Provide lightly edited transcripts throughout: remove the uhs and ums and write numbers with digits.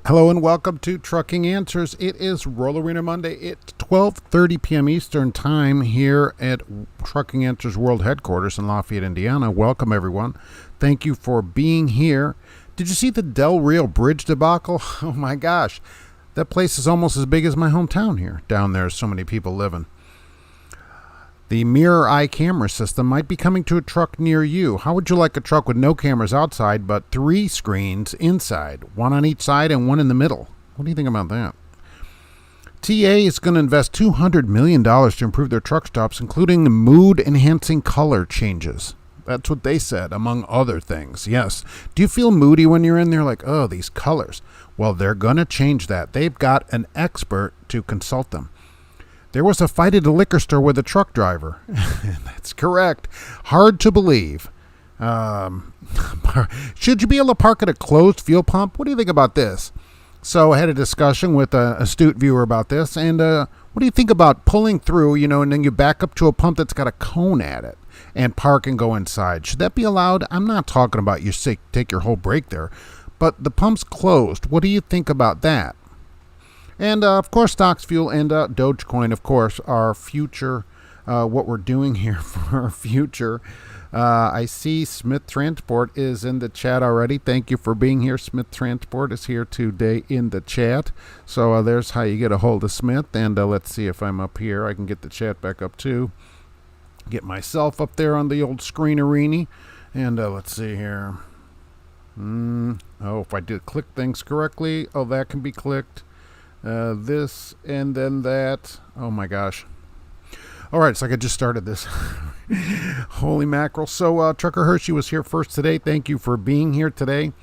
Hello and welcome to Trucking Answers. It is Roller Wiener Monday. It's 12:30 p.m. Eastern Time here at Trucking Answers World Headquarters in Lafayette, Indiana. Welcome, everyone. Thank you for being here. Did you see the Del Rio Bridge debacle? Oh my gosh. That place is almost as big as my hometown here. Down there, so many people living. The mirror eye camera system might be coming to a truck near you. How would you like a truck with no cameras outside but 3 screens inside, one on each side and one in the middle? What do you think about that? TA is going to invest $200 million to improve their truck stops, including mood-enhancing color changes. That's what they said, among other things. Yes. Do you feel moody when you're in there like, oh, these colors? Well, they're going to change that. They've got an expert to consult them. There was a fight at a liquor store with a truck driver. That's correct. Hard to believe. Should you be able to park at a closed fuel pump? What do you think about this? So I had a discussion with an astute viewer about this. And what do you think about pulling through, and then you back up to a pump that's got a cone at it and park and go inside? Should that be allowed? I'm not talking about you take your whole break there. But the pump's closed. What do you think about that? And, of course, stocks, fuel, and Dogecoin, of course, our future, what we're doing here for our future. I see Smith Transport is in the chat already. Thank you for being here. Smith Transport is here today in the chat. So there's how you get a hold of Smith. And let's see if I'm up here. I can get the chat back up, too. Get myself up there on the old screen arena. And let's see here. If I did click things correctly. Oh, that can be clicked. This and then that. Oh my gosh. All right, it's like I just started this. Holy mackerel. So Trucker Hershey was here first today. Thank you for being here today.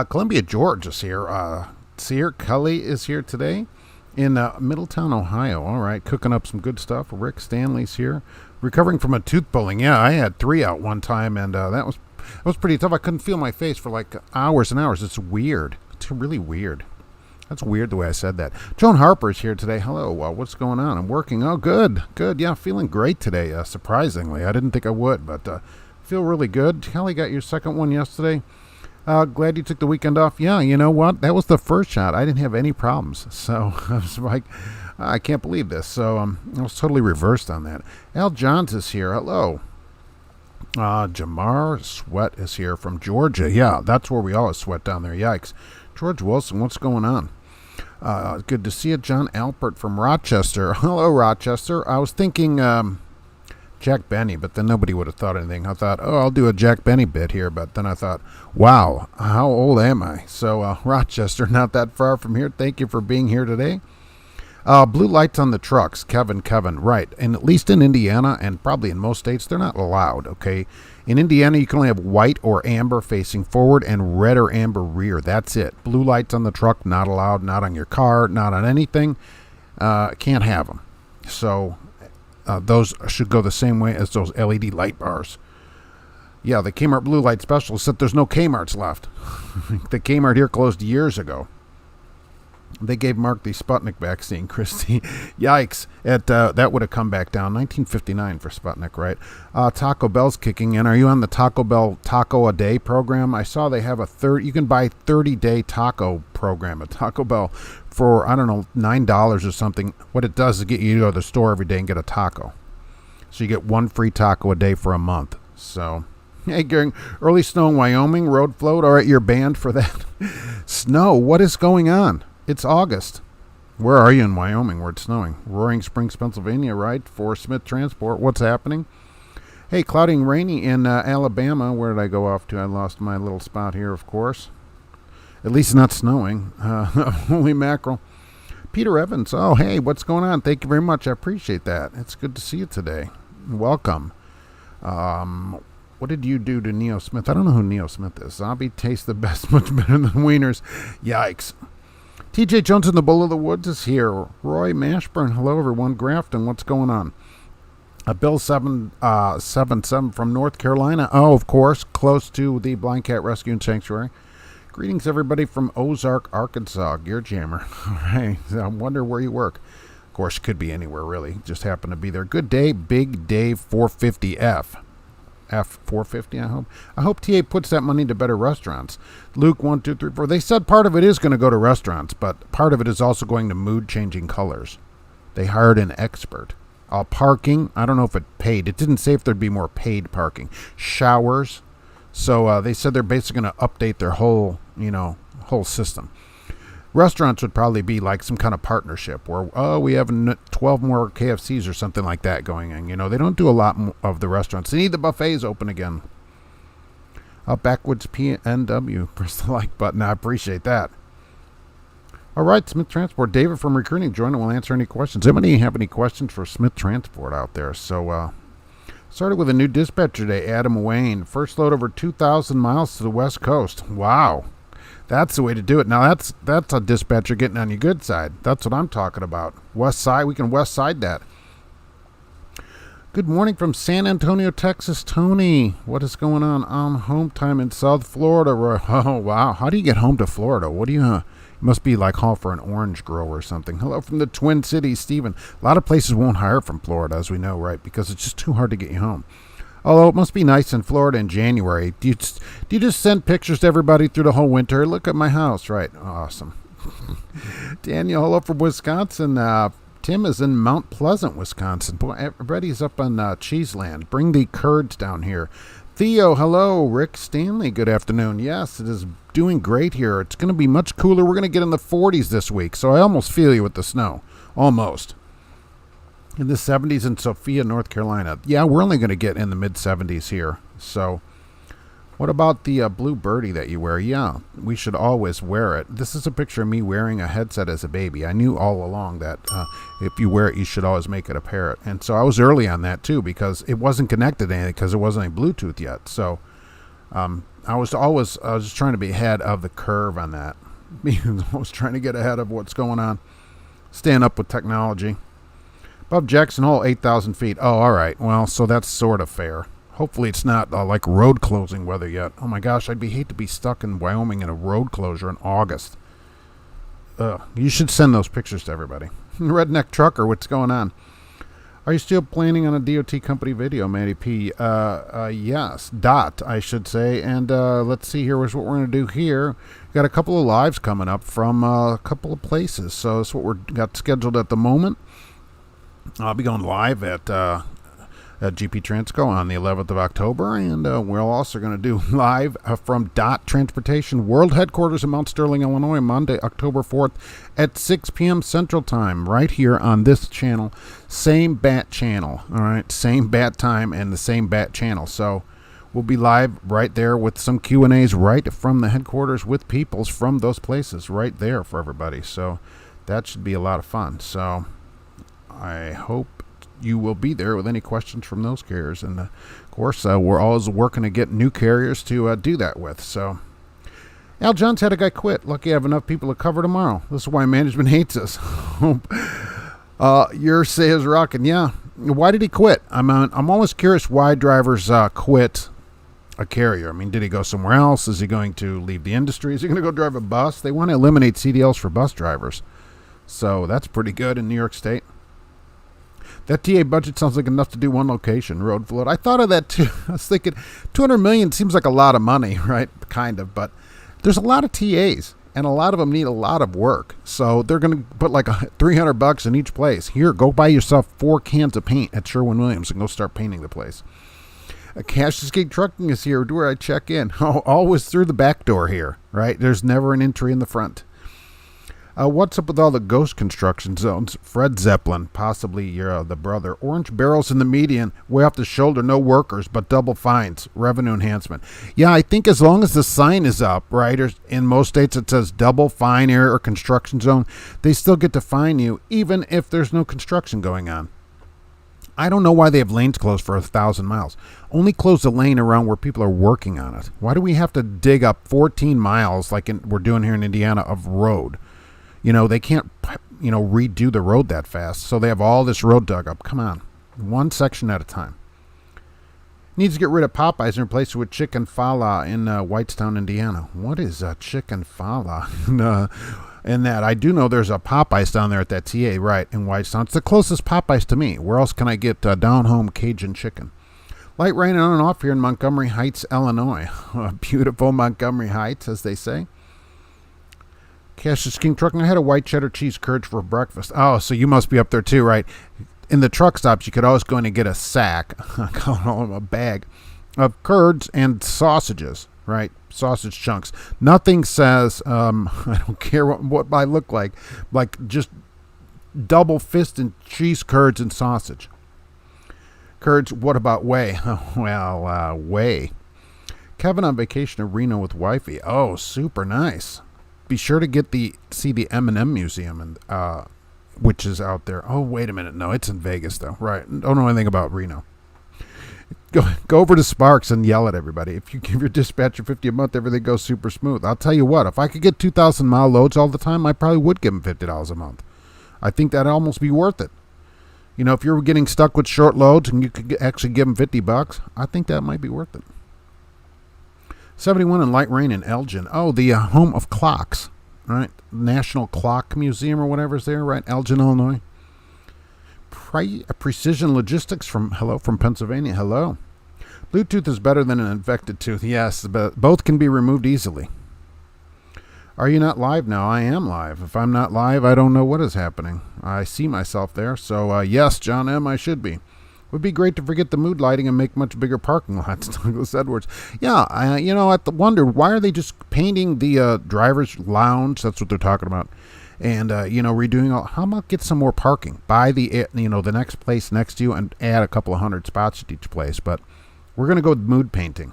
Columbia George is here. Sear Kelly is here today in Middletown, Ohio. All right, cooking up some good stuff. Rick Stanley's here. Recovering from a tooth pulling. Yeah, I had 3 out one time, and that was pretty tough. I couldn't feel my face for like hours and hours. It's weird. It's really weird. That's weird the way I said that. Joan Harper's here today. Hello. What's going on? I'm working. Oh, good. Good. Yeah, feeling great today, surprisingly. I didn't think I would, but feel really good. Kelly got your second one yesterday. Glad you took the weekend off. Yeah, you know what? That was the first shot. I didn't have any problems. So I was like, I can't believe this. So I was totally reversed on that. Al Johns is here. Hello. Jamar Sweat is here from Georgia. Yeah, that's where we always sweat down there. Yikes. George Wilson, what's going on? Good to see you. John Alpert from Rochester. Hello, Rochester. I was thinking Jack Benny, but then nobody would have thought anything. I thought, I'll do a Jack Benny bit here, but then I thought, wow, how old am I? So Rochester, not that far from here. Thank you for being here today. Blue lights on the trucks, Kevin, right. And at least in Indiana and probably in most states, they're not allowed, okay? In Indiana, you can only have white or amber facing forward and red or amber rear. That's it. Blue lights on the truck, not allowed, not on your car, not on anything. Can't have them. So those should go the same way as those LED light bars. Yeah, the Kmart blue light special, except there's no Kmarts left. The Kmart here closed years ago. They gave Mark the Sputnik vaccine, Christy. Yikes. That would have come back down. 1959 for Sputnik, right? Taco Bell's kicking in. Are you on the Taco Bell Taco a Day program? I saw they have you can buy 30-day taco program at Taco Bell for, I don't know, $9 or something. What it does is get you to go to the store every day and get a taco. So you get 1 free taco a day for a month. So, hey, Gary, early snow in Wyoming, road float. All right, you're banned for that. Snow, what is going on? It's August. Where are you in Wyoming where it's snowing? Roaring Springs, Pennsylvania, right? For Smith Transport. What's happening? Hey, cloudy and rainy in Alabama. Where did I go off to? I lost my little spot here, of course. At least it's not snowing. Holy mackerel. Peter Evans. Oh, hey, what's going on? Thank you very much. I appreciate that. It's good to see you today. Welcome. What did you do to Neo Smith? I don't know who Neo Smith is. Zombie tastes the best, much better than Wieners. Yikes. TJ Jones in the Bull of the Woods is here. Roy Mashburn, hello everyone. Grafton, what's going on? Bill 777 from North Carolina. Oh, of course, close to the Blind Cat Rescue and Sanctuary. Greetings everybody from Ozark, Arkansas. Gear Jammer. All right, I wonder where you work. Of course, could be anywhere really. Just happen to be there. Good day, Big Dave 450F. F450, I hope. I hope TA puts that money into better restaurants. Luke 1, 2, 3, 4. They said part of it is going to go to restaurants, but part of it is also going to mood-changing colors. They hired an expert. Parking, I don't know if it paid. It didn't say if there'd be more paid parking. Showers. So they said they're basically going to update their whole system. Restaurants would probably be like some kind of partnership where, we have 12 more KFCs or something like that going in. They don't do a lot of the restaurants. They need the buffets open again. Backwoods PNW. Press the like button. I appreciate that. All right, Smith Transport. David from Recruiting joined and will answer any questions. Anybody have any questions for Smith Transport out there? So, started with a new dispatcher today, Adam Wayne. First load over 2,000 miles to the West Coast. Wow. That's the way to do it. Now, that's a dispatcher getting on your good side. That's what I'm talking about. West side, we can west side that. Good morning from San Antonio, Texas. Tony, what is going on? Home time in South Florida. Oh, wow. How do you get home to Florida? What do you... must be like haul for an orange grower or something. Hello from the Twin Cities, Stephen. A lot of places won't hire from Florida, as we know, right? Because it's just too hard to get you home. Although it must be nice in Florida in January. Do you just send pictures to everybody through the whole winter? Look at my house, right? Awesome. Daniel, hello from Wisconsin. Tim is in Mount Pleasant, Wisconsin. Boy, everybody's up on Cheeseland. Bring the curds down here. Theo, hello. Rick Stanley, good afternoon. Yes, it is doing great here. It's going to be much cooler. We're going to get in the 40s this week, so I almost feel you with the snow. Almost. In the 70s in Sophia, North Carolina. Yeah, we're only going to get in the mid-70s here. So, what about the blue birdie that you wear? Yeah, we should always wear it. This is a picture of me wearing a headset as a baby. I knew all along that if you wear it, you should always make it a parrot. And so I was early on that, too, because it wasn't connected to anything because it wasn't any Bluetooth yet. So, I was just trying to be ahead of the curve on that. I was trying to get ahead of what's going on. Staying up with technology. Above Jackson Hole, 8,000 feet. Oh, all right. Well, so that's sort of fair. Hopefully it's not like road closing weather yet. Oh my gosh, hate to be stuck in Wyoming in a road closure in August. You should send those pictures to everybody. Redneck Trucker, what's going on? Are you still planning on a DOT company video, Matty P? Yes, I should say. And let's see here. What we're going to do here. Got a couple of lives coming up from a couple of places. So that's what we're got scheduled at the moment. I'll be going live at GP Transco on the 11th of October, and we're also going to do live from DOT Transportation World Headquarters in Mount Sterling, Illinois, Monday, October 4th at 6 p.m. Central Time, right here on this channel. Same bat channel, all right? Same bat time and the same bat channel. So we'll be live right there with some Q&As right from the headquarters with peoples from those places right there for everybody. So that should be a lot of fun. So I hope you will be there with any questions from those carriers. And, of course, we're always working to get new carriers to do that with. So, Al John's had a guy quit. Lucky I have enough people to cover tomorrow. This is why management hates us. Your say is rocking. Yeah. Why did he quit? I'm always curious why drivers quit a carrier. I mean, did he go somewhere else? Is he going to leave the industry? Is he going to go drive a bus? They want to eliminate CDLs for bus drivers. So that's pretty good in New York State. That TA budget sounds like enough to do one location, road float. I thought of that too. I was thinking $200 million seems like a lot of money, right? Kind of, but there's a lot of TAs and a lot of them need a lot of work. So they're going to put like $300 in each place. Here, go buy yourself 4 cans of paint at Sherwin-Williams and go start painting the place. Cash Escape Trucking is here. Where I check in? Oh, always through the back door here, right? There's never an entry in the front. What's up with all the ghost construction zones? Fred Zeppelin, possibly you're the brother. Orange barrels in the median, way off the shoulder, no workers, but double fines, revenue enhancement. Yeah, I think as long as the sign is up, right, or in most states it says double fine area or construction zone, they still get to fine you, even if there's no construction going on. I don't know why they have lanes closed for 1,000 miles. Only close the lane around where people are working on it. Why do we have to dig up 14 miles like we're doing here in Indiana of road? You know, they can't, redo the road that fast. So they have all this road dug up. Come on. One section at a time. Needs to get rid of Popeyes and replace it with Chicken Fala in Whitestown, Indiana. What is Chicken Fala? And that I do know there's a Popeyes down there at that TA, right, in Whitestown. It's the closest Popeyes to me. Where else can I get down-home Cajun chicken? Light rain on and off here in Montgomery Heights, Illinois. Beautiful Montgomery Heights, as they say. Cash is King Trucking. I had a white cheddar cheese curd for breakfast. Oh, so you must be up there too, right? In the truck stops, you could always go in and get a sack, I call them a bag, of curds and sausages, right? Sausage chunks. Nothing says, I don't care what I look like just double fisted cheese curds and sausage. Curds, what about whey? Well, whey. Kevin on vacation to Reno with wifey. Oh, super nice. Be sure to see the M&M Museum, and which is out there. Oh, wait a minute. No, it's in Vegas, though. Right. Don't know anything about Reno. Go over to Sparks and yell at everybody. If you give your dispatcher $50 a month, everything goes super smooth. I'll tell you what, if I could get 2,000-mile loads all the time, I probably would give them $50 a month. I think that'd almost be worth it. You know, if you're getting stuck with short loads and you could actually give them $50, I think that might be worth it. 71 in light rain in Elgin. Oh, the home of clocks, right? National Clock Museum or whatever's there, right? Elgin, Illinois. Precision Logistics from Pennsylvania. Hello. Bluetooth is better than an infected tooth. Yes, but both can be removed easily. Are you not live now? I am live. If I'm not live, I don't know what is happening. I see myself there. So, yes, John M., I should be. Would be great to forget the mood lighting and make much bigger parking lots. Douglas Edwards. Yeah, I wondered, why are they just painting the driver's lounge? That's what they're talking about. And, redoing all. How about get some more parking? Buy the next place next to you and add a couple of hundred spots at each place. But we're going to go with mood painting.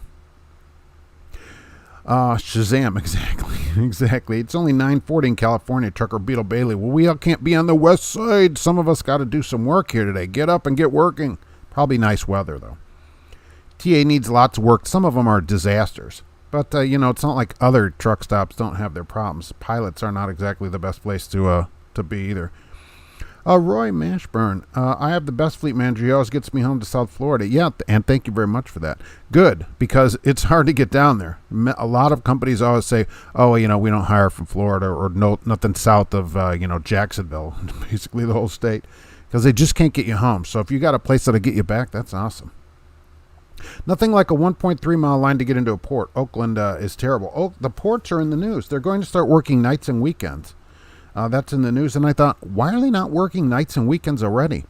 Shazam, exactly. It's only 9:40 in California, Trucker Beetle Bailey. Well, we all can't be on the west side. Some of us got to do some work here today. Get up and get working. Probably nice weather, though. TA needs lots of work. Some of them are disasters. But, it's not like other truck stops don't have their problems. Pilots are not exactly the best place to be either. Roy Mashburn, I have the best fleet manager. He always gets me home to South Florida. Yeah, and thank you very much for that. Good, because it's hard to get down there. A lot of companies always say, oh, we don't hire from Florida or nothing south of, Jacksonville, basically the whole state, because they just can't get you home. So if you got a place that'll get you back, that's awesome. Nothing like a 1.3-mile line to get into a port. Oakland is terrible. Oh, the ports are in the news. They're going to start working nights and weekends. That's in the news, and I thought, why are they not working nights and weekends already?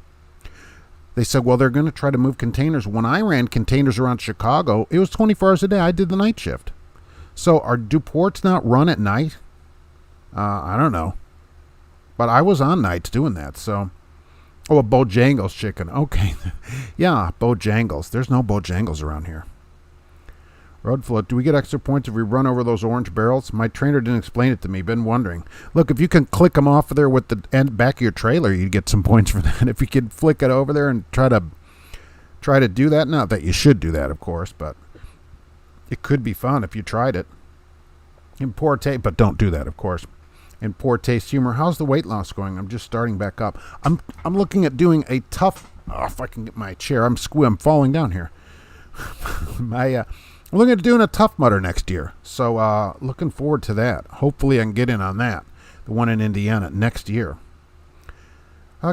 They said, well, they're going to try to move containers. When I ran containers around Chicago, it was 24 hours a day. I did the night shift. So do ports not run at night? I don't know. But I was on nights doing that, so. Oh, a Bojangles chicken. Okay. Yeah, Bojangles. There's no Bojangles around here. Road float. Do we get extra points if we run over those orange barrels? My trainer didn't explain it to me. Been wondering. Look, if you can click them off of there with the end back of your trailer, you'd get some points for that. If you could flick it over there and try to do that. Not that you should do that, of course, but it could be fun if you tried it. In poor taste, but don't do that, of course. In poor taste humor. How's the weight loss going? I'm just starting back up. I'm looking at doing a tough. Oh, if I can get my chair, I'm falling down here. I'm looking at doing a Tough Mudder next year. So looking forward to that. Hopefully I can get in on that. The one in Indiana next year.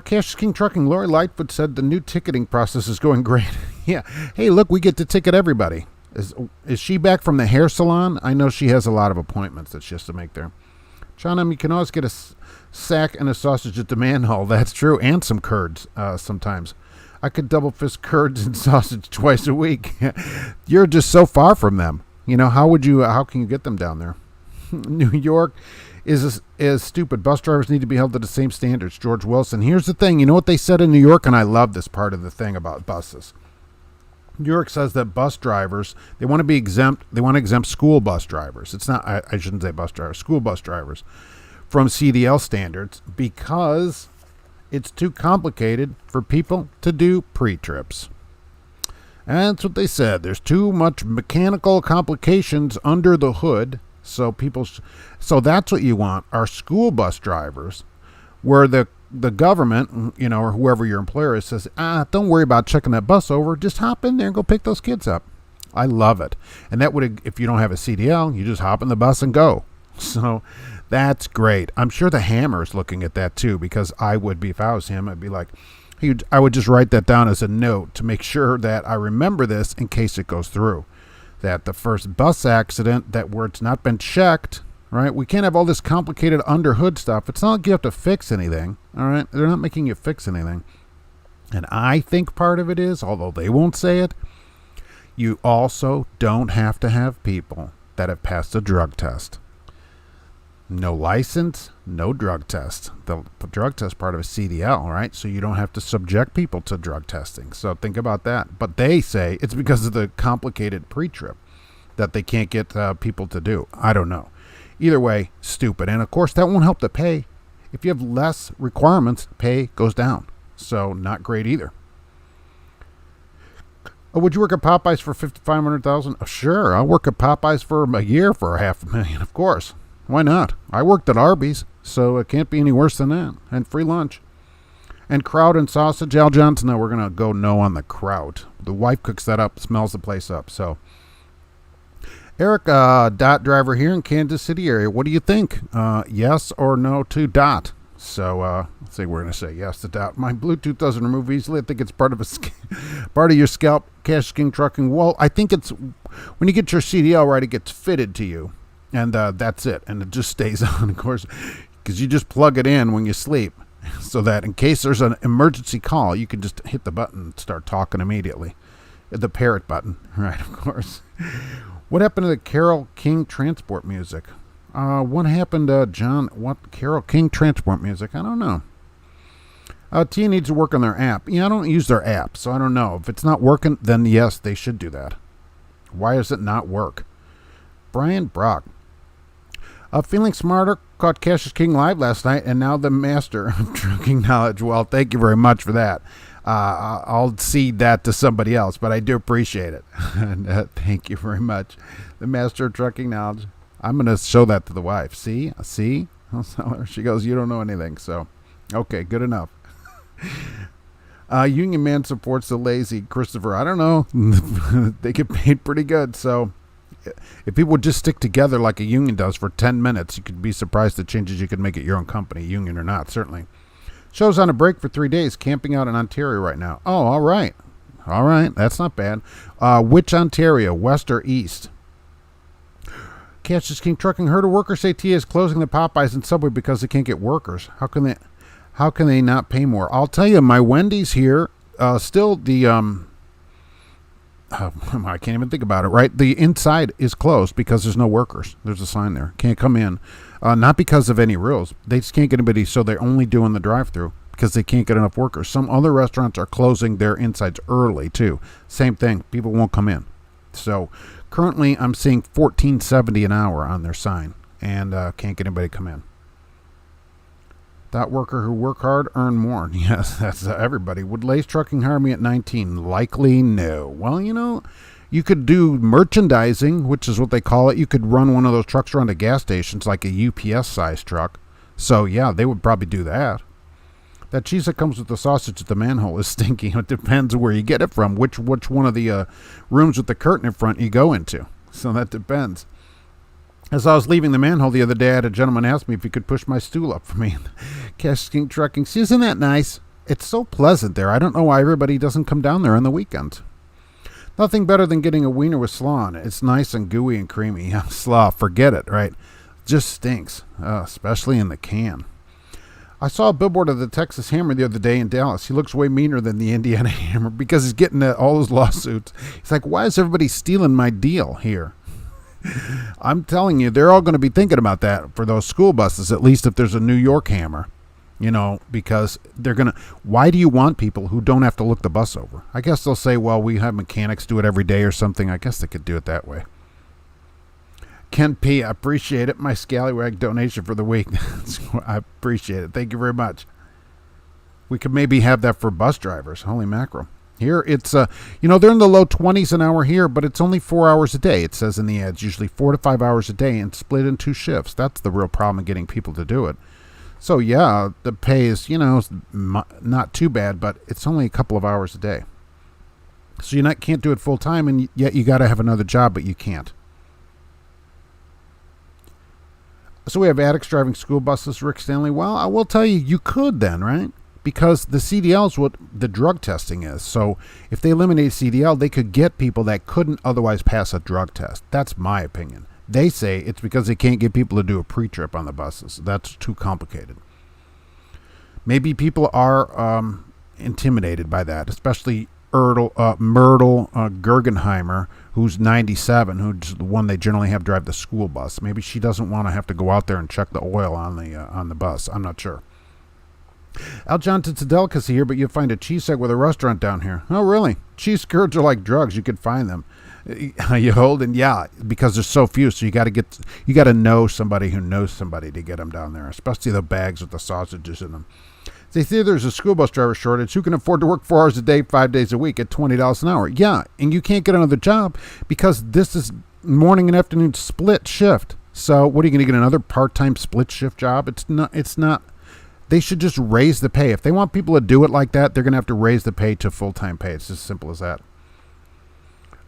Cash King Trucking. Lori Lightfoot said the new ticketing process is going great. Yeah. Hey, look, we get to ticket everybody. Is she back from the hair salon? I know she has a lot of appointments that she has to make there. John M., you can always get a sack and a sausage at the manhole. That's true. And some curds sometimes. I could double fist curds and sausage twice a week. You're just so far from them. How can you get them down there? New York is stupid. Bus drivers need to be held to the same standards. George Wilson. Here's the thing. You know what they said in New York? And I love this part of the thing about buses. New York says that bus drivers, they want to be exempt. They want to exempt school bus drivers. It's not, I shouldn't say bus drivers, school bus drivers from CDL standards because it's too complicated for people to do pre-trips. And that's what they said. There's too much mechanical complications under the hood. So that's what you want, are school bus drivers, where the government, or whoever your employer is, says, don't worry about checking that bus over. Just hop in there and go pick those kids up. I love it. And that would, if you don't have a CDL, you just hop in the bus and go. So that's great. I'm sure the Hammer is looking at that too, because I would be, if I was him, I'd be like, I would just write that down as a note to make sure that I remember this in case it goes through. That the first bus accident, that where it's not been checked, right? We can't have all this complicated under hood stuff. It's not like you have to fix anything, all right? They're not making you fix anything. And I think part of it is, although they won't say it, you also don't have to have people that have passed a drug test. No license, no drug test. The drug test part of a CDL, right? So you don't have to subject people to drug testing. So think about that. But they say it's because of the complicated pre-trip that they can't get people to do. I don't know. Either way, stupid. And of course, that won't help the pay. If you have less requirements, pay goes down. So not great either. Oh, would you work at Popeyes for $500,000? Oh, sure, I'll work at Popeyes for a year for $500,000, of course. Why not? I worked at Arby's, so it can't be any worse than that. And free lunch. And kraut and sausage. Al Johnson, no, we're going to go no on the kraut. The wife cooks that up, smells the place up. So, Eric, Dot driver here in Kansas City area. What do you think? Yes or no to Dot? So, let's say we're going to say yes to Dot. My Bluetooth doesn't remove easily. I think it's part of part of your scalp Cash King Trucking. Well, I think it's when you get your CDL right, it gets fitted to you. And that's it. And it just stays on, of course, because you just plug it in when you sleep so that in case there's an emergency call, you can just hit the button and start talking immediately. The parrot button, right, of course. What happened to the Carole King Transport music? What happened to John? What Carole King Transport music? I don't know. Tia needs to work on their app. Yeah, I don't use their app, so I don't know. If it's not working, then yes, they should do that. Why does it not work? Brian Brock. Feeling smarter, caught Cash King live last night, and now the master of trucking knowledge. Well, thank you very much for that. I'll cede that to somebody else, but I do appreciate it. And, thank you very much. The master of trucking knowledge. I'm going to show that to the wife. See? I'll tell her. She goes, you don't know anything. So, okay, good enough. Union man supports the lazy. Christopher, I don't know. They get paid pretty good, so if people would just stick together like a union does for 10 minutes, you could be surprised the changes you could make at your own company, union or not, certainly. Show's on a break for 3 days, camping out in Ontario right now. Oh, all right. All right, that's not bad. Which Ontario, west or east? Cash King Trucking. Heard a worker say Tia is closing the Popeyes and Subway because they can't get workers. How can they not pay more? I'll tell you, my Wendy's here, still the I can't even think about it, right? The inside is closed because there's no workers. There's a sign there. Can't come in. Not because of any rules. They just can't get anybody, so they're only doing the drive-through because they can't get enough workers. Some other restaurants are closing their insides early, too. Same thing. People won't come in. So currently I'm seeing $14.70 an hour on their sign, and can't get anybody to come in. That worker who work hard earn more. Yes, that's everybody. Would Lace Trucking hire me at 19? Likely no. Well, you could do merchandising, which is what they call it. You could run one of those trucks around the gas stations like a UPS-sized truck. So, yeah, they would probably do that. That cheese that comes with the sausage at the manhole is stinky. It depends where you get it from, which one of the rooms with the curtain in front you go into. So that depends. As I was leaving the manhole the other day, I had a gentleman ask me if he could push my stool up for me. Cash King Trucking. See, isn't that nice? It's so pleasant there. I don't know why everybody doesn't come down there on the weekends. Nothing better than getting a wiener with slaw on it. It's nice and gooey and creamy. Slaw, forget it, right? Just stinks, especially in the can. I saw a billboard of the Texas Hammer the other day in Dallas. He looks way meaner than the Indiana Hammer because he's getting all those lawsuits. He's like, why is everybody stealing my deal here? I'm telling you, they're all going to be thinking about that for those school buses, at least if there's a New York Hammer, because they're going to, why do you want people who don't have to look the bus over? I guess they'll say, well, we have mechanics do it every day or something. I guess they could do it that way. Ken P., I appreciate it. My Scallywag donation for the week. I appreciate it. Thank you very much. We could maybe have that for bus drivers. Holy mackerel. Here, it's, they're in the low 20s an hour here, but it's only 4 hours a day. It says in the ads, usually 4 to 5 hours a day and split in 2 shifts. That's the real problem in getting people to do it. So, yeah, the pay is, not too bad, but it's only a couple of hours a day. So you can't do it full time, and yet you got to have another job, but you can't. So we have addicts driving school buses, Rick Stanley. Well, I will tell you, you could then, right? because the CDL is what the drug testing is. So if they eliminate CDL, they could get people that couldn't otherwise pass a drug test. That's my opinion. They say it's because they can't get people to do a pre-trip on the buses. That's too complicated. Maybe people are intimidated by that, especially Myrtle Gergenheimer, who's 97, who's the one they generally have drive the school bus. Maybe she doesn't want to have to go out there and check the oil on the bus. I'm not sure. Al Johnson, it's a delicacy here, but you'll find a cheese egg with a restaurant down here. Oh, really? Cheese curds are like drugs. You could find them. You hold, and yeah, because there's so few, so you got to know somebody who knows somebody to get them down there, especially the bags with the sausages in them. They say there's a school bus driver shortage. Who can afford to work 4 hours a day, 5 days a week at $20 an hour? Yeah, and you can't get another job because this is morning and afternoon split shift. So what are you going to get, another part-time split shift job? It's not. They should just raise the pay. If they want people to do it like that, they're going to have to raise the pay to full-time pay. It's as simple as that.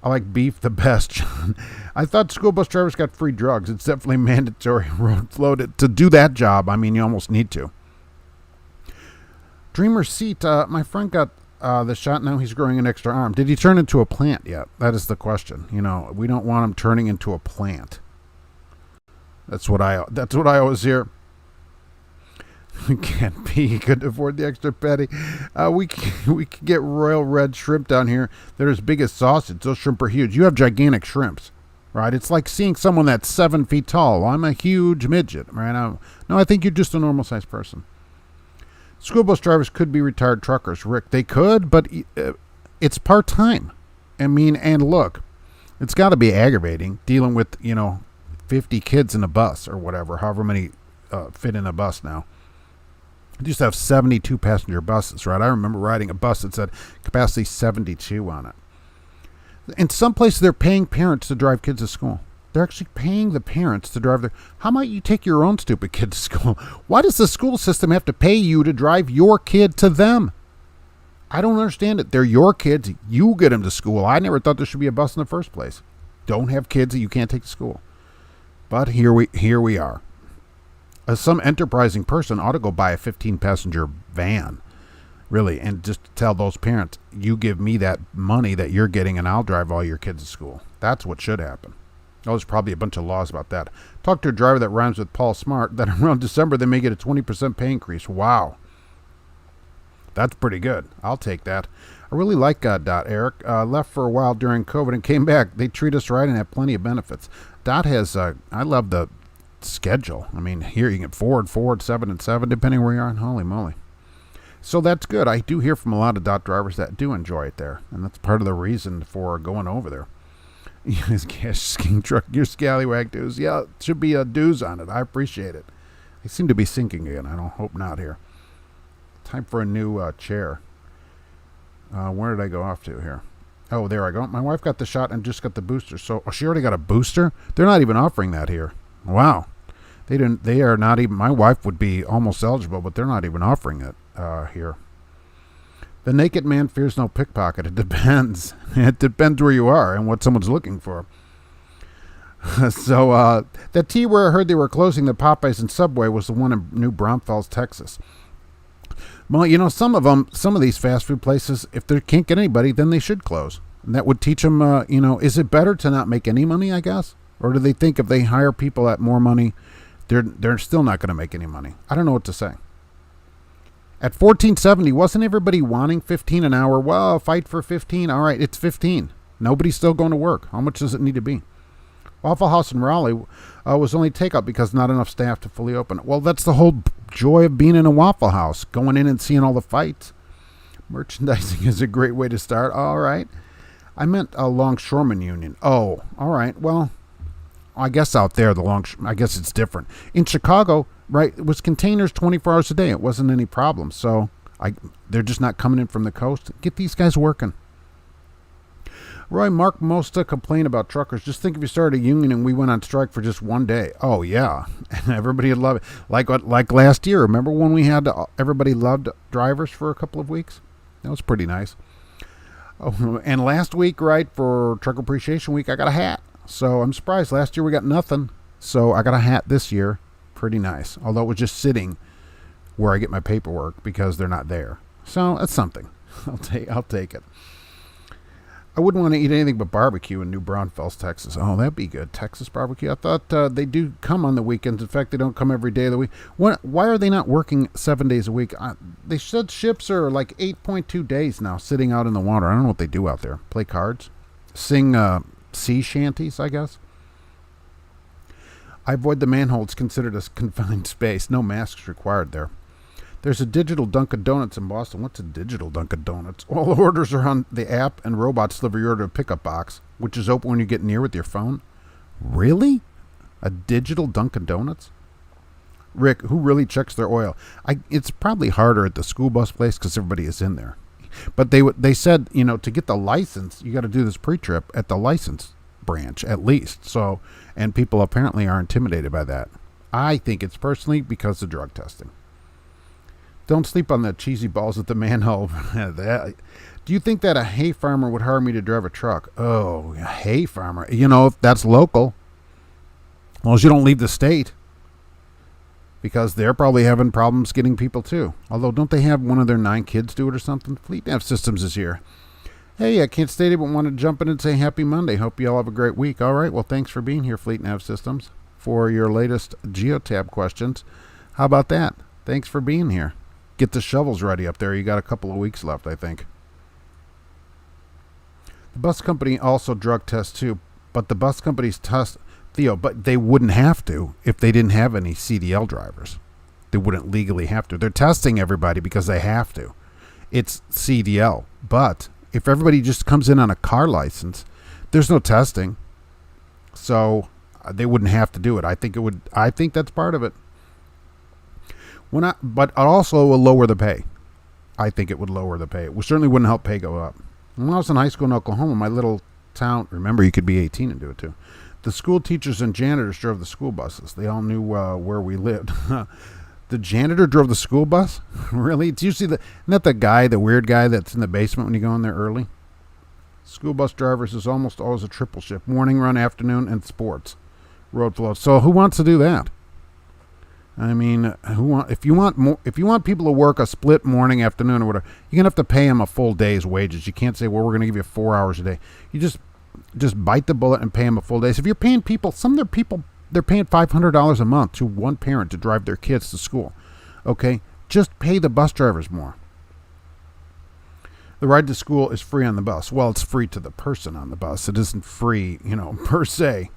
I like beef the best, John. I thought school bus drivers got free drugs. It's definitely mandatory road-loaded. To do that job, I mean, you almost need to. Dreamer Seat, my friend got the shot. Now he's growing an extra arm. Did he turn into a plant yet? That is the question. You know, we don't want him turning into a plant. That's what I always hear. Can't be. He couldn't afford the extra petty. We can get royal red shrimp down here. They're as big as sausage. Those shrimp are huge. You have gigantic shrimps, right? It's like seeing someone that's 7 feet tall. I'm a huge midget, right? No, I think you're just a normal sized person. School bus drivers could be retired truckers, Rick. They could, but it's part-time. I mean, and look, it's got to be aggravating dealing with, 50 kids in a bus or whatever, however many fit in a bus now. They used to have 72 passenger buses, right? I remember riding a bus that said capacity 72 on it. In some places, they're paying parents to drive kids to school. They're actually paying the parents to drive their... How might you take your own stupid kid to school? Why does the school system have to pay you to drive your kid to them? I don't understand it. They're your kids. You get them to school. I never thought there should be a bus in the first place. Don't have kids that you can't take to school. But here we are. Some enterprising person ought to go buy a 15-passenger van, really, and just tell those parents, you give me that money that you're getting and I'll drive all your kids to school. That's what should happen. Oh, there's probably a bunch of laws about that. Talk to a driver that rhymes with Paul Smart that around December they may get a 20% pay increase. Wow. That's pretty good. I'll take that. I really like Dot, Eric. Left for a while during COVID and came back. They treat us right and have plenty of benefits. Dot has, I love the schedule. I mean, here you get forward, 7 and 7, depending where you are. Holy moly. So that's good. I do hear from a lot of Dot drivers that do enjoy it there. And that's part of the reason for going over there. His cash skiing truck, your scallywag dues. Yeah, it should be a dues on it. I appreciate it. They seem to be sinking again. I don't hope not here. Time for a new chair. Where did I go off to here? Oh, there I go. My wife got the shot and just got the booster. So she already got a booster? They're not even offering that here. Wow. They are not even, my wife would be almost eligible, but they're not even offering it here. The naked man fears no pickpocket. It depends. It depends where you are and what someone's looking for. So that T where I heard they were closing the Popeyes and Subway was the one in New Braunfels, Texas. Well, some of these fast food places, if they can't get anybody, then they should close. And that would teach them, is it better to not make any money, I guess? Or do they think if they hire people at more money, they're still not going to make any money? I don't know what to say. At $14.70, wasn't everybody wanting 15 an hour? Well, fight for 15. All right, it's 15. Nobody's still going to work. How much does it need to be? Waffle House in Raleigh was only takeout because not enough staff to fully open it. Well, that's the whole joy of being in a Waffle House, going in and seeing all the fights. Merchandising is a great way to start. All right. I meant a longshoreman union. Oh, all right. Well, I guess out there, I guess it's different. In Chicago, right, it was containers 24 hours a day. It wasn't any problem. So they're just not coming in from the coast. Get these guys working. Roy, Mark Mosta complained about truckers. Just think if you started a union and we went on strike for just one day. Oh, yeah. Everybody would love it. Like last year. Remember when we had everybody loved drivers for a couple of weeks? That was pretty nice. Oh, and last week, right, for Truck Appreciation Week, I got a hat. So I'm surprised. Last year we got nothing. So I got a hat this year. Pretty nice. Although it was just sitting where I get my paperwork because they're not there. So that's something. I'll take it. I wouldn't want to eat anything but barbecue in New Braunfels, Texas. Oh, that'd be good. Texas barbecue. I thought they do come on the weekends. In fact, they don't come every day of the week. Why are they not working 7 days a week? They said ships are like 8.2 days now sitting out in the water. I don't know what they do out there. Play cards? Sing sea shanties, I guess? I avoid the manholes considered a confined space. No masks required there. There's a digital Dunkin' Donuts in Boston. What's a digital Dunkin' Donuts? All orders are on the app, and robots deliver your order to a pickup box, which is open when you get near with your phone. Really? A digital Dunkin' Donuts? Rick, who really checks their oil? It's probably harder at the school bus place because everybody is in there. But they said, to get the license, you got to do this pre-trip at the license branch at least. So, and people apparently are intimidated by that. I think it's personally because of drug testing. Don't sleep on the cheesy balls at the manhole. Do you think that a hay farmer would hire me to drive a truck? Oh, a hay farmer. If that's local. As long as you don't leave the state. Because they're probably having problems getting people too. Although, don't they have one of their 9 kids do it or something? Fleet Nav Systems is here. Hey, I can't stay but want to jump in and say happy Monday. Hope you all have a great week. All right, well, thanks for being here, Fleet Nav Systems, for your latest Geotab questions. How about that? Thanks for being here. Get the shovels ready up there. You got a couple of weeks left, I think. The bus company also drug tests too, but the bus companies test, Theo, but they wouldn't have to if they didn't have any CDL drivers. They wouldn't legally have to. They're testing everybody because they have to. It's CDL. But if everybody just comes in on a car license, there's no testing. So they wouldn't have to do it. I think that's part of it. But it also will lower the pay. I think it would lower the pay. It certainly wouldn't help pay go up. When I was in high school in Oklahoma, my little town, remember you could be 18 and do it too. The school teachers and janitors drove the school buses. They all knew where we lived. The janitor drove the school bus? Really? It's usually isn't that the weird guy that's in the basement when you go in there early? School bus drivers is almost always a triple shift. Morning run, afternoon, and sports. Road floats. So who wants to do that? I mean, if you want people to work a split morning, afternoon, or whatever, you're gonna have to pay them a full day's wages. You can't say, well, we're gonna give you 4 hours a day. You just bite the bullet and pay them a full day. So if you're paying people, some of their people, they're paying $500 a month to one parent to drive their kids to school. Okay, just pay the bus drivers more. The ride to school is free on the bus. Well, it's free to the person on the bus. It isn't free, per se.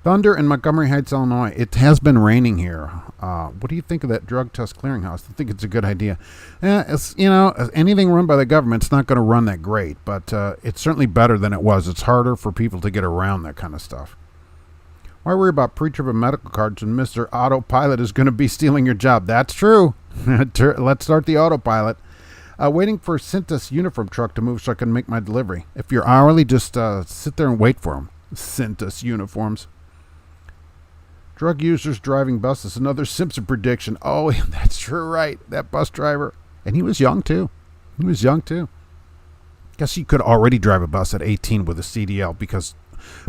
Thunder in Montgomery Heights, Illinois. It has been raining here. What do you think of that drug test clearinghouse? I think it's a good idea. It's anything run by the government, it's not going to run that great, but it's certainly better than it was. It's harder for people to get around that kind of stuff. Why worry about pre-trip and medical cards when Mr. Autopilot is going to be stealing your job? That's true. Let's start the autopilot. Waiting for Cintas uniform truck to move so I can make my delivery. If you're hourly, just sit there and wait for them. Cintas uniforms. Drug users driving buses. Another Simpson prediction. Oh, that's true, right. That bus driver. And he was young, too. Guess he could already drive a bus at 18 with a CDL because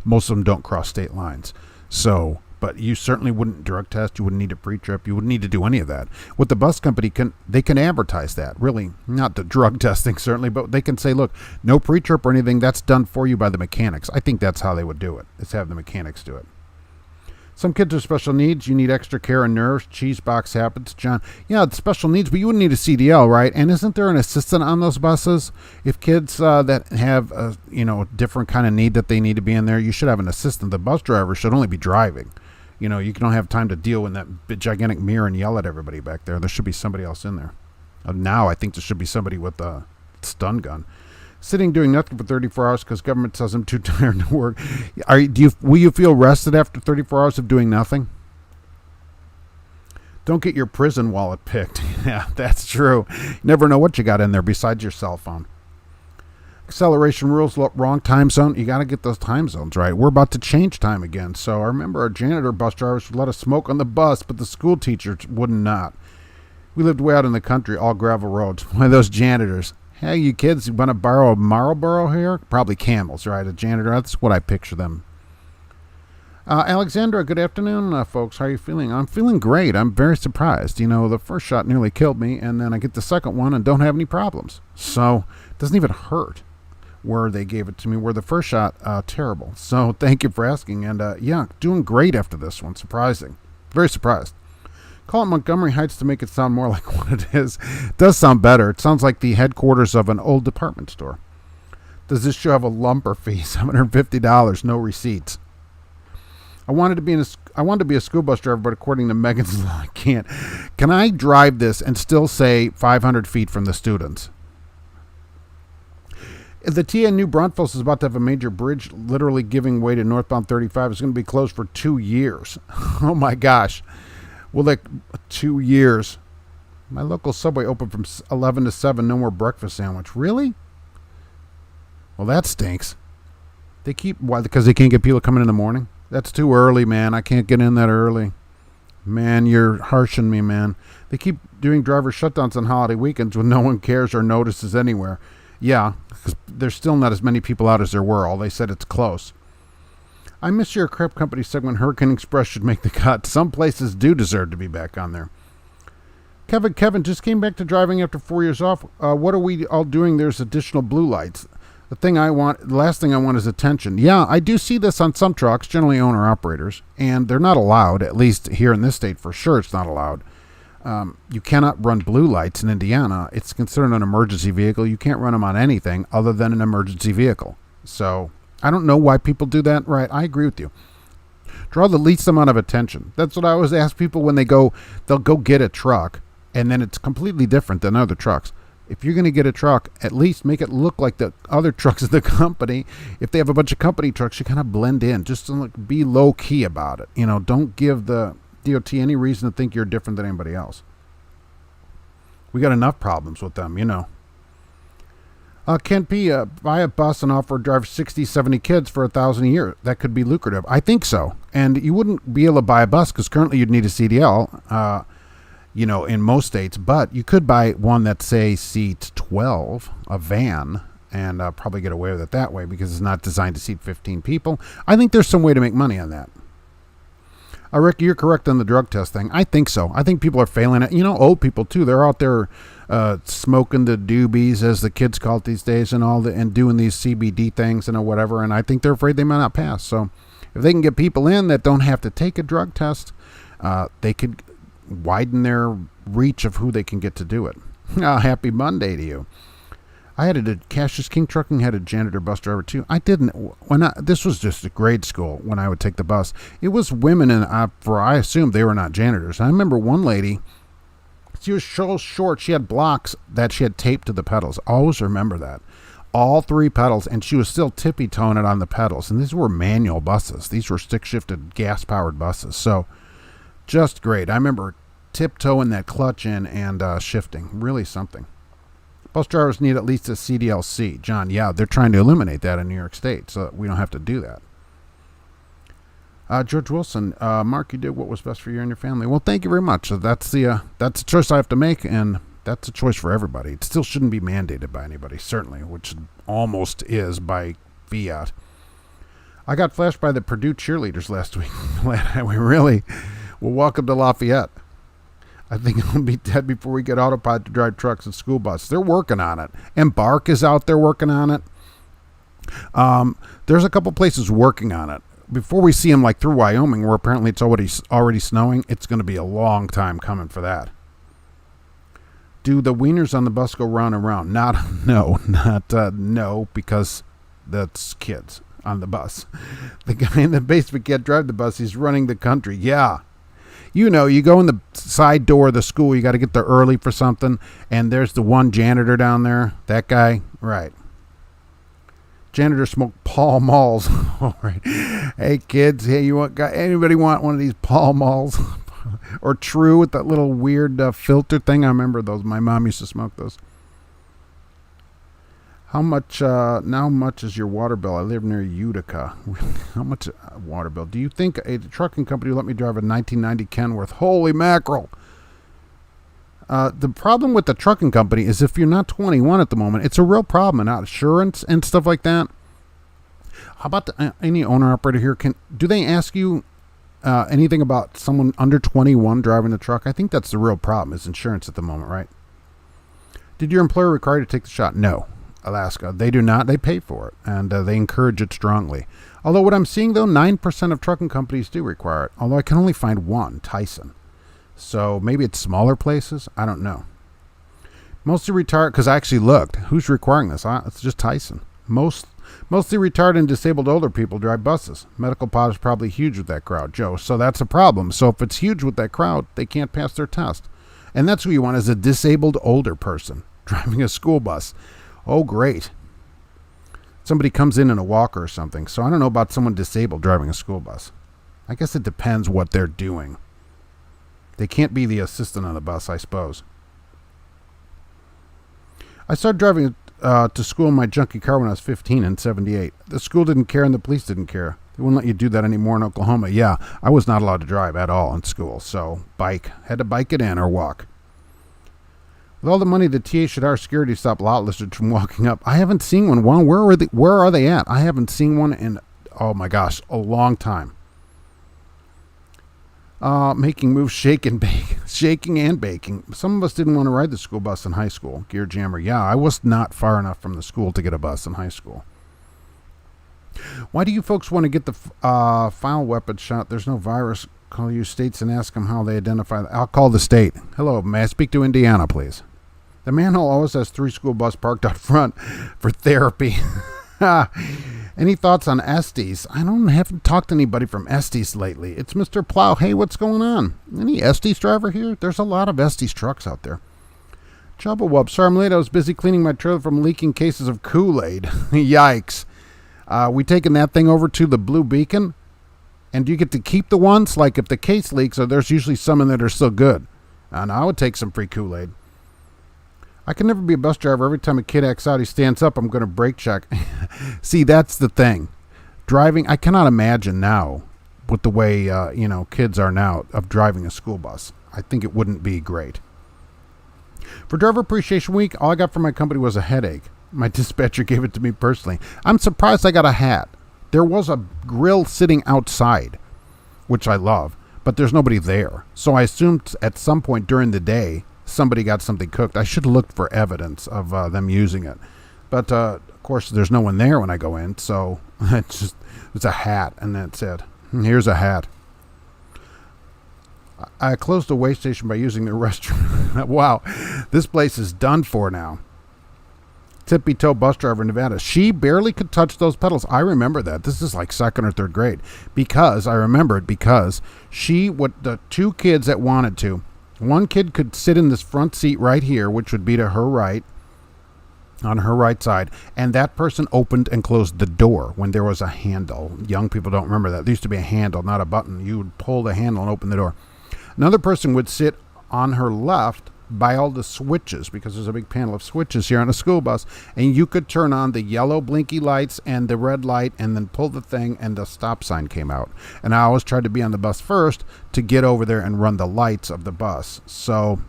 most of them don't cross state lines. So, but you certainly wouldn't drug test. You wouldn't need a pre-trip. You wouldn't need to do any of that. What the bus company they can advertise that. Really, not the drug testing, certainly, but they can say, look, no pre-trip or anything. That's done for you by the mechanics. I think that's how they would do it, is have the mechanics do it. Some kids are special needs. You need extra care and nerves. Cheese box habits, John. Yeah, it's special needs, but you wouldn't need a CDL, right? And isn't there an assistant on those buses? If kids that have a different kind of need that they need to be in there, you should have an assistant. The bus driver should only be driving. You don't have time to deal with that big, gigantic mirror and yell at everybody back there. There should be somebody else in there. Now I think there should be somebody with a stun gun. Sitting doing nothing for 34 hours because government says I'm too tired to work. Will you feel rested after 34 hours of doing nothing? Don't get your prison wallet picked. Yeah, that's true. You never know what you got in there besides your cell phone. Acceleration rules, wrong time zone. You got to get those time zones right. We're about to change time again. So I remember our janitor bus drivers would let us smoke on the bus, but the school teachers would not. We lived way out in the country, all gravel roads. One of those janitors. Hey, you kids, you want to borrow a Marlboro here? Probably Camels, right? A janitor. That's what I picture them. Alexandra, good afternoon, folks. How are you feeling? I'm feeling great. I'm very surprised. The first shot nearly killed me, and then I get the second one and don't have any problems. So it doesn't even hurt where they gave it to me, where the first shot, terrible. So thank you for asking. And yeah, doing great after this one. Surprising. Very surprised. Call it Montgomery Heights to make it sound more like what it is. It does sound better. It sounds like the headquarters of an old department store. Does this show have a lumper fee? $750, no receipts. I wanted to be a school bus driver, but according to Megan's law, I can't. Can I drive this and still say 500 feet from the students? The TA New Braunfels is about to have a major bridge literally giving way to northbound 35. It's going to be closed for 2 years. Oh my gosh. Well, like 2 years. My local Subway opened from 11 to 7, no more breakfast sandwich. Really? Well, that stinks. Why? Because they can't get people coming in the morning? That's too early, man. I can't get in that early. Man, you're harshing me, man. They keep doing driver shutdowns on holiday weekends when no one cares or notices anywhere. Yeah, because there's still not as many people out as there were. All they said it's close. I miss your crap company segment. Hurricane Express should make the cut. Some places do deserve to be back on there. Kevin just came back to driving after 4 years off. What are we all doing? There's additional blue lights. The last thing I want is attention. Yeah, I do see this on some trucks, generally owner-operators, and they're not allowed, at least here in this state for sure it's not allowed. You cannot run blue lights in Indiana. It's considered an emergency vehicle. You can't run them on anything other than an emergency vehicle. So I don't know why people do that. Right, I agree with you. Draw the least amount of attention. That's what I always ask people when they'll go get a truck, and then it's completely different than other trucks. If you're going to get a truck, at least make it look like the other trucks of the company. If they have a bunch of company trucks, you kind of blend in. Just to be low-key about it. Don't give the DOT any reason to think you're different than anybody else. We got enough problems with them, Can't be buy a bus and offer to drive 60, 70 kids for $1,000 a year. That could be lucrative. I think so. And you wouldn't be able to buy a bus because currently you'd need a CDL. In most states, but you could buy one that, say, seats 12, a van, and probably get away with it that way because it's not designed to seat 15 people. I think there's some way to make money on that. Rick, you're correct on the drug test thing. I think so. I think people are failing it. Old people, too. They're out there smoking the doobies, as the kids call it these days, and doing these CBD things and whatever, and I think they're afraid they might not pass. So if they can get people in that don't have to take a drug test, they could widen their reach of who they can get to do it. Happy Monday to you. I had Cassius King Trucking had a janitor bus driver too. I didn't. This was just a grade school when I would take the bus. It was women, and I assumed they were not janitors. I remember one lady. She was so short. She had blocks that she had taped to the pedals. Always remember that. All 3 pedals, and she was still tippy-toeing it on the pedals. And these were manual buses. These were stick-shifted, gas-powered buses. So just great. I remember tiptoeing that clutch in and shifting. Really something. Bus drivers need at least a CDLC. John, yeah, they're trying to eliminate that in New York State so that we don't have to do that. George Wilson, Mark, you did what was best for you and your family. Well, thank you very much. So that's the choice I have to make, and that's a choice for everybody. It still shouldn't be mandated by anybody, certainly, which almost is by fiat. I got flashed by the Purdue cheerleaders last week. We really... Well, welcome to Lafayette. I think I'll be dead before we get autopilot to drive trucks and school buses. They're working on it. Embark is out there working on it. There's a couple places working on it. Before we see them like through Wyoming, where apparently it's already snowing, it's going to be a long time coming for that. Do the wieners on the bus go round and round? No, because that's kids on the bus. The guy in the basement can't drive the bus. He's running the country. Yeah. You go in the side door of the school. You got to get there early for something. And there's the one janitor down there. That guy. Right. Janitor smoked Pall Malls. All right. Hey, kids. Hey, anybody want one of these Pall Malls? Or True with that little weird filter thing? I remember those. My mom used to smoke those. How much is your water bill? I live near Utica. How much water bill? Do you think a trucking company will let me drive a 1990 Kenworth? Holy mackerel. The problem with the trucking company is if you're not 21 at the moment, it's a real problem. And insurance and stuff like that. How about any owner-operator here? Do they ask you anything about someone under 21 driving the truck? I think that's the real problem, is insurance at the moment, right? Did your employer require you to take the shot? No. Alaska. They do not. They pay for it, and they encourage it strongly. Although what I'm seeing, though, 9% of trucking companies do require it, although I can only find one, Tyson. So maybe it's smaller places. I don't know. Mostly retired, because I actually looked. Who's requiring this? It's just Tyson. Mostly retired and disabled older people drive buses. Medical pod is probably huge with that crowd, Joe. So that's a problem. So if it's huge with that crowd, they can't pass their test. And that's who you want, is a disabled older person driving a school bus. Oh, great. Somebody comes in a walker or something. So I don't know about someone disabled driving a school bus. I guess it depends what they're doing. They can't be the assistant on the bus, I suppose. I started driving to school in my junky car when I was 15 in 78. The school didn't care and the police didn't care. They wouldn't let you do that anymore in Oklahoma. Yeah, I was not allowed to drive at all in school. So bike. Had to bike it in or walk. With all the money, the TA should hire security to stop lot lizards from walking up. I haven't seen one. Wow, where are they at? I haven't seen one in, oh my gosh, a long time. Making moves, shaking and baking. Some of us didn't want to ride the school bus in high school. Gear jammer. Yeah, I was not far enough from the school to get a bus in high school. Why do you folks want to get the file weapon shot? There's no virus. Call your states and ask them how they identify. I'll call the state. Hello, may I speak to Indiana, please? The manhole always has 3 school bus parked out front for therapy. Any thoughts on Estes? I haven't talked to anybody from Estes lately. It's Mr. Plow. Hey, what's going on? Any Estes driver here? There's a lot of Estes trucks out there. Chubba Wub. Sorry I'm late. I was busy cleaning my trailer from leaking cases of Kool-Aid. Yikes. We taking that thing over to the Blue Beacon? And do you get to keep the ones? Like if the case leaks, or there's usually some in that are still good. And I would take some free Kool-Aid. I can never be a bus driver. Every time a kid acts out, he stands up, I'm going to brake check. See, that's the thing. Driving, I cannot imagine now with the way, kids are now of driving a school bus. I think it wouldn't be great. For Driver Appreciation Week, all I got from my company was a headache. My dispatcher gave it to me personally. I'm surprised I got a hat. There was a grill sitting outside, which I love, but there's nobody there. So I assumed at some point during the day, somebody got something cooked. I should have looked for evidence of them using it. But, of course, there's no one there when I go in, so it's a hat, and that's it. Here's a hat. I closed the weigh station by using the restroom. Wow, this place is done for now. Tippy-toe bus driver in Nevada. She barely could touch those pedals. I remember that. This is like 2nd or 3rd grade. I remember it because the 2 kids that wanted to, one kid could sit in this front seat right here, which would be to her right, on her right side, and that person opened and closed the door when there was a handle. Young people don't remember that. There used to be a handle, not a button. You would pull the handle and open the door. Another person would sit on her left by all the switches, because there's a big panel of switches here on a school bus, and you could turn on the yellow blinky lights and the red light and then pull the thing and the stop sign came out. And I always tried to be on the bus first to get over there and run the lights of the bus. So,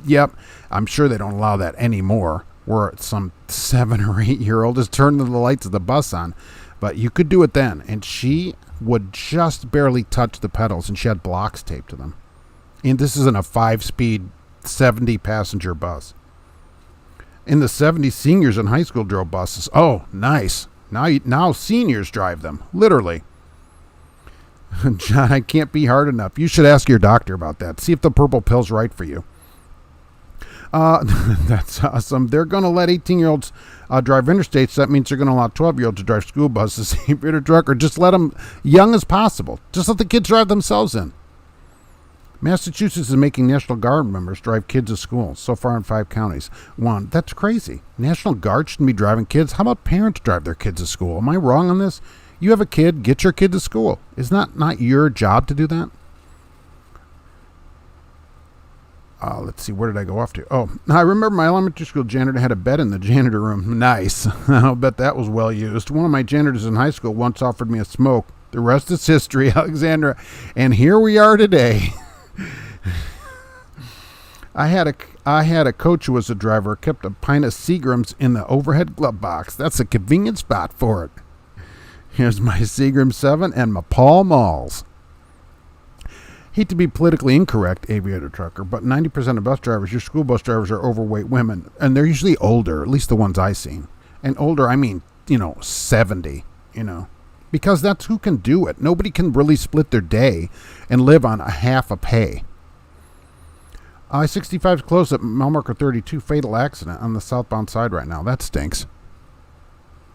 yep, I'm sure they don't allow that anymore, where some 7 or 8 year old is turning the lights of the bus on. But you could do it then, and she would just barely touch the pedals, and she had blocks taped to them. And this isn't a 5-speed 70-passenger bus. In the 70s, seniors in high school drove buses. Oh, nice. Now seniors drive them, literally. John, I can't be hard enough. You should ask your doctor about that. See if the purple pill's right for you. That's awesome. They're going to let 18-year-olds drive interstates. That means they're going to allow 12-year-olds to drive school buses. If you're a trucker, just let them young as possible. Just let the kids drive themselves in. Massachusetts is making National Guard members drive kids to school. So far in 5 counties. 1. That's crazy. National Guard shouldn't be driving kids. How about parents drive their kids to school? Am I wrong on this? You have a kid, get your kid to school. Is that not your job to do that? Let's see, where did I go off to? Oh, I remember my elementary school janitor had a bed in the janitor room. Nice. I'll bet that was well used. One of my janitors in high school once offered me a smoke. The rest is history, Alexandra. And here we are today. I had a coach who was a driver, kept a pint of Seagram's in the overhead glove box. That's a convenient spot for it. Here's my Seagram 7 and my Pall Malls. Hate to be politically incorrect, aviator trucker, but 90% of bus drivers, your school bus drivers, are overweight women. And they're usually older, at least the ones I've seen. And older, I mean, 70, Because that's who can do it. Nobody can really split their day and live on a half a pay. I-65 is close at mile marker 32. Fatal accident on the southbound side right now. That stinks.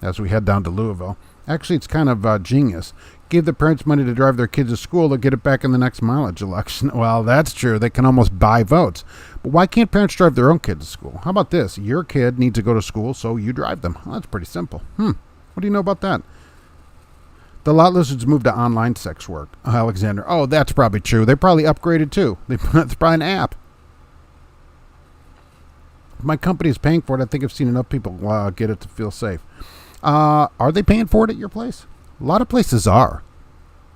As we head down to Louisville. Actually, it's kind of genius. Give the parents money to drive their kids to school. They'll get it back in the next mileage election. Well, that's true. They can almost buy votes. But why can't parents drive their own kids to school? How about this? Your kid needs to go to school, so you drive them. Well, that's pretty simple. What do you know about that? The lot lizards moved to online sex work. Alexander. Oh, that's probably true. They probably upgraded too. It's probably an app. If my company is paying for it, I think I've seen enough people get it to feel safe. Are they paying for it at your place? A lot of places are.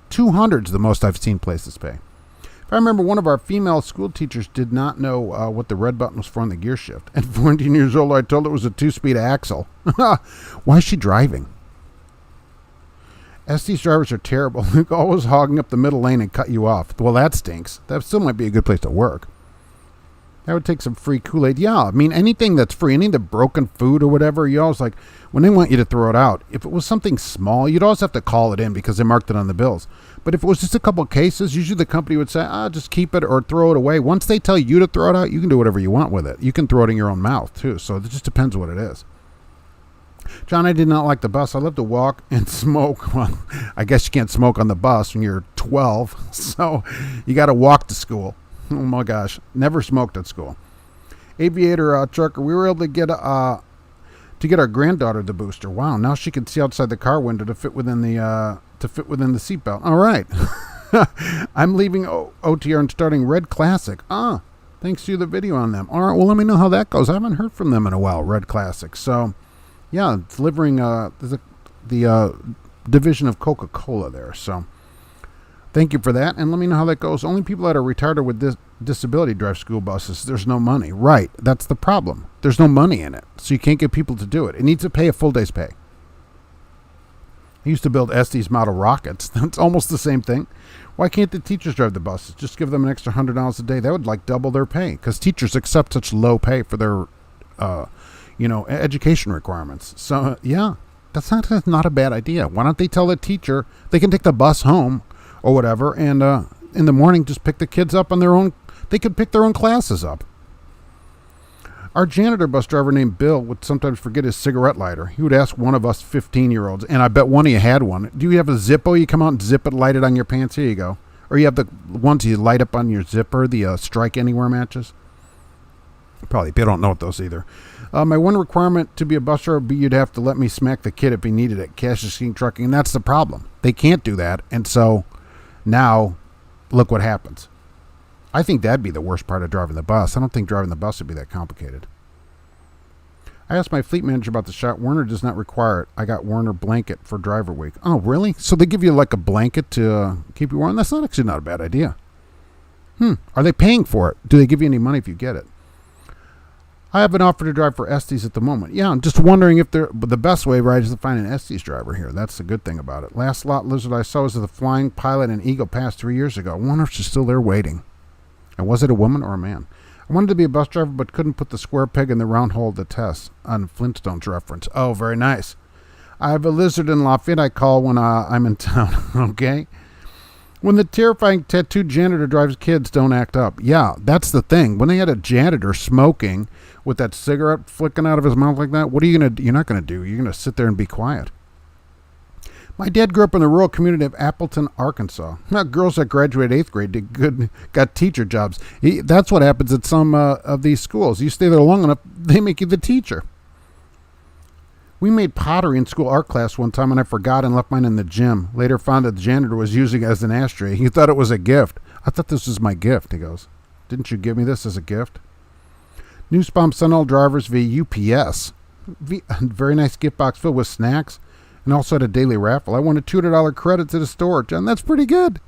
200's the most I've seen places pay. If I remember, one of our female school teachers did not know what the red button was for on the gear shift. At 14 years old, I told her it was a 2-speed axle. Why is she driving? ST's drivers are terrible. They're always hogging up the middle lane and cut you off. Well, that stinks. That still might be a good place to work. That would take some free Kool-Aid. Yeah, I mean, anything that's free, any of the broken food or whatever, you always like, when they want you to throw it out, if it was something small, you'd always have to call it in because they marked it on the bills. But if it was just a couple of cases, usually the company would say, just keep it or throw it away. Once they tell you to throw it out, you can do whatever you want with it. You can throw it in your own mouth, too. So it just depends what it is. John, I did not like the bus. I love to walk and smoke. Well, I guess you can't smoke on the bus when you're 12, so you got to walk to school. Oh my gosh, never smoked at school. Aviator trucker, we were able to get our granddaughter the booster. Wow, now she can see outside the car window to fit within the seatbelt. All right, I'm leaving OTR and starting Red Classic. Thanks to the video on them. All right, well let me know how that goes. I haven't heard from them in a while. Red Classic. So, yeah, delivering the division of Coca-Cola there. So. Thank you for that, and let me know how that goes. Only people that are retired or with disability drive school buses. There's no money. Right, that's the problem. There's no money in it, so you can't get people to do it. It needs to pay a full day's pay. I used to build Estes model rockets. That's almost the same thing. Why can't the teachers drive the buses? Just give them an extra $100 a day. That would double their pay, because teachers accept such low pay for their, education requirements. So, yeah, that's not a bad idea. Why don't they tell the teacher they can take the bus home or whatever, and in the morning just pick the kids up on their own. They could pick their own classes up. Our janitor bus driver named Bill would sometimes forget his cigarette lighter. He would ask one of us 15-year-olds, and I bet one of you had one. Do you have a Zippo? You come out and zip it, light it on your pants. Here you go. Or you have the ones you light up on your zipper, the Strike Anywhere matches. Probably people don't know what those either. My one requirement to be a bus driver would be you'd have to let me smack the kid if he needed it. Cash is King Trucking, and that's the problem. They can't do that, and so now, look what happens. I think that'd be the worst part of driving the bus. I don't think driving the bus would be that complicated. I asked my fleet manager about the shot. Werner does not require it. I got Werner blanket for driver week. Oh, really? So they give you a blanket to keep you warm? That's actually not a bad idea. Are they paying for it? Do they give you any money if you get it? I have an offer to drive for Estes at the moment. Yeah, I'm just wondering if the best way, right, is to find an Estes driver here. That's the good thing about it. Last lot lizard I saw was the Flying Pilot in Eagle Pass 3 years ago. I wonder if she's still there waiting. And was it a woman or a man? I wanted to be a bus driver, but couldn't put the square peg in the round hole of the test. On Flintstones reference. Oh, very nice. I have a lizard in Lafayette I call when I'm in town. Okay? When the terrifying tattooed janitor drives kids, don't act up. Yeah, that's the thing. When they had a janitor smoking with that cigarette flicking out of his mouth like that, what are you going to do? You're not going to do. You're going to sit there and be quiet. My dad grew up in the rural community of Appleton, Arkansas. Now, girls that graduated 8th grade got teacher jobs. That's what happens at some of these schools. You stay there long enough, they make you the teacher. We made pottery in school art class one time, and I forgot and left mine in the gym. Later found that the janitor was using it as an ashtray. He thought it was a gift. I thought this was my gift, he goes. Didn't you give me this as a gift? Newsbomb sent all drivers via UPS. Very nice gift box filled with snacks, and also had a daily raffle. I won a $200 credit to the store. John, that's pretty good.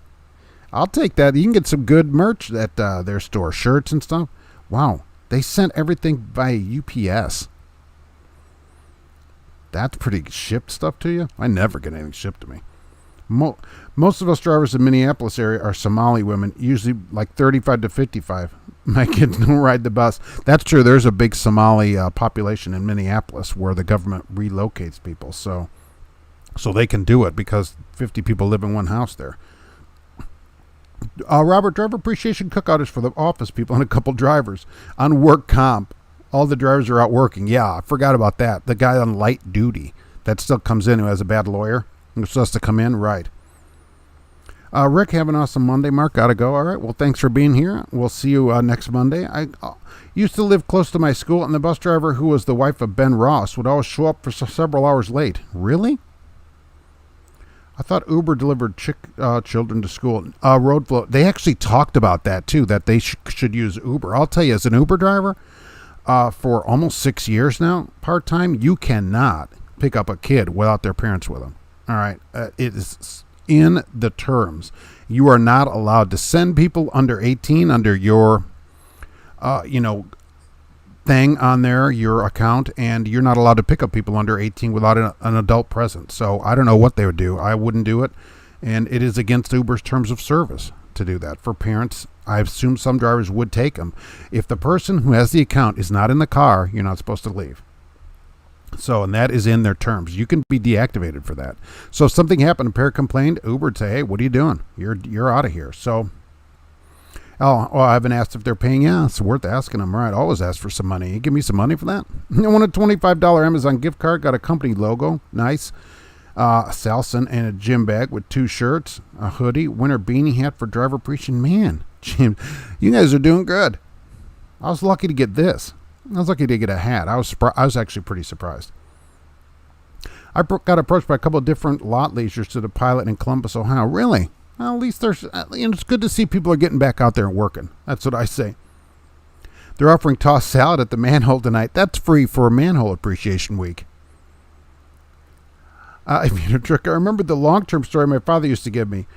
I'll take that. You can get some good merch at their store, shirts and stuff. Wow, they sent everything by UPS. That's pretty shipped stuff to you? I never get anything shipped to me. Most of us drivers in Minneapolis area are Somali women, usually like 35 to 55. My kids don't ride the bus. That's true. There's a big Somali population in Minneapolis where the government relocates people. So they can do it because 50 people live in one house there. Robert, driver appreciation cookout is for the office people and a couple drivers. On work comp, all the drivers are out working. Yeah, I forgot about that. The guy on light duty that still comes in who has a bad lawyer. Who's supposed to come in, right? Rick, have an awesome Monday. Mark, gotta go. All right, well, thanks for being here. We'll see you next Monday. I used to live close to my school, and the bus driver, who was the wife of Ben Ross, would always show up for several hours late. Really? I thought Uber delivered children to school. Road flow. They actually talked about that, too, that they should use Uber. I'll tell you, as an Uber driver, for almost 6 years now, part-time, you cannot pick up a kid without their parents with them. All right. It is in the terms. You are not allowed to send people under 18 under your, thing on there, your account, and you're not allowed to pick up people under 18 without an adult present. So I don't know what they would do. I wouldn't do it. And it is against Uber's terms of service to do that. For parents, I assume some drivers would take them. If the person who has the account is not in the car, you're not supposed to leave. So, and that is in their terms. You can be deactivated for that. So if something happened, a pair complained, Uber would say, hey, what are you doing? You're out of here. So, I haven't asked if they're paying. Yeah, it's worth asking them. Right, always ask for some money. You give me some money for that? I want a $25 Amazon gift card. Got a company logo. Nice. A Salson and a gym bag with 2 shirts, a hoodie, winter beanie hat for driver appreciation. Man, Jim, you guys are doing good. I was lucky to get this. I was lucky to get a hat. I was actually pretty surprised. I got approached by a couple of different lot leisures to the pilot in Columbus, Ohio. Really? Well, at least it's good to see people are getting back out there and working. That's what I say. They're offering tossed salad at the manhole tonight. That's free for Manhole Appreciation Week. I remember the long-term story my father used to give me.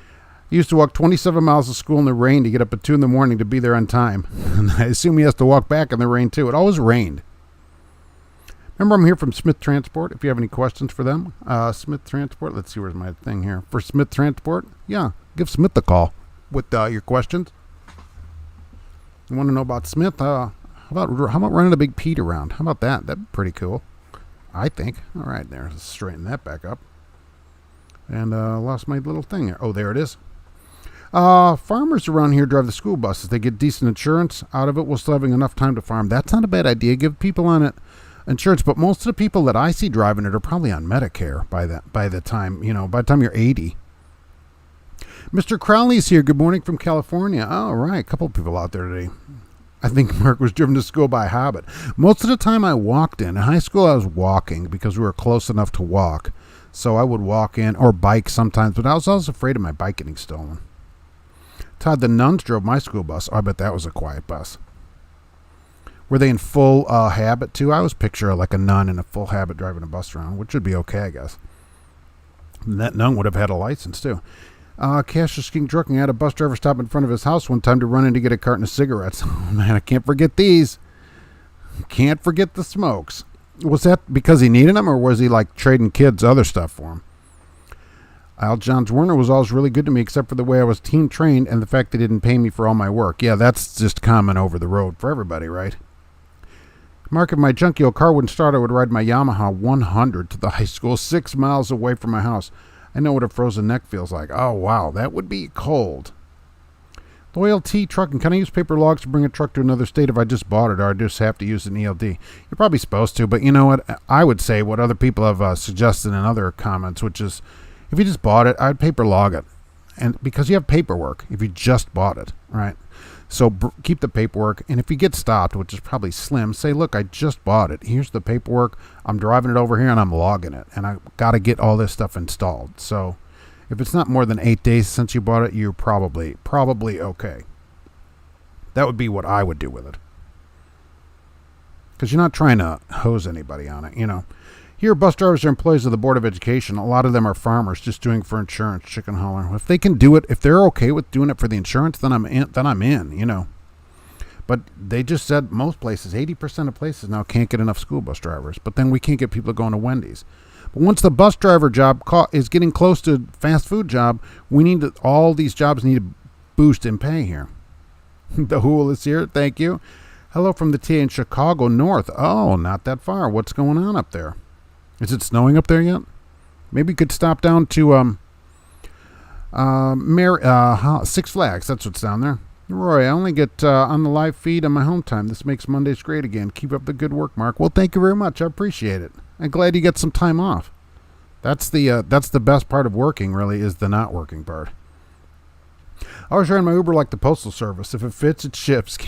He used to walk 27 miles to school in the rain to get up at 2 in the morning to be there on time. And I assume he has to walk back in the rain, too. It always rained. Remember, I'm here from Smith Transport. If you have any questions for them, Smith Transport. Let's see, where's my thing here. For Smith Transport, yeah, give Smith a call with your questions. You want to know about Smith? How about running a Big Pete around? How about that? That'd be pretty cool, I think. All right, there. Let's straighten that back up. And lost my little thing there. Oh, there it is. Farmers around here drive the school buses. They get decent insurance out of it while still having enough time to farm. That's not a bad idea. Give people on it insurance, but most of the people that I see driving it are probably on Medicare by the time you're 80. Mr. Crowley's here. Good morning from California. All right, a couple of people out there today. I think Mark was driven to school by habit. Most of the time I walked in. In high school I was walking because we were close enough to walk. So I would walk in or bike sometimes, but I was always afraid of my bike getting stolen. Todd, the nuns drove my school bus. Oh, I bet that was a quiet bus. Were they in full habit too? I always picture like a nun in a full habit driving a bus around, which would be okay, I guess. And that nun would have had a license too. Schuster Trucking had a bus driver stop in front of his house one time to run in to get a carton of cigarettes. Oh man, I can't forget these. Can't forget the smokes. Was that because he needed them, or was he like trading kids other stuff for him? Al Johns Werner was always really good to me, except for the way I was team trained and the fact they didn't pay me for all my work. Yeah, that's just common over the road for everybody, right? Mark, if my junky old car wouldn't start, I would ride my Yamaha 100 to the high school 6 miles away from my house. I know what a frozen neck feels like. Oh, wow, that would be cold. Loyalty Trucking. Can I use paper logs to bring a truck to another state if I just bought it, or I just have to use an ELD? You're probably supposed to, but you know what? I would say what other people have suggested in other comments, which is if you just bought it, I'd paper log it. And because you have paperwork if you just bought it, right? So keep the paperwork, and if you get stopped, which is probably slim, say, look, I just bought it. Here's the paperwork. I'm driving it over here, and I'm logging it, and I got to get all this stuff installed. So if it's not more than 8 days since you bought it, you're probably okay. That would be what I would do with it. Because you're not trying to hose anybody on it, you know. Here, bus drivers are employees of the Board of Education. A lot of them are farmers just doing it for insurance, chicken holler. If they can do it, if they're okay with doing it for the insurance, then I'm in, you know. But they just said most places, 80% of places now can't get enough school bus drivers. But then we can't get people going to Wendy's. But once the bus driver job is getting close to fast food job, all these jobs need a boost in pay here. The Hool is here. Thank you. Hello from the TA in Chicago North. Oh, not that far. What's going on up there? Is it snowing up there yet? Maybe you could stop down to Six Flags. That's what's down there. Roy, I only get on the live feed on my home time. This makes Mondays great again. Keep up the good work, Mark. Well, thank you very much. I appreciate it. I'm glad you get some time off. That's the best part of working, really, is the not working part. I always run my Uber like the Postal Service. If it fits, it ships.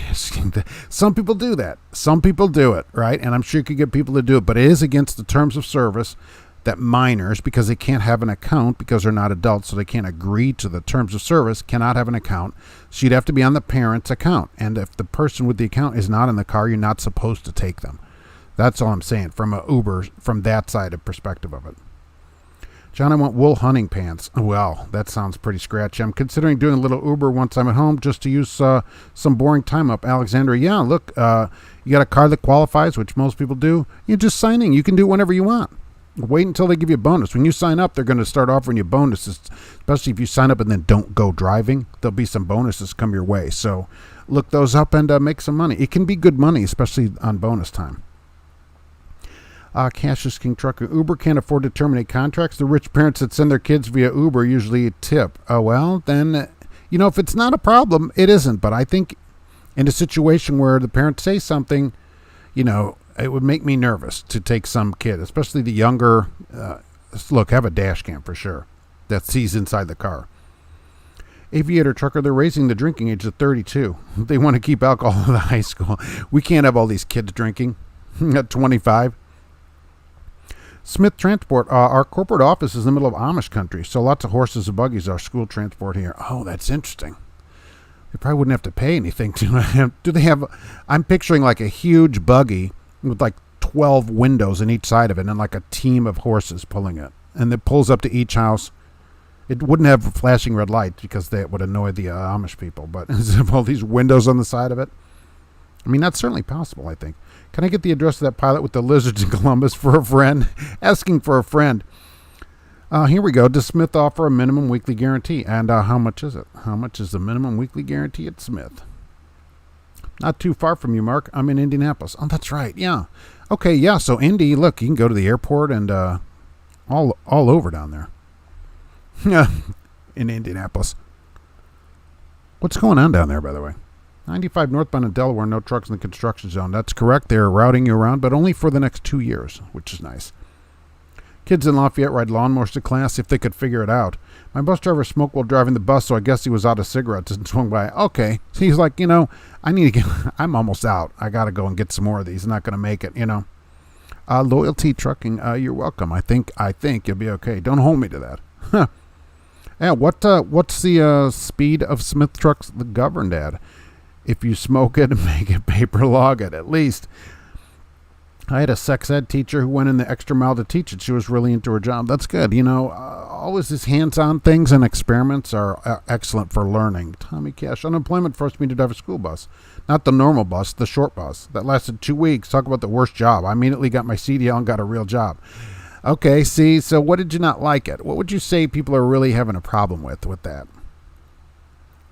Some people do that. Some people do it, right? And I'm sure you could get people to do it, but it is against the terms of service that minors, because they can't have an account because they're not adults, so they can't agree to the terms of service, cannot have an account. So you'd have to be on the parent's account. And if the person with the account is not in the car, you're not supposed to take them. That's all I'm saying from a Uber, from that side of perspective of it. John, I want wool hunting pants. Well, that sounds pretty scratchy. I'm considering doing a little Uber once I'm at home just to use some boring time up. Alexandria, yeah, look, you got a car that qualifies, which most people do. You're just signing. You can do it whenever you want. Wait until they give you a bonus. When you sign up, they're going to start offering you bonuses, especially if you sign up and then don't go driving. There'll be some bonuses come your way. So look those up and make some money. It can be good money, especially on bonus time. Cash is King Trucker. Uber can't afford to terminate contracts. The rich parents that send their kids via Uber usually tip. Oh, well, then, if it's not a problem, it isn't. But I think in a situation where the parents say something, it would make me nervous to take some kid, especially the younger. Look, have a dash cam for sure that sees inside the car. Aviator Trucker, they're raising the drinking age to 32. They want to keep alcohol in the high school. We can't have all these kids drinking at 25. Smith Transport, our corporate office is in the middle of Amish country, so lots of horses and buggies are school transport here. Oh, that's interesting. They probably wouldn't have to pay anything. Do they have, I'm picturing like a huge buggy with like 12 windows in each side of it and like a team of horses pulling it. And it pulls up to each house. It wouldn't have flashing red lights because that would annoy the Amish people, but instead of all these windows on the side of it, I mean, that's certainly possible, I think. Can I get the address of that pilot with the lizards in Columbus for a friend? Asking for a friend. Here we go. Does Smith offer a minimum weekly guarantee? And how much is it? How much is the minimum weekly guarantee at Smith? Not too far from you, Mark. I'm in Indianapolis. Oh, that's right. Yeah. Okay, yeah. So Indy, look, you can go to the airport and all over down there. In Indianapolis. What's going on down there, by the way? 95 northbound in Delaware, no trucks in the construction zone. That's correct. They're routing you around, but only for the next 2 years, which is nice. Kids in Lafayette ride lawnmowers to class if they could figure it out. My bus driver smoked while driving the bus, so I guess he was out of cigarettes and swung by. Okay. So he's like, I need to get, I'm almost out. I got to go and get some more of these. I'm not going to make it, Loyalty Trucking, you're welcome. I think you'll be okay. Don't hold me to that. Huh. Yeah, what's the speed of Smith trucks governed at? If you smoke it, make it paper log it, at least. I had a sex ed teacher who went in the extra mile to teach it. She was really into her job. That's good. Always these hands-on things and experiments are excellent for learning. Tommy Cash, unemployment forced me to drive a school bus. Not the normal bus, the short bus. That lasted 2 weeks. Talk about the worst job. I immediately got my CDL and got a real job. Okay, see, so what did you not like it? What would you say people are really having a problem with that?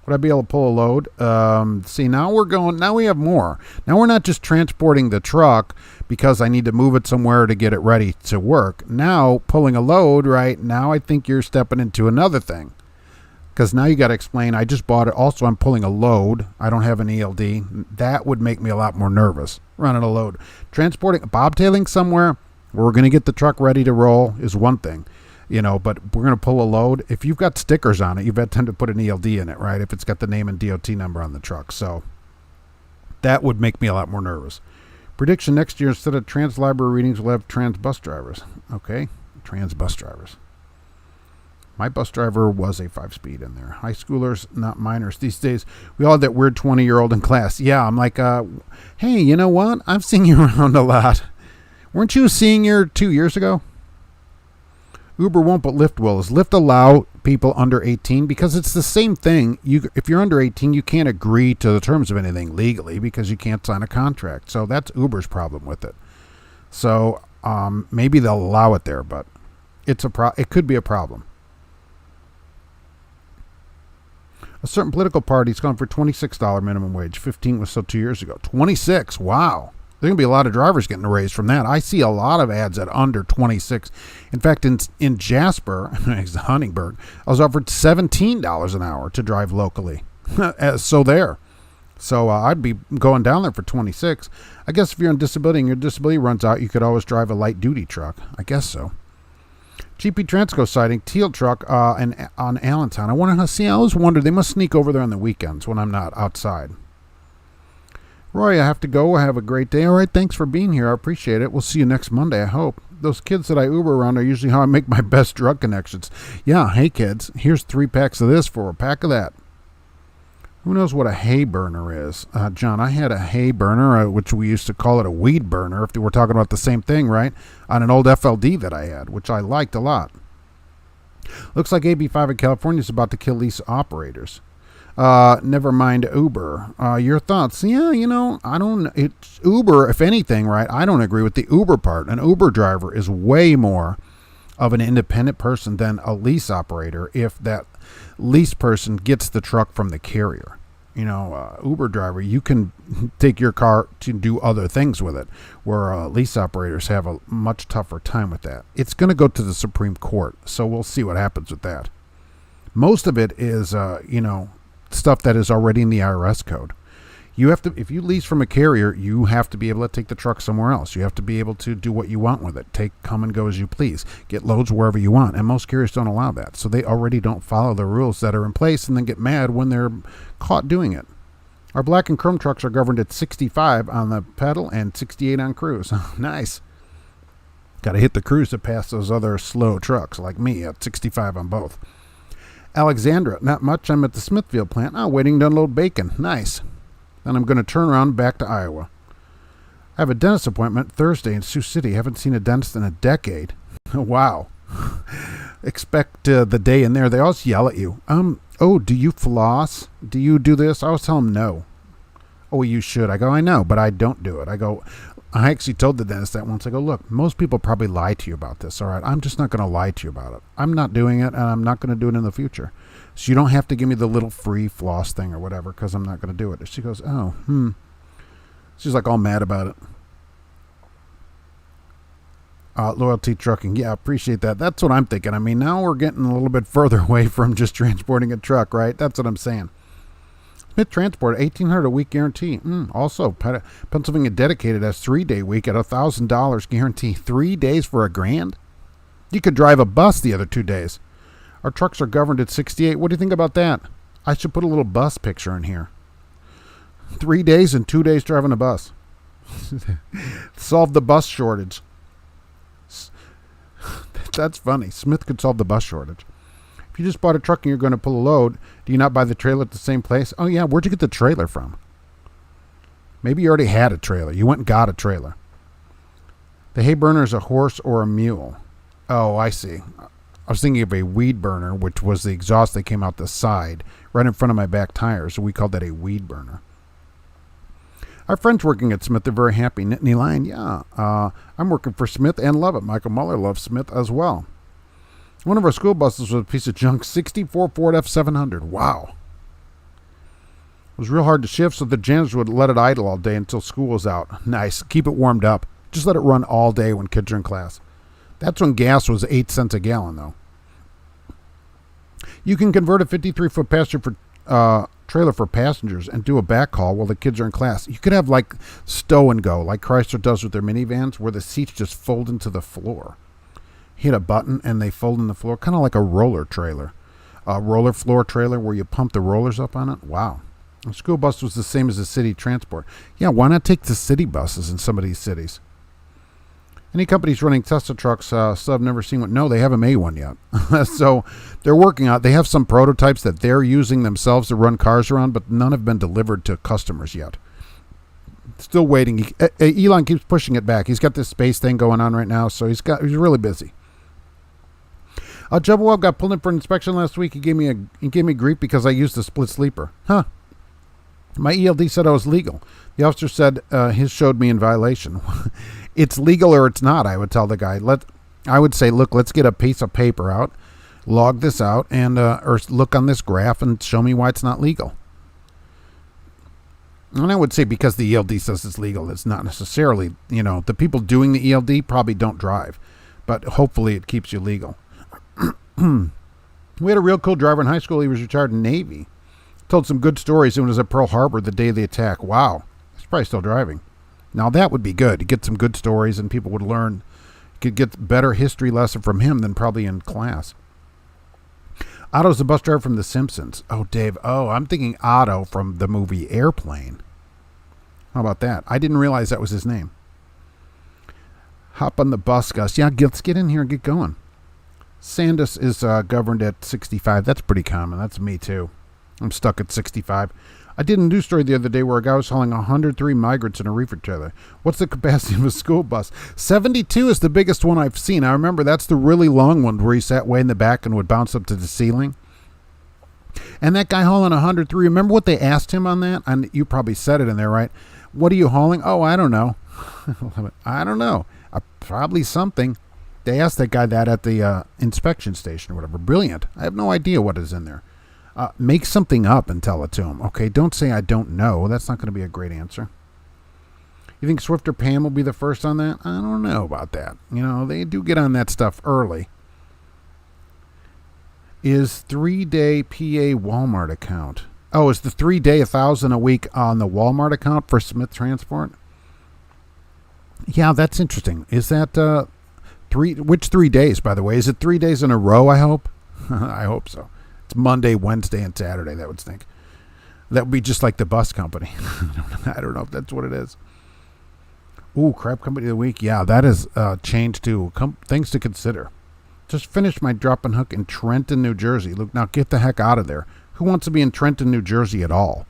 Would I be able to pull a load? Now we have more. Now we're not just transporting the truck because I need to move it somewhere to get it ready to work. Now pulling a load, right? Now I think you're stepping into another thing. Because now you got to explain, I just bought it. Also, I'm pulling a load. I don't have an ELD. That would make me a lot more nervous, running a load. Transporting, bobtailing somewhere where we're going to get the truck ready to roll is one thing. But we're going to pull a load. If you've got stickers on it, you've had time to put an ELD in it, right? If it's got the name and DOT number on the truck. So that would make me a lot more nervous. Prediction next year, instead of trans library readings, we'll have trans bus drivers. Okay, trans bus drivers. My bus driver was a 5-speed in there. High schoolers, not minors. These days, we all had that weird 20-year-old in class. Yeah, I'm like, hey, you know what? I've seen you around a lot. Weren't you a senior 2 years ago? Uber won't, but Lyft will. Is Lyft allow people under 18, because it's the same thing. If you're under 18, you can't agree to the terms of anything legally because you can't sign a contract. So that's Uber's problem with it. So maybe they'll allow it there, but it could be a problem. A certain political party's gone for $26 minimum wage. 15 was so 2 years ago. 26, wow. There's going to be a lot of drivers getting a raise from that. I see a lot of ads at under 26. In fact, in Jasper, Huntingburg, I was offered $17 an hour to drive locally. So there. So I'd be going down there for 26. I guess if you're on disability and your disability runs out, you could always drive a light-duty truck. I guess so. GP Transco sighting, teal truck on Allentown. I always wondered, they must sneak over there on the weekends when I'm not outside. Roy, I have to go. Have a great day. All right, thanks for being here. I appreciate it. We'll see you next Monday, I hope. Those kids that I Uber around are usually how I make my best drug connections. Yeah, hey kids, here's 3 packs of this for a pack of that. Who knows what a hay burner is? John, I had a hay burner, which we used to call it a weed burner, if we're talking about the same thing, right? On an old FLD that I had, which I liked a lot. Looks like AB5 in California is about to kill lease operators. Never mind Uber. Your thoughts? Yeah, it's Uber, if anything, right? I don't agree with the Uber part. An Uber driver is way more of an independent person than a lease operator if that lease person gets the truck from the carrier. Uber driver, you can take your car to do other things with it, where lease operators have a much tougher time with that. It's going to go to the Supreme Court, so we'll see what happens with that. Most of it is, stuff that is already in the IRS code. You have to, if you lease from a carrier, you have to be able to take the truck somewhere else. You have to be able to do what you want with it. Come and go as you please. Get loads wherever you want. And most carriers don't allow that. So they already don't follow the rules that are in place and then get mad when they're caught doing it. Our black and chrome trucks are governed at 65 on the pedal and 68 on cruise. Nice. Got to hit the cruise to pass those other slow trucks like me at 65 on both. Alexandra, not much. I'm at the Smithfield plant. Waiting to unload bacon. Nice. Then I'm going to turn around back to Iowa. I have a dentist appointment Thursday in Sioux City. Haven't seen a dentist in a decade. Wow. Expect the day in there. They always yell at you. Do you floss? Do you do this? I always tell them no. Oh, you should. I go, I know, but I don't do it. I actually told the dentist that once. I go, look, most people probably lie to you about this, all right? I'm just not going to lie to you about it. I'm not doing it, and I'm not going to do it in the future. So you don't have to give me the little free floss thing or whatever, because I'm not going to do it. She goes, She's like all mad about it. Loyalty Trucking. Yeah, appreciate that. That's what I'm thinking. I mean, now we're getting a little bit further away from just transporting a truck, right? That's what I'm saying. Smith Transport, $1,800 a week guarantee. Also, Pennsylvania Dedicated has 3-day week at $1,000 guarantee. 3 days for $1,000? You could drive a bus the other 2 days. Our trucks are governed at 68. What do you think about that? I should put a little bus picture in here. 3 days and 2 days driving a bus. Solve the bus shortage. That's funny. Smith could solve the bus shortage. If you just bought a truck and you're going to pull a load, do you not buy the trailer at the same place? Oh, yeah. Where'd you get the trailer from? Maybe you already had a trailer. You went and got a trailer. The hay burner is a horse or a mule. Oh, I see. I was thinking of a weed burner, which was the exhaust that came out the side, right in front of my back tires. So we called that a weed burner. Our friends working at Smith are very happy. Nittany Lion, yeah. I'm working for Smith and love it. Michael Muller loves Smith as well. One of our school buses was a piece of junk, 64 Ford F700. Wow. It was real hard to shift, so the janitors would let it idle all day until school was out. Nice. Keep it warmed up. Just let it run all day when kids are in class. That's when gas was 8 cents a gallon, though. You can convert a 53-foot passenger trailer for passengers and do a backhaul while the kids are in class. You could have like stow and go, like Chrysler does with their minivans, where the seats just fold into the floor. Hit a button and they fold in the floor, kind of like a roller trailer. A roller floor trailer where you pump the rollers up on it. Wow. The school bus was the same as the city transport. Yeah, why not take the city buses in some of these cities? Any companies running Tesla trucks still have never seen one? No, they haven't made one yet. So they're working on it. They have some prototypes that they're using themselves to run cars around, but none have been delivered to customers yet. Still waiting. Elon keeps pushing it back. He's got this space thing going on right now, so he's really busy. Jubba Wub got pulled in for an inspection last week. He gave me grief because I used a split sleeper. Huh. My ELD said I was legal. The officer said his showed me in violation. It's legal or it's not, I would tell the guy. I would say, look, let's get a piece of paper out, log this out, and or look on this graph and show me why it's not legal. And I would say because the ELD says it's legal, it's not necessarily, the people doing the ELD probably don't drive. But hopefully it keeps you legal. We had a real cool driver in high school. He was retired in Navy. Told some good stories when he was at Pearl Harbor the day of the attack. Wow. He's probably still driving. Now that would be good. To get some good stories and people would learn. Could get better history lesson from him than probably in class. Otto's the bus driver from The Simpsons. Oh, Dave. Oh, I'm thinking Otto from the movie Airplane. How about that? I didn't realize that was his name. Hop on the bus, Gus. Yeah, let's get in here and get going. Sandus is governed at 65. That's pretty common. That's me, too. I'm stuck at 65. I did a news story the other day where a guy was hauling 103 migrants in a reefer trailer. What's the capacity of a school bus? 72 is the biggest one I've seen. I remember that's the really long one where he sat way in the back and would bounce up to the ceiling. And that guy hauling 103, remember what they asked him on that? And you probably said it in there, right? What are you hauling? Oh, I don't know. I don't know. Probably something. They asked that guy that at the inspection station or whatever. Brilliant. I have no idea what is in there. Make something up and tell it to him. Okay, don't say I don't know. That's not going to be a great answer. You think Swift or PAM will be the first on that? I don't know about that. They do get on that stuff early. Is 3-day PA Walmart account? Oh, is the 3-day $1,000 a week on the Walmart account for Smith Transport? Yeah, that's interesting. Is that which 3 days, by the way? Is it 3 days in a row, I hope? I hope so. It's Monday, Wednesday, and Saturday, that would think. That would be just like the bus company. I don't know if that's what it is. Ooh, Crab Company of the Week. Yeah, that is changed to things to consider. Just finished my drop and hook in Trenton, New Jersey. Luke, now get the heck out of there. Who wants to be in Trenton, New Jersey at all?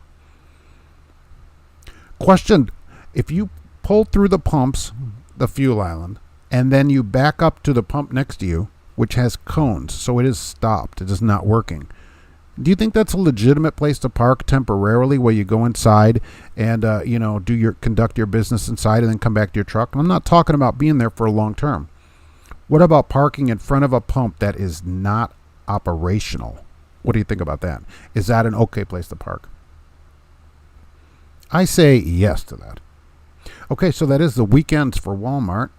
Question, if you pull through the pumps, the fuel island, and then you back up to the pump next to you, which has cones, so it is stopped. It is not working. Do you think that's a legitimate place to park temporarily where you go inside and, conduct your business inside and then come back to your truck? I'm not talking about being there for a long term. What about parking in front of a pump that is not operational? What do you think about that? Is that an okay place to park? I say yes to that. Okay, so that is the weekends for Walmart.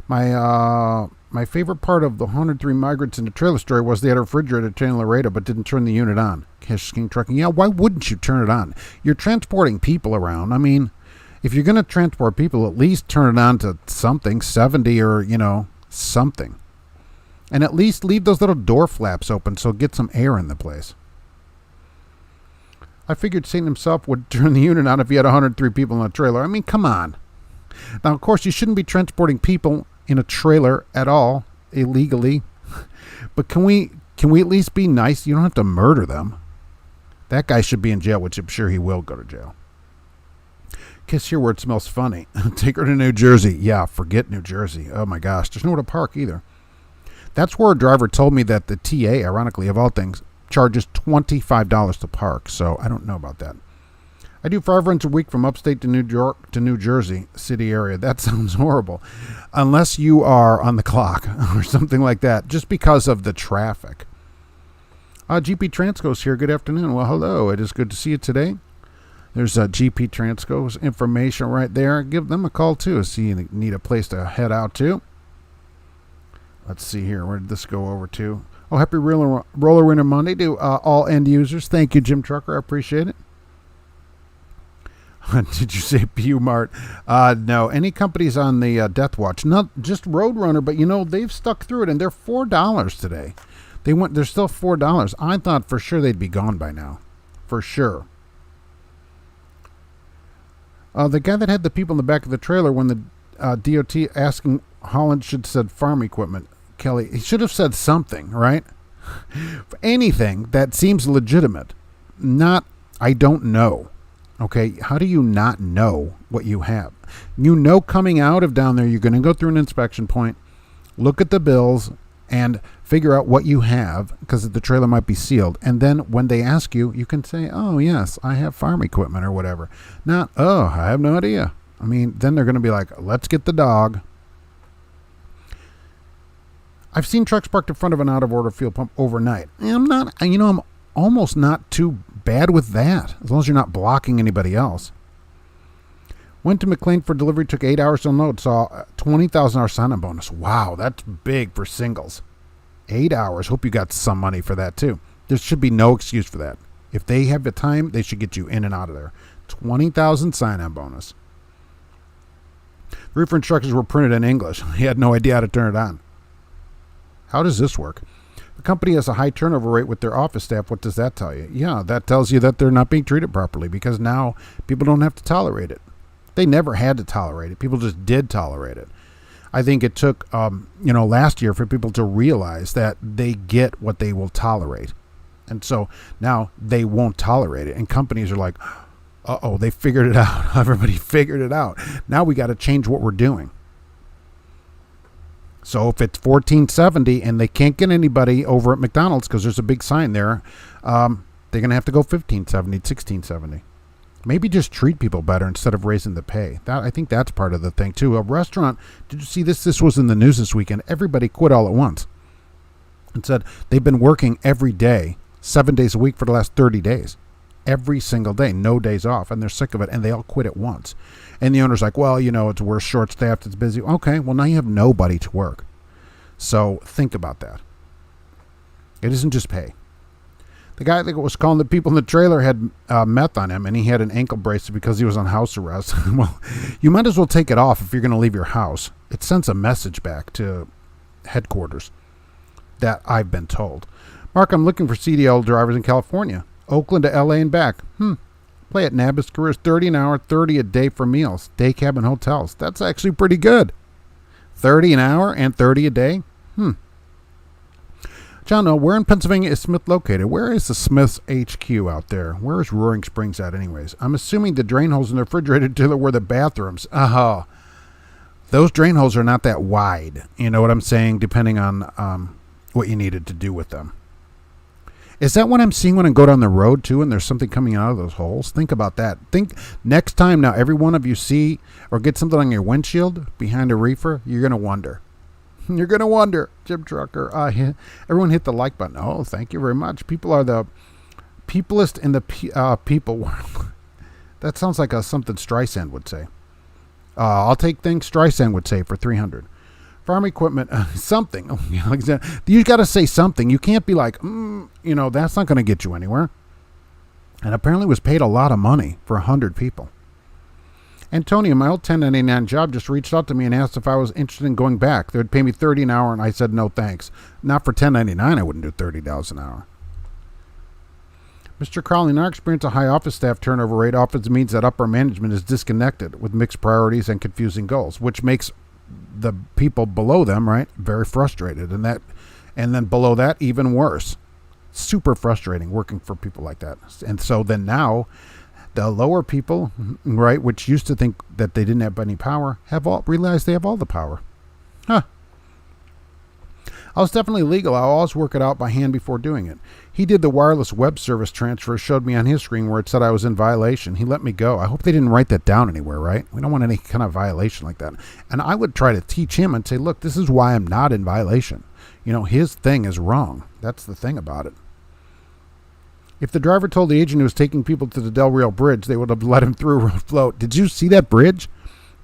My favorite part of the 103 migrants in the trailer story was they had a refrigerator in Laredo but didn't turn the unit on. Cash King Trucking. Yeah, why wouldn't you turn it on? You're transporting people around. I mean, if you're going to transport people, at least turn it on to something, 70 or, something. And at least leave those little door flaps open so get some air in the place. I figured Satan himself would turn the unit on if he had 103 people in a trailer. I mean, come on. Now, of course, you shouldn't be transporting people in a trailer at all illegally. But can we at least be nice? You don't have to murder them. That guy should be in jail, which I'm sure he will go to jail. Kiss here where it smells funny. Take her to New Jersey. Yeah, forget New Jersey. Oh my gosh, there's nowhere to park either. That's where a driver told me that the TA, ironically of all things, charges $25 to park. So I don't know about that. I do 5 runs a week from upstate to New York to New Jersey city area. That sounds horrible. Unless you are on the clock or something like that, just because of the traffic. GP Transco's here. Good afternoon. Well, hello. It is good to see you today. There's GP Transco's information right there. Give them a call, too. See you need a place to head out to. Let's see here. Where did this go over to? Oh, happy Roller Winter Monday to all end users. Thank you, Jim Trucker. I appreciate it. Did you say PU Mart? No. Any companies on the death watch? Not just Roadrunner, but they've stuck through it, and they're $4 today. They're still $4. I thought for sure they'd be gone by now, for sure. The guy that had the people in the back of the trailer when the DOT asking Holland should have said farm equipment. Kelly, he should have said something, right? Anything that seems legitimate. Not, I don't know. Okay, how do you not know what you have? Coming out of down there, you're going to go through an inspection point, look at the bills, and figure out what you have, because the trailer might be sealed. And then when they ask you, you can say, oh, yes, I have farm equipment or whatever. Not, oh, I have no idea. I mean, then they're going to be like, let's get the dog. I've seen trucks parked in front of an out-of-order fuel pump overnight. And I'm almost not too bad with that, as long as you're not blocking anybody else. Went to McLean for delivery, took 8 hours to unload, saw a $20,000 sign-on bonus. Wow, that's big for singles. 8 hours. Hope you got some money for that, too. There should be no excuse for that. If they have the time, they should get you in and out of there. $20,000 sign-on bonus. The reefer instructions were printed in English. He had no idea how to turn it on. How does this work? The company has a high turnover rate with their office staff. What does that tell you? Yeah, that tells you that they're not being treated properly, because now people don't have to tolerate it. They never had to tolerate it. People just did tolerate it. I think it took, last year for people to realize that they get what they will tolerate. And so now they won't tolerate it. And companies are like, uh-oh, they figured it out. Everybody figured it out. Now we got to change what we're doing. So if it's $14.70 and they can't get anybody over at McDonald's because there's a big sign there, they're going to have to go $15.70, $16.70. Maybe just treat people better instead of raising the pay. I think that's part of the thing, too. A restaurant, did you see this? This was in the news this weekend. Everybody quit all at once and said they've been working every day, 7 days a week for the last 30 days. Every single day, no days off, and they're sick of it, and they all quit at once. And the owner's like, well, we're short-staffed, it's busy. Okay, well, now you have nobody to work. So think about that. It isn't just pay. The guy that was calling the people in the trailer had meth on him, and he had an ankle bracelet because he was on house arrest. Well, you might as well take it off if you're going to leave your house. It sends a message back to headquarters that I've been told. Mark, I'm looking for CDL drivers in California. Oakland to LA and back. Play at Nabis Careers, 30 an hour, 30 a day for meals. Day cabin hotels. That's actually pretty good. 30 an hour and 30 a day? John, where in Pennsylvania is Smith located? Where is the Smith's HQ out there? Where is Roaring Springs at anyways? I'm assuming the drain holes in the refrigerator dealer were the bathrooms. Oh, those drain holes are not that wide. You know what I'm saying? Depending on what you needed to do with them. Is that what I'm seeing when I go down the road too and there's something coming out of those holes? Think about that. Think next time now every one of you see or get something on your windshield behind a reefer, you're going to wonder. You're going to wonder, Jim Trucker. Everyone hit the like button. Oh, thank you very much. People are the peopleest in the people world. That sounds like something Streisand would say. I'll take things Streisand would say for 300. Farm equipment, something. You got to say something. You can't be like, that's not going to get you anywhere. And apparently was paid a lot of money for 100 people. Antonio, my old 1099 job, just reached out to me and asked if I was interested in going back. They would pay me $30 an hour, and I said no thanks. Not for $10.99. I wouldn't do $30 an hour. Mr. Crowley, in our experience, a high office staff turnover rate often means that upper management is disconnected with mixed priorities and confusing goals, which makes the people below them, right, very frustrated. And then below that, even worse. Super frustrating working for people like that. And so then now the lower people, right, which used to think that they didn't have any power, realized they have all the power. I was definitely legal. I'll always work it out by hand before doing it. He did the wireless web service transfer, showed me on his screen where it said I was in violation. He let me go. I hope they didn't write that down anywhere, right? We don't want any kind of violation like that. And I would try to teach him and say, look, this is why I'm not in violation. His thing is wrong. That's the thing about it. If the driver told the agent who was taking people to the Del Rio Bridge, they would have let him through float. Did you see that bridge?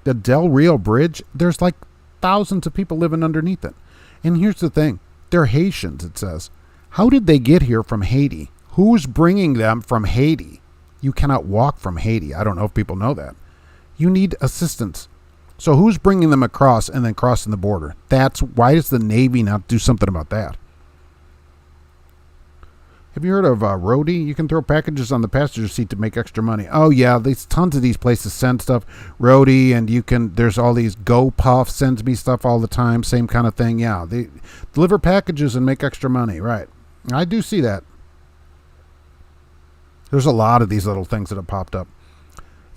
The Del Rio Bridge? There's like thousands of people living underneath it. And here's the thing. They're Haitians, it says. How did they get here from Haiti? Who's bringing them from Haiti? You cannot walk from Haiti. I don't know if people know that. You need assistance. So who's bringing them across and then crossing the border? Why does the Navy not do something about that? Have you heard of roadie? You can throw packages on the passenger seat to make extra money. Oh yeah, there's tons of these places send stuff. Roadie, and there's all these GoPuff sends me stuff all the time. Same kind of thing. Yeah, they deliver packages and make extra money. Right. I do see that. There's a lot of these little things that have popped up.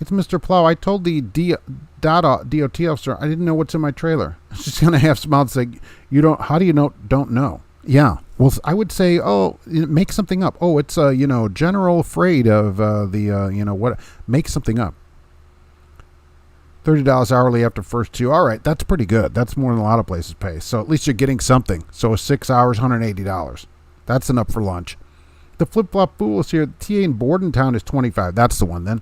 It's Mr. Plow. I told the DOT officer I didn't know what's in my trailer. She's going to half smile and say, you don't, how do you know, don't know? Yeah. Well, I would say, oh, make something up. Oh, it's, general afraid of what, make something up. $30 hourly after first two. All right, that's pretty good. That's more than a lot of places pay. So at least you're getting something. So 6 hours, $180. That's enough for lunch. The flip-flop fool is here. The TA in Bordentown is $25. That's the one then.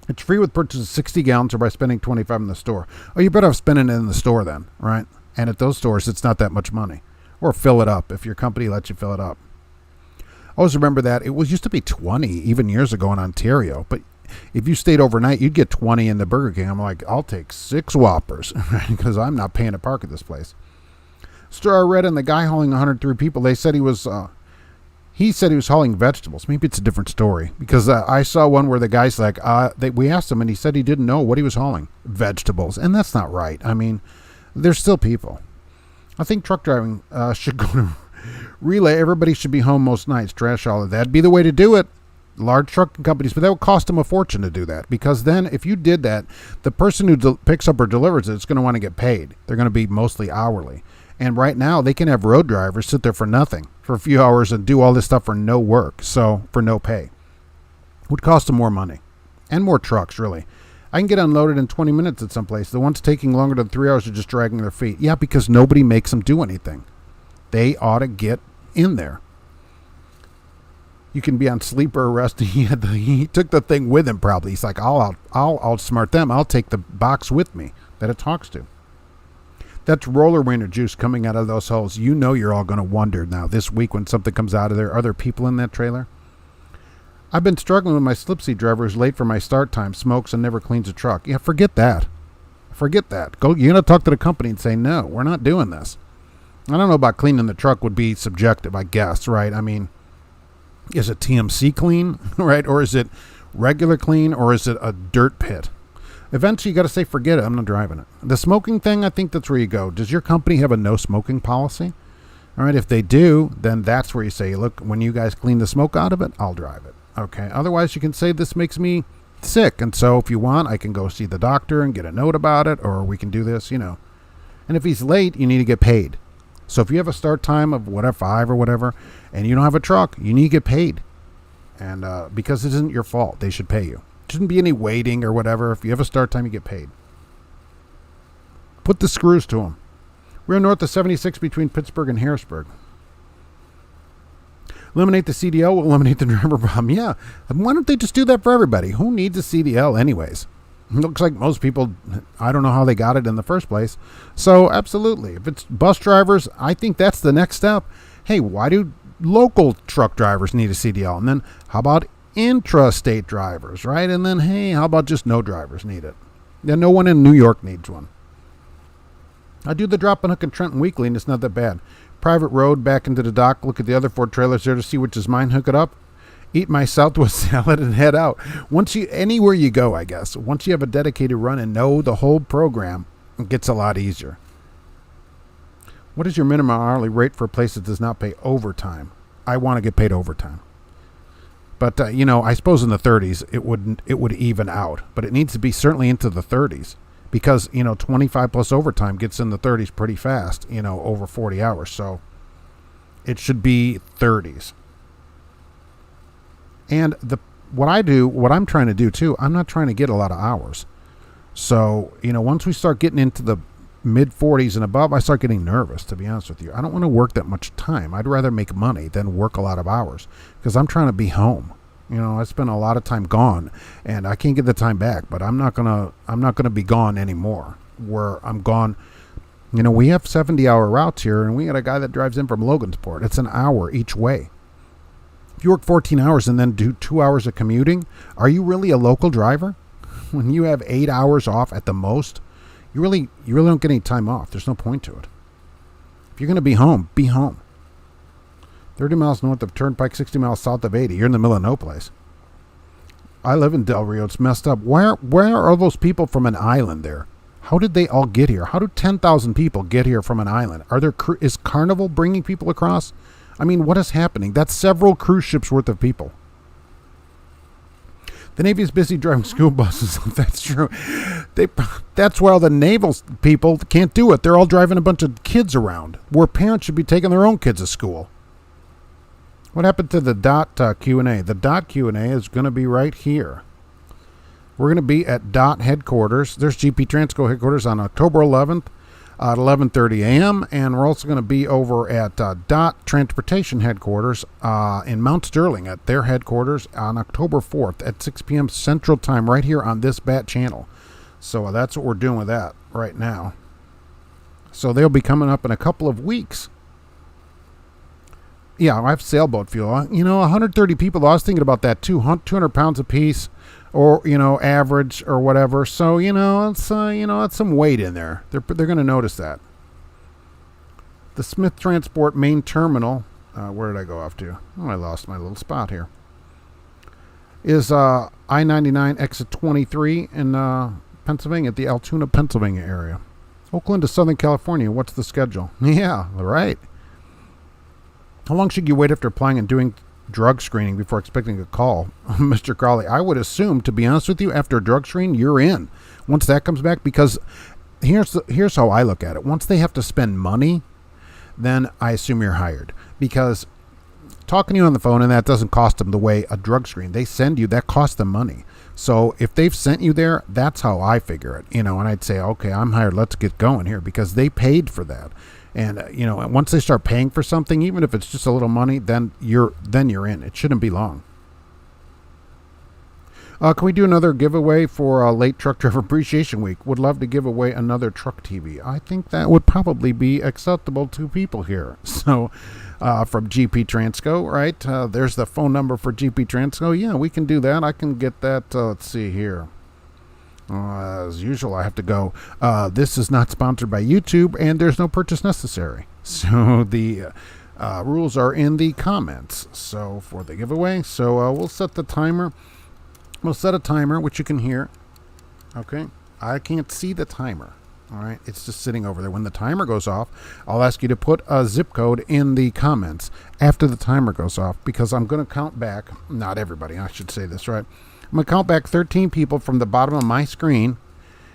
It's free with purchase of 60 gallons or by spending $25 in the store. Oh, you better have spending it in the store then, right? And at those stores, it's not that much money. Or fill it up if your company lets you fill it up. I always remember that. It used to be 20 even years ago in Ontario, but if you stayed overnight, you'd get 20 in the Burger King. I'm like, I'll take 6 Whoppers because I'm not paying to park at this place. Story I read, and the guy hauling 103 people, they said he said he was hauling vegetables. Maybe it's a different story because I saw one where the guy's like, we asked him and he said he didn't know what he was hauling. Vegetables. And that's not right. I mean, there's still people. I think truck driving should go to relay. Everybody should be home most nights. Trash all of that. That'd be the way to do it. Large trucking companies, but that would cost them a fortune to do that because then if you did that, the person who picks up or delivers it is going to want to get paid. They're going to be mostly hourly. And right now they can have road drivers sit there for nothing for a few hours and do all this stuff for no work, so for no pay. It would cost them more money and more trucks, really. I can get unloaded in 20 minutes at some place. The ones taking longer than 3 hours are just dragging their feet. Yeah, because nobody makes them do anything. They ought to get in there. You can be on sleeper arrest. He took the thing with him probably. He's like, I'll outsmart them. I'll take the box with me that it talks to. That's roller Weiner juice coming out of those holes. You know you're all going to wonder now this week when something comes out of there. Are there people in that trailer? I've been struggling with my slipseat driver who's late for my start time, smokes and never cleans a truck. Yeah, forget that. Forget that. You're going to talk to the company and say, no, we're not doing this. I don't know about cleaning the truck would be subjective, I guess, right? I mean, is it TMC clean, right? Or is it regular clean, or is it a dirt pit? Eventually, you got to say, forget it. I'm not driving it. The smoking thing, I think that's where you go. Does your company have a no smoking policy? All right, if they do, then that's where you say, look, when you guys clean the smoke out of it, I'll drive it. Okay. Otherwise, you can say this makes me sick. And so if you want, I can go see the doctor and get a note about it, or we can do this, And if he's late, you need to get paid. So if you have a start time of 5 or whatever, and you don't have a truck, you need to get paid. And because it isn't your fault, they should pay you. Shouldn't be any waiting or whatever. If you have a start time, you get paid. Put the screws to them. We're north of 76 between Pittsburgh and Harrisburg. Eliminate the CDL will eliminate the driver problem. Yeah. Why don't they just do that for everybody? Who needs a CDL anyways? It looks like most people, I don't know how they got it in the first place. So absolutely. If it's bus drivers, I think that's the next step. Hey, why do local truck drivers need a CDL? And then how about intrastate drivers, right? And then, hey, how about just no drivers need it? Yeah, no one in New York needs one. I do the drop and hook in Trenton weekly, and it's not that bad. Private road, back into the dock, look at the other 4 trailers there to see which is mine, hook it up, eat my Southwest salad, and head out. Anywhere you go, I guess, once you have a dedicated run and know the whole program, it gets a lot easier. What is your minimum hourly rate for a place that does not pay overtime? I want to get paid overtime. But, I suppose in the 30s, it would even out. But it needs to be certainly into the 30s. Because, 25 plus overtime gets in the 30s pretty fast, over 40 hours. So it should be 30s. And what I'm trying to do too, I'm not trying to get a lot of hours. So, once we start getting into the mid 40s and above, I start getting nervous, to be honest with you. I don't want to work that much time. I'd rather make money than work a lot of hours because I'm trying to be home. I spent a lot of time gone and I can't get the time back, but I'm not going to be gone anymore where I'm gone. We have 70-hour routes here and we got a guy that drives in from Logansport. It's an hour each way. If you work 14 hours and then do 2 hours of commuting, are you really a local driver? When you have 8 hours off at the most, you really don't get any time off. There's no point to it. If you're going to be home, be home. 30 miles north of Turnpike, 60 miles south of 80. You're in the middle of no place. I live in Del Rio. It's messed up. Where are those people from an island there? How did they all get here? How do 10,000 people get here from an island? Is Carnival bringing people across? I mean, what is happening? That's several cruise ships worth of people. The Navy is busy driving school buses. That's true. That's why all the naval people can't do it. They're all driving a bunch of kids around, where parents should be taking their own kids to school. What happened to the DOT Q&A? The DOT Q&A is going to be right here. We're going to be at DOT headquarters. There's GP Transco headquarters on October 11th at 11:30 a.m. And we're also going to be over at DOT Transportation headquarters in Mount Sterling at their headquarters on October 4th at 6 p.m. Central Time right here on this BAT channel. So that's what we're doing with that right now. So they'll be coming up in a couple of weeks. Yeah, I have sailboat fuel. 130 people. I was thinking about that too. 200 pounds apiece, or average or whatever. So it's some weight in there. They're going to notice that. The Smith Transport main terminal. Where did I go off to? Oh, I lost my little spot here. Is I-99 exit 23 in Pennsylvania, at the Altoona, Pennsylvania area. Oakland to Southern California. What's the schedule? Yeah, right. How long should you wait after applying and doing drug screening before expecting a call? Mr. Crowley, I would assume, to be honest with you, after a drug screen, you're in. Once that comes back, because here's how I look at it. Once they have to spend money, then I assume you're hired. Because talking to you on the phone, and that doesn't cost them the way a drug screen. They send you, that costs them money. So if they've sent you there, that's how I figure it. And I'd say, okay, I'm hired. Let's get going here, because they paid for that. And once they start paying for something, even if it's just a little money, then you're in. It shouldn't be long. Can we do another giveaway for late Truck Driver Appreciation Week? Would love to give away another truck TV. I think that would probably be acceptable to people here. So from GP Transco, right? There's the phone number for GP Transco. Yeah, we can do that. I can get that. Let's see here. As usual, I have to go. This is not sponsored by YouTube, and there's no purchase necessary. So the rules are in the comments. So for the giveaway, we'll set the timer. We'll set a timer, which you can hear. Okay, I can't see the timer. All right, it's just sitting over there. When the timer goes off, I'll ask you to put a zip code in the comments after the timer goes off, because I'm going to count back. Not everybody, I should say this right. I'm going to count back 13 people from the bottom of my screen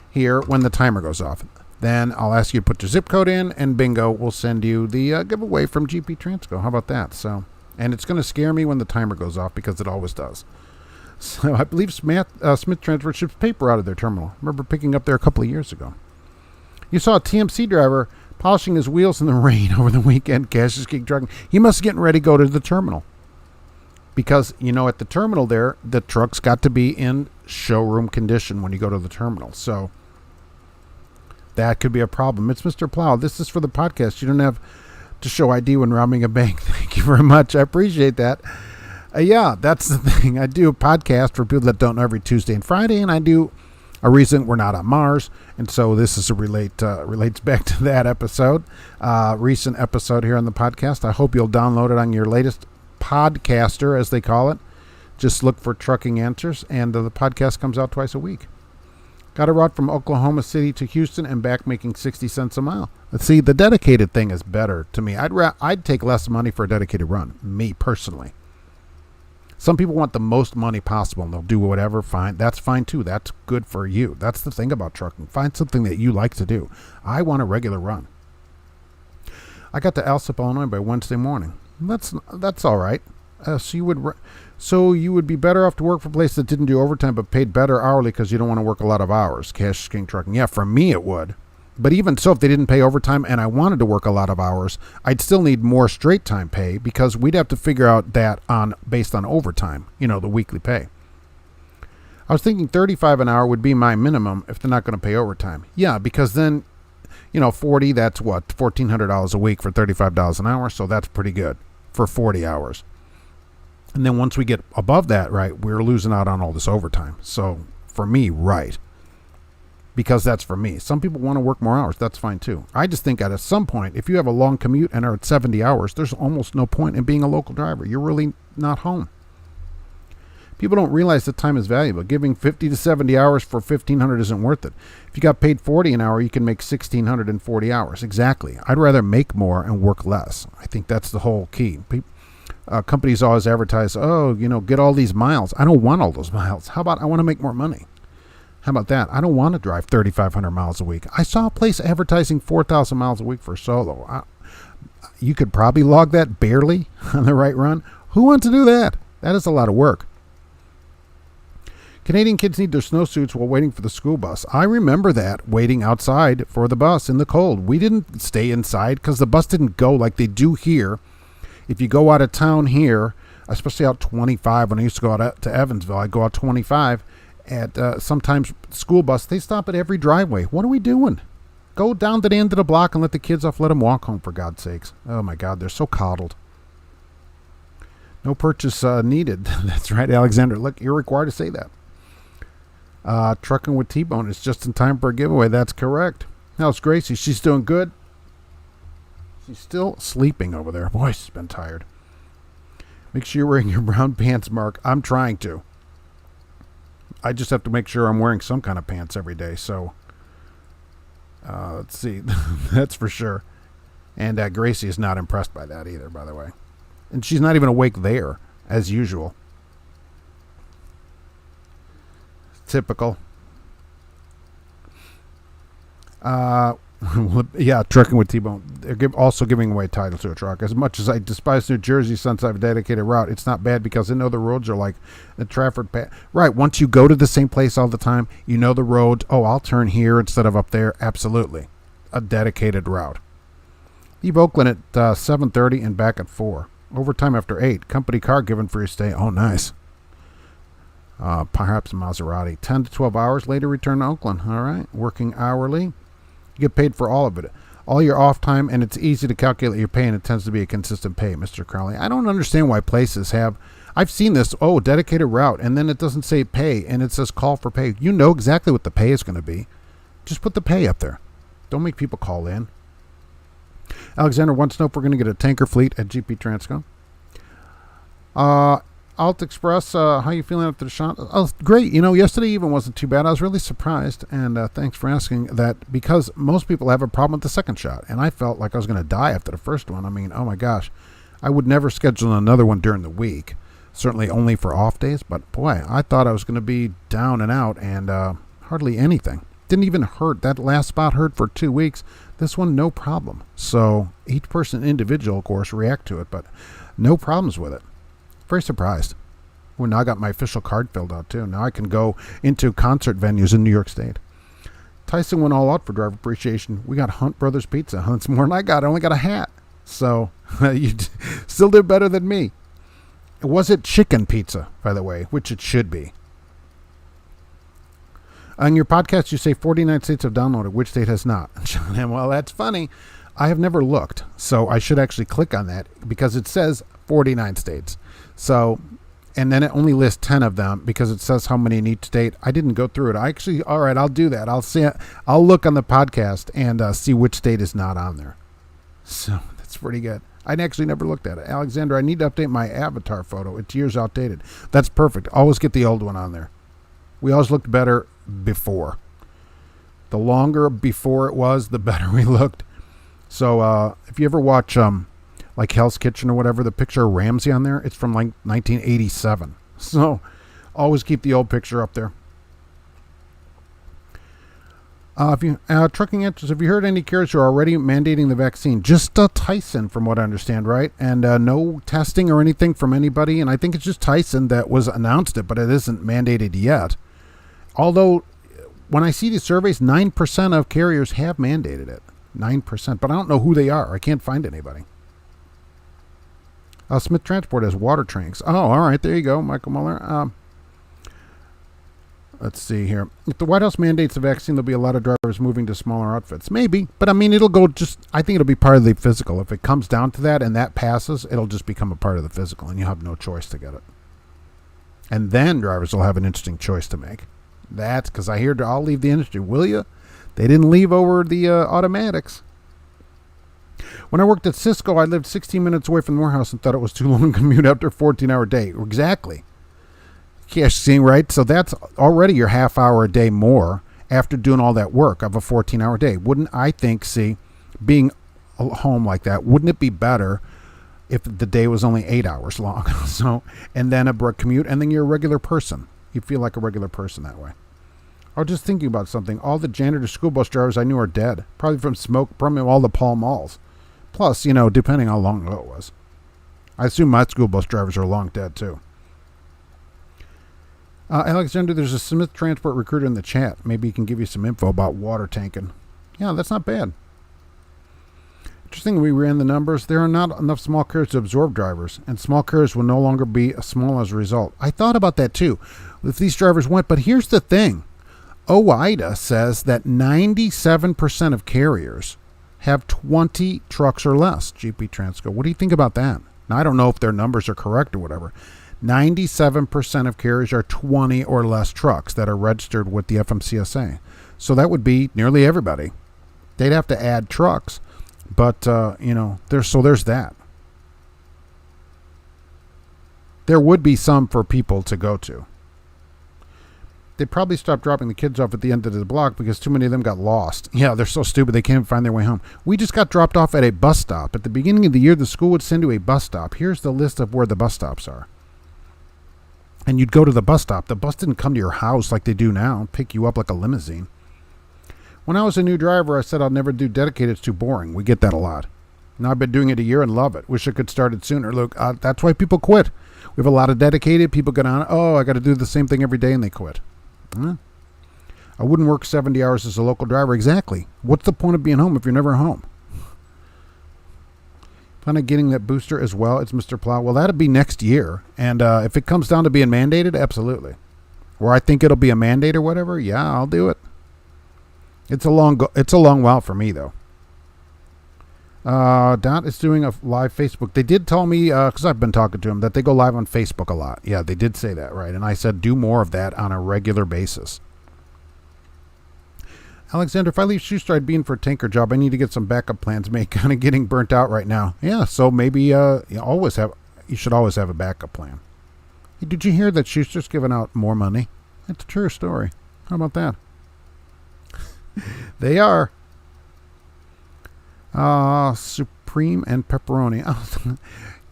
here when the timer goes off. Then I'll ask you to put your zip code in, and bingo, we'll send you the giveaway from GP Transco. How about that? And it's going to scare me when the timer goes off, because it always does. So I believe Smith Transport ships paper out of their terminal. I remember picking up there a couple of years ago. You saw a TMC driver polishing his wheels in the rain over the weekend. Cash is King Trucking. He must be getting ready to go to the terminal. Because, at the terminal there, the truck's got to be in showroom condition when you go to the terminal. So that could be a problem. It's Mr. Plow. This is for the podcast. You don't have to show ID when robbing a bank. Thank you very much. I appreciate that. Yeah, that's the thing. I do a podcast for people that don't know every Tuesday and Friday, and I do a reason we're not on Mars. And so this is relates back to that episode, recent episode here on the podcast. I hope you'll download it on your latest podcaster, as they call it. Just look for Trucking Answers, and the podcast comes out twice a week. Got a route from Oklahoma City to Houston and back, making 60 cents a mile. Let's see, the dedicated thing is better to me. I'd take less money for a dedicated run, me personally. Some people want the most money possible, and they'll do whatever. Fine, that's fine too. That's good for you. That's the thing about trucking. Find something that you like to do. I want a regular run. I got to Alsip, Illinois by Wednesday morning. That's all right. So you would be better off to work for a place that didn't do overtime but paid better hourly because you don't want to work a lot of hours. Cash King Trucking. Yeah, for me it would. But even so, if they didn't pay overtime and I wanted to work a lot of hours, I'd still need more straight time pay, because we'd have to figure out that based on overtime, the weekly pay. I was thinking $35 an hour would be my minimum if they're not going to pay overtime. Yeah, because then, 40, that's what, $1,400 a week for $35 an hour. So that's pretty good for 40 hours. And then once we get above that, right, we're losing out on all this overtime. So for me, right. Because that's for me. Some people want to work more hours. That's fine too. I just think at some point, if you have a long commute and are at 70 hours, there's almost no point in being a local driver. You're really not home. People don't realize that time is valuable. Giving 50 to 70 hours for $1,500 isn't worth it. If you got paid 40 an hour, you can make 1,600 in 40 hours. Exactly. I'd rather make more and work less. I think that's the whole key. Companies always advertise, oh, get all these miles. I don't want all those miles. How about I want to make more money? How about that? I don't want to drive 3,500 miles a week. I saw a place advertising 4,000 miles a week for solo. You could probably log that barely on the right run. Who wants to do that? That is a lot of work. Canadian kids need their snowsuits while waiting for the school bus. I remember that, waiting outside for the bus in the cold. We didn't stay inside because the bus didn't go like they do here. If you go out of town here, especially out 25, when I used to go out to Evansville, I'd go out 25 at sometimes school bus. They stop at every driveway. What are we doing? Go down to the end of the block and let the kids off. Let them walk home, for God's sakes. Oh, my God, they're so coddled. No purchase needed. That's right, Alexander. Look, you're required to say that. Trucking with T-Bone is just in time for a giveaway. That's correct. How's Gracie? She's doing good. She's still sleeping over there. Boy, she's been tired. Make sure you're wearing your brown pants, Mark. I'm trying to. I just have to make sure I'm wearing some kind of pants every day. So, let's see. That's for sure. And Gracie is not impressed by that either, by the way. And she's not even awake there, as usual. Typical. Yeah, trucking with T-Bone. They're also giving away titles to a truck. As much as I despise New Jersey since I have a dedicated route, it's not bad because I know the roads are like the Trafford Path. Right, once you go to the same place all the time, you know the road. Oh, I'll turn here instead of up there. Absolutely. A dedicated route. Leave Oakland at 7:30 and back at 4. Overtime after 8. Company car given for your stay. Oh, nice. Perhaps a Maserati. 10 to 12 hours later, return to Oakland. All right. Working hourly. You get paid for all of it. All your off time, and it's easy to calculate your pay, and it tends to be a consistent pay, Mr. Crowley. I don't understand why places have... I've seen this. Oh, dedicated route, and then it doesn't say pay, and it says call for pay. You know exactly what the pay is going to be. Just put the pay up there. Don't make people call in. Alexander wants to know if we're going to get a tanker fleet at GP Transco. Alt Express, how you feeling after the shot? Oh, great. Yesterday even wasn't too bad. I was really surprised, and thanks for asking that, because most people have a problem with the second shot, and I felt like I was going to die after the first one. I mean, oh my gosh. I would never schedule another one during the week, certainly only for off days, but boy, I thought I was going to be down and out, and hardly anything. Didn't even hurt. That last spot hurt for 2 weeks. This one, no problem. So each person individual, of course, react to it, but no problems with it. Very surprised. Well, now I got my official card filled out too. Now I can go into concert venues in New York State. Tyson went all out for driver appreciation. We got Hunt Brothers Pizza. That's more than I got. I only got a hat. So you still did better than me. Was it chicken pizza, by the way, which it should be. On your podcast, you say 49 states have downloaded. Which state has not? Well, that's funny. I have never looked, so I should actually click on that because it says 49 states. So, and then it only lists 10 of them because it says how many in each state. I didn't go through it. All right, I'll do that. I'll look on the podcast and see which state is not on there. So that's pretty good. I actually never looked at it. Alexander, I need to update my avatar photo. It's years outdated. That's perfect. Always get the old one on there. We always looked better before. The longer before it was, the better we looked. So if you ever watch like Hell's Kitchen or whatever, the picture of Ramsey on there, it's from like 1987. So always keep the old picture up there. Trucking answers, have you heard any carriers who are already mandating the vaccine? Just Tyson, from what I understand, right? And no testing or anything from anybody. And I think it's just Tyson that was announced it, but it isn't mandated yet. Although, when I see these surveys, 9% of carriers have mandated it. 9%. But I don't know who they are. I can't find anybody. Smith Transport has water tanks. Oh, all right. There you go, Michael Muller. Let's see here. If the White House mandates the vaccine, there'll be a lot of drivers moving to smaller outfits. Maybe. But, I mean, I think it'll be part of the physical. If it comes down to that and that passes, it'll just become a part of the physical, and you'll have no choice to get it. And then drivers will have an interesting choice to make. That's because I hear I'll leave the industry. Will you? They didn't leave over the automatics. When I worked at Cisco, I lived 16 minutes away from the warehouse and thought it was too long to commute after a 14-hour day. Exactly. Cash seeing, right? So that's already your half hour a day more after doing all that work of a 14-hour day. Wouldn't I think, being home like that, wouldn't it be better if the day was only 8 hours long. So, and then a commute, and then you're a regular person. You feel like a regular person that way. I was just thinking about something. All the janitor school bus drivers I knew are dead, probably from smoke, probably all the Pall Malls. Plus, depending how long ago it was. I assume my school bus drivers are long dead too. Alexander, there's a Smith Transport recruiter in the chat. Maybe he can give you some info about water tanking. Yeah, that's not bad. Interesting, we ran the numbers. There are not enough small carriers to absorb drivers, and small carriers will no longer be small as a result. I thought about that too, if these drivers went. But here's the thing. OIDA says that 97% of carriers have 20 trucks or less, GP Transco. What do you think about that? Now, I don't know if their numbers are correct or whatever. 97% of carriers are 20 or less trucks that are registered with the FMCSA. So that would be nearly everybody. They'd have to add trucks. But, there's that. There would be some for people to go to. They probably stopped dropping the kids off at the end of the block because too many of them got lost. Yeah, they're so stupid they can't find their way home. We just got dropped off at a bus stop. At the beginning of the year, the school would send to a bus stop. Here's the list of where the bus stops are. And you'd go to the bus stop. The bus didn't come to your house like they do now, pick you up like a limousine. When I was a new driver, I said I'll never do dedicated. It's too boring. We get that a lot. Now I've been doing it a year and love it. Wish I could start it sooner. Look, that's why people quit. We have a lot of dedicated. People get on, I got to do the same thing every day, and they quit. I wouldn't work 70 hours as a local driver. Exactly. What's the point of being home if you're never home? Plan on getting that booster as well. It's Mr. Plow. Well, that'll be next year. And if it comes down to being mandated, absolutely. Or I think it'll be a mandate or whatever, yeah, I'll do it. It's a long while for me, though. Dot is doing a live Facebook. They did tell me, because I've been talking to them, that they go live on Facebook a lot. Yeah, they did say that, right? And I said, do more of that on a regular basis. Alexander, if I leave Schuster, I'd be in for a tanker job. I need to get some backup plans made. Kind of getting burnt out right now. Yeah, so maybe you should always have a backup plan. Hey, did you hear that Schuster's giving out more money? That's a true story. How about that? They are. Supreme and pepperoni. Oh,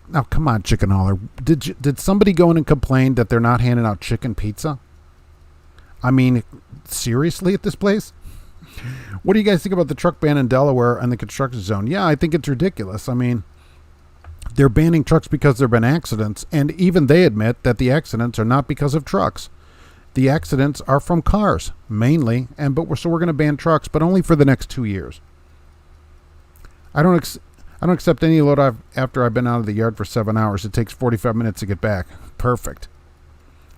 now, come on, Chicken Hauler. Did somebody go in and complain that they're not handing out chicken pizza? I mean, seriously at this place? What do you guys think about the truck ban in Delaware and the construction zone? Yeah, I think it's ridiculous. I mean, they're banning trucks because there have been accidents, and even they admit that the accidents are not because of trucks. The accidents are from cars, mainly, so we're going to ban trucks, but only for the next 2 years. I don't accept any load after I've been out of the yard for 7 hours. It takes 45 minutes to get back. Perfect.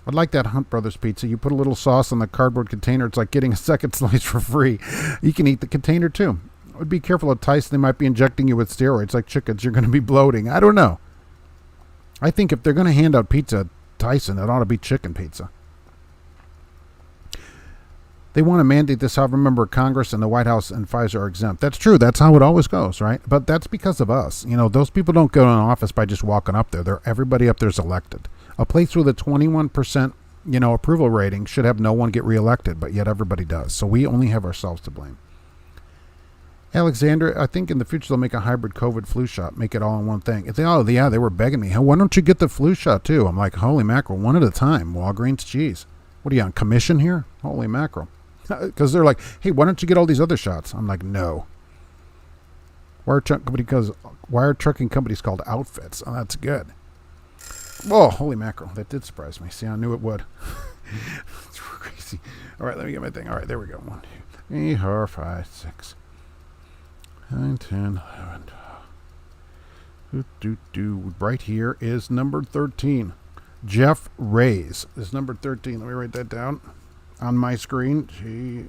I'd like that Hunt Brothers pizza. You put a little sauce on the cardboard container. It's like getting a second slice for free. You can eat the container too. But be careful of Tyson. They might be injecting you with steroids like chickens. You're going to be bloating. I don't know. I think if they're going to hand out pizza at Tyson, it ought to be chicken pizza. They want to mandate this. However, remember, Congress and the White House and Pfizer are exempt. That's true. That's how it always goes, right? But that's because of us. Those people don't go in office by just walking up there. Everybody up there is elected. A place with a 21%, approval rating should have no one get reelected, but yet everybody does. So we only have ourselves to blame. Alexander, I think in the future they'll make a hybrid COVID flu shot, make it all in one thing. They were begging me. Why don't you get the flu shot too? I'm like, holy mackerel, one at a time. Walgreens, geez. What are you on commission here? Holy mackerel. Because they're like, hey, why don't you get all these other shots? I'm like, no. Why are trucking companies called outfits? Oh, that's good. Oh, holy mackerel. That did surprise me. See, I knew it would. It's crazy. All right, let me get my thing. All right, there we go. 1, 2, 3, 4, 5, 6, 9, 10, 11, 12. Right here is number 13. Jeff Rays is number 13. Let me write that down on my screen. G-R-E-I-E-S.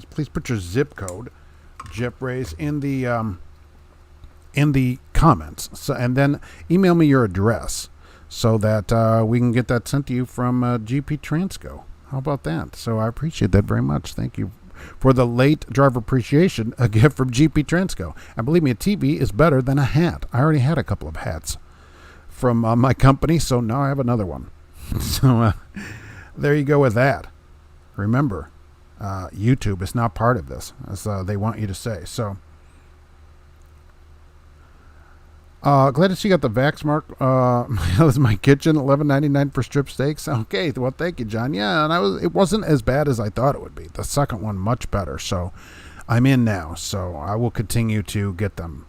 Please put your zip code, Jeff Rays, in the comments. So, and then email me your address so that we can get that sent to you from GP Transco. How about that? So I appreciate that very much. Thank you for the late driver appreciation, a gift from GP Transco. And believe me, a TV is better than a hat. I already had a couple of hats from my company, so now I have another one. So there you go with that. Remember, YouTube is not part of this, as they want you to say. So Glad to see you got the Vax mark. That was my kitchen, $11.99 for strip steaks. Okay, well, thank you, John. Yeah, and it wasn't as bad as I thought it would be. The second one much better. So I'm in now. So I will continue to get them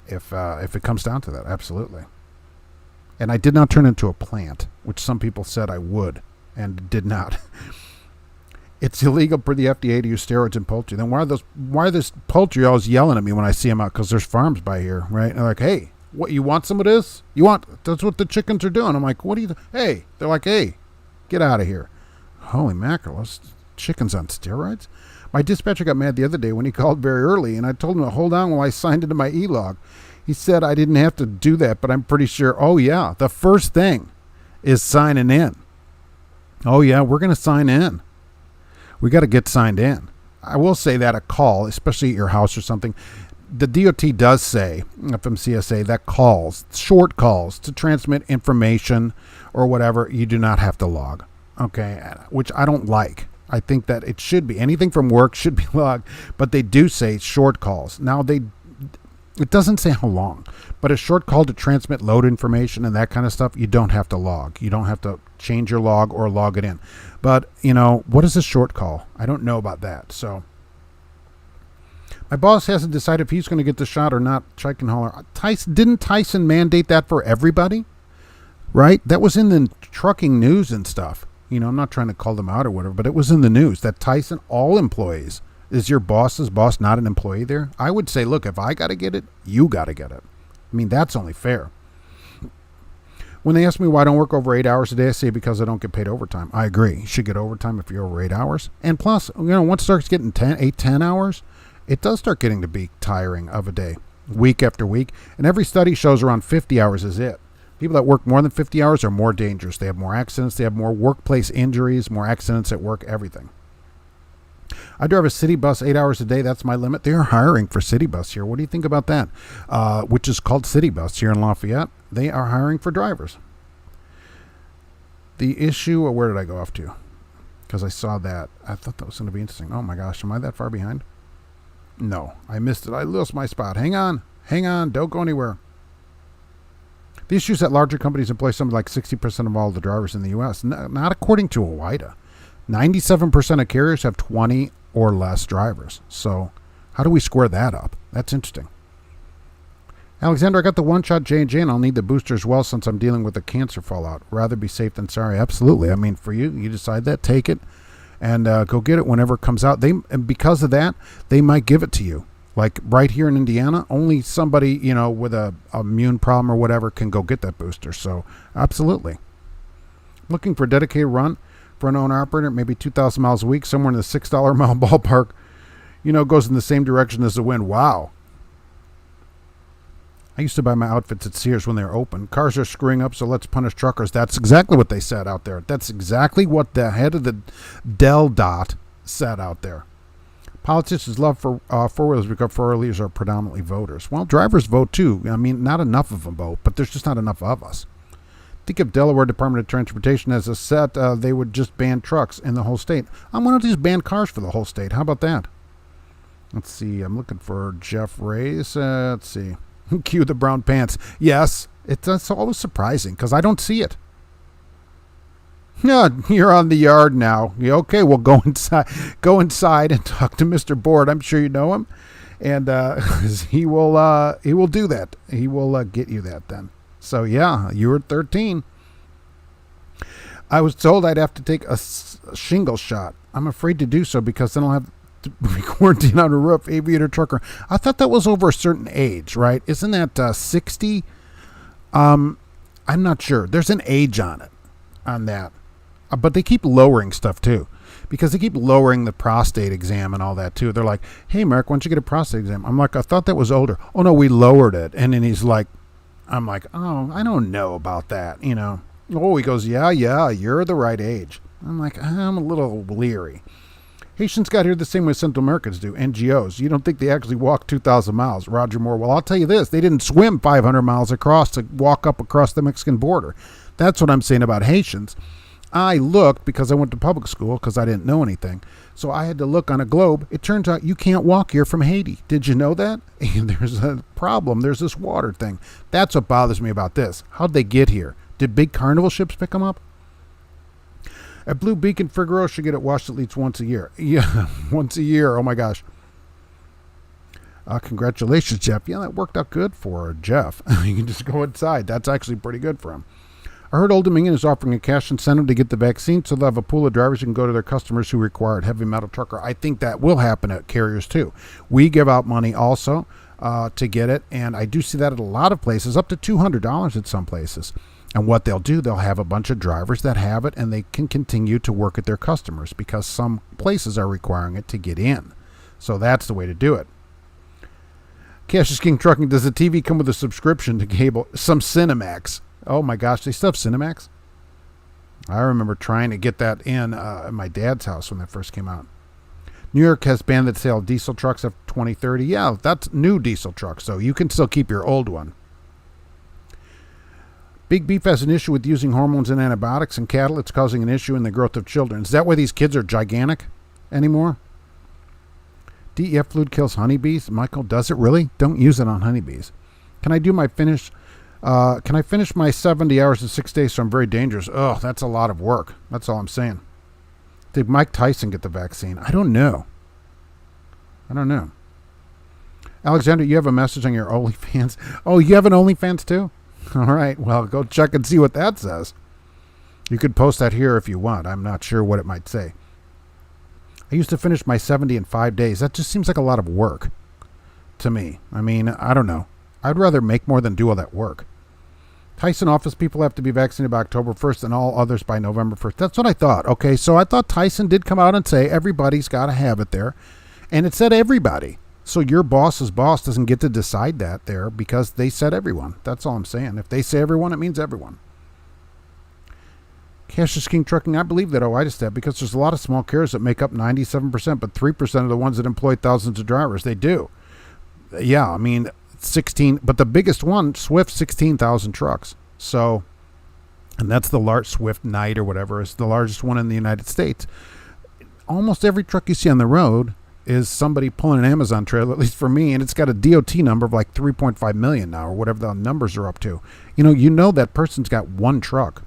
if it comes down to that. Absolutely. And I did not turn into a plant, which some people said I would, and did not. It's illegal for the FDA to use steroids in poultry. Then why are this poultry always yelling at me when I see them out? Because there's farms by here, right? And they're like, hey, what, you want some of this? That's what the chickens are doing. I'm like, what do you, hey, they're like, hey, get out of here. Holy mackerel, chickens on steroids? My dispatcher got mad the other day when he called very early, and I told him to hold on while I signed into my e-log. He said I didn't have to do that, but I'm pretty sure, oh yeah, the first thing is signing in. Oh yeah, we're going to sign in. We got to get signed in. I will say that a call, especially at your house or something, the DOT does say, FMCSA, that calls, short calls to transmit information or whatever, you do not have to log. Okay, which I don't like. I think that it should be. Anything from work should be logged, but they do say short calls. Now, it doesn't say how long, but a short call to transmit load information and that kind of stuff, you don't have to log. You don't have to change your log or log it in. But, what is a short call? I don't know about that. So my boss hasn't decided if he's going to get the shot or not. Chikenholler. Didn't Tyson mandate that for everybody? Right? That was in the trucking news and stuff. I'm not trying to call them out or whatever, but it was in the news that Tyson, all employees. Is your boss's boss not an employee there? I would say, look, if I got to get it, you got to get it. I mean, that's only fair. When they ask me why I don't work over 8 hours a day, I say because I don't get paid overtime. I agree. You should get overtime if you're over 8 hours. And plus, once it starts getting 10 hours, it does start getting to be tiring of a day, week after week. And every study shows around 50 hours is it. People that work more than 50 hours are more dangerous. They have more accidents. They have more workplace injuries, more accidents at work, everything. I drive a city bus 8 hours a day. That's my limit. They are hiring for city bus here. What do you think about that? Which is called city bus here in Lafayette. They are hiring for drivers. The issue, where did I go off to? Because I saw that. I thought that was going to be interesting. Oh my gosh, am I that far behind? No, I missed it. I lost my spot. Hang on. Don't go anywhere. The issue is that larger companies employ something like 60% of all the drivers in the U.S. Not according to OOIDA. 97% of carriers have 20 or less drivers. So how do we square that up? That's interesting. Alexander, I got the one-shot J&J, and I'll need the booster as well since I'm dealing with the cancer fallout. Rather be safe than sorry. Absolutely. I mean, for you decide that, take it, and go get it whenever it comes out. And because of that, they might give it to you. Like right here in Indiana, only somebody, with a immune problem or whatever can go get that booster. So absolutely. Looking for a dedicated run for an owner-operator, maybe 2,000 miles a week, somewhere in the $6 a mile ballpark, goes in the same direction as the wind. Wow. I used to buy my outfits at Sears when they were open. Cars are screwing up, so let's punish truckers. That's exactly what they said out there. That's exactly what the head of the Del Dot said out there. Politicians love for four-wheelers because four-wheelers are predominantly voters. Well, drivers vote too. I mean, not enough of them vote, but there's just not enough of us. Think if Delaware Department of Transportation has a set, they would just ban trucks in the whole state. I'm going to just ban cars for the whole state. How about that? Let's see. I'm looking for Jeff Ray's. Let's see. Cue the brown pants. Yes, it's always surprising because I don't see it. Yeah, you're on the yard now. Okay, well, go inside. Go inside and talk to Mr. Board. I'm sure you know him, and he will do that. He will get you that then. So yeah, you were 13. I was told I'd have to take a shingle shot. I'm afraid to do so because then I'll have to be quarantined on a roof. Aviator trucker. I thought that was over a certain age, right? Isn't that 60? I'm not sure. There's an age on it, on that. But they keep lowering stuff too, because they keep lowering the prostate exam and all that too. They're like, hey, Mark, why don't you get a prostate exam? I'm like, I thought that was older. Oh, no, we lowered it. And then he's like, I'm like, oh, I don't know about that, Oh, he goes, yeah, you're the right age. I'm like, I'm a little leery. Haitians got here the same way Central Americans do, NGOs. You don't think they actually walk 2,000 miles. Roger Moore, well, I'll tell you this. They didn't swim 500 miles across to walk up across the Mexican border. That's what I'm saying about Haitians. I looked because I went to public school because I didn't know anything. So I had to look on a globe. It turns out you can't walk here from Haiti. Did you know that? And there's a problem. There's this water thing. That's what bothers me about this. How'd they get here? Did big carnival ships pick them up? At Blue Beacon, Figueroa should get it washed at least once a year. Yeah, once a year. Oh, my gosh. Congratulations, Jeff. Yeah, that worked out good for Jeff. You can just go inside. That's actually pretty good for him. I heard Old Dominion is offering a cash incentive to get the vaccine, so they'll have a pool of drivers who can go to their customers who require it. Heavy metal trucker. I think that will happen at carriers, too. We give out money also to get it, and I do see that at a lot of places, up to $200 at some places. And what they'll do, they'll have a bunch of drivers that have it, and they can continue to work at their customers because some places are requiring it to get in. So that's the way to do it. Cash is King Trucking. Does the TV come with a subscription to cable? Some Cinemax. Oh my gosh, they still have Cinemax? I remember trying to get that in at my dad's house when that first came out. New York has banned the sale of diesel trucks after 2030. Yeah, that's new diesel trucks, so you can still keep your old one. Big Beef has an issue with using hormones and antibiotics in cattle. It's causing an issue in the growth of children. Is that why these kids are gigantic anymore? DEF fluid kills honeybees. Michael, does it really? Don't use it on honeybees. Can I finish my 70 hours in 6 days so I'm very dangerous? Oh, that's a lot of work. That's all I'm saying. Did Mike Tyson get the vaccine? I don't know. Alexander, you have a message on your OnlyFans. Oh, you have an OnlyFans too? All right. Well, go check and see what that says. You could post that here if you want. I'm not sure what it might say. I used to finish my 70 in 5 days. That just seems like a lot of work to me. I mean, I don't know. I'd rather make more than do all that work. Tyson office people have to be vaccinated by October 1st and all others by November 1st. That's what I thought. Okay, so I thought Tyson did come out and say everybody's got to have it there. And it said everybody. So your boss's boss doesn't get to decide that there because they said everyone. That's all I'm saying. If they say everyone, it means everyone. Cash is King Trucking, I believe that oitis that because there's a lot of small carriers that make up 97%, but 3% of the ones that employ thousands of drivers. They do. Yeah, I mean, 16, but the biggest one, Swift, 16,000 trucks. So, and that's the large Swift Knight or whatever is the largest one in the United States. Almost every truck you see on the road is somebody pulling an Amazon trailer, at least for me, and it's got a DOT number of like 3.5 million now or whatever the numbers are up to. You know that person's got one truck.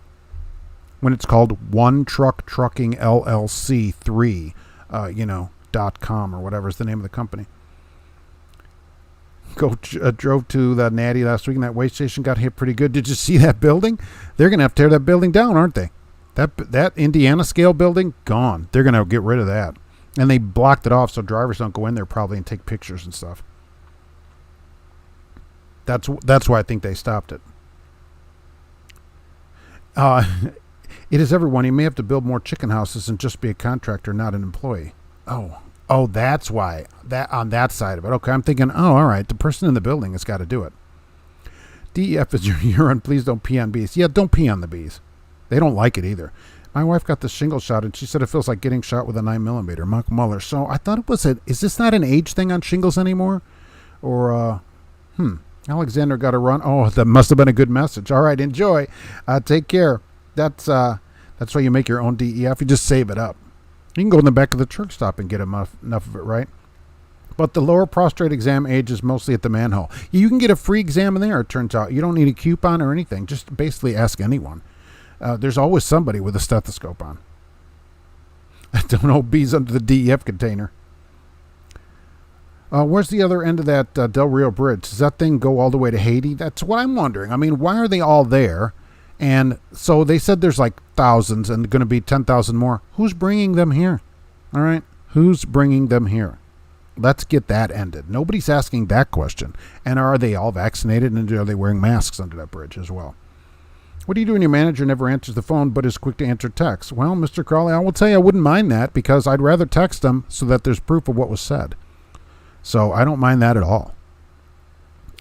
When it's called One Truck Trucking LLC 3, .com or whatever is the name of the company. Drove to the Natty last week and that weigh station got hit pretty good. Did you see that building? They're going to have to tear that building down, aren't they? That Indiana scale building, gone. They're going to get rid of that. And they blocked it off so drivers don't go in there probably and take pictures and stuff. That's why I think they stopped it. It is everyone. You may have to build more chicken houses and just be a contractor, not an employee. Oh, that's why. That on that side of it. Okay, I'm thinking, all right, the person in the building has got to do it. DEF is your urine. Please don't pee on bees. Yeah, don't pee on the bees. They don't like it either. My wife got the shingle shot, and she said it feels like getting shot with a 9mm. Mark Muller. So I thought it was is this not an age thing on shingles anymore? Or, Alexander got a run. Oh, that must have been a good message. All right, enjoy. Take care. That's why you make your own DEF. You just save it up. You can go in the back of the truck stop and get enough of it, right? But the lower prostate exam age is mostly at the manhole. You can get a free exam in there, it turns out. You don't need a coupon or anything. Just basically ask anyone. There's always somebody with a stethoscope on. Don't know bees under the DEF container. Where's the other end of that Del Rio Bridge? Does that thing go all the way to Haiti? That's what I'm wondering. I mean, why are they all there? And so they said there's like thousands and going to be 10,000 more. Who's bringing them here? All right. Who's bringing them here? Let's get that ended. Nobody's asking that question. And are they all vaccinated and are they wearing masks under that bridge as well? What do you do when your manager never answers the phone but is quick to answer texts? Well, Mr. Crawley, I will tell you I wouldn't mind that because I'd rather text them so that there's proof of what was said. So I don't mind that at all.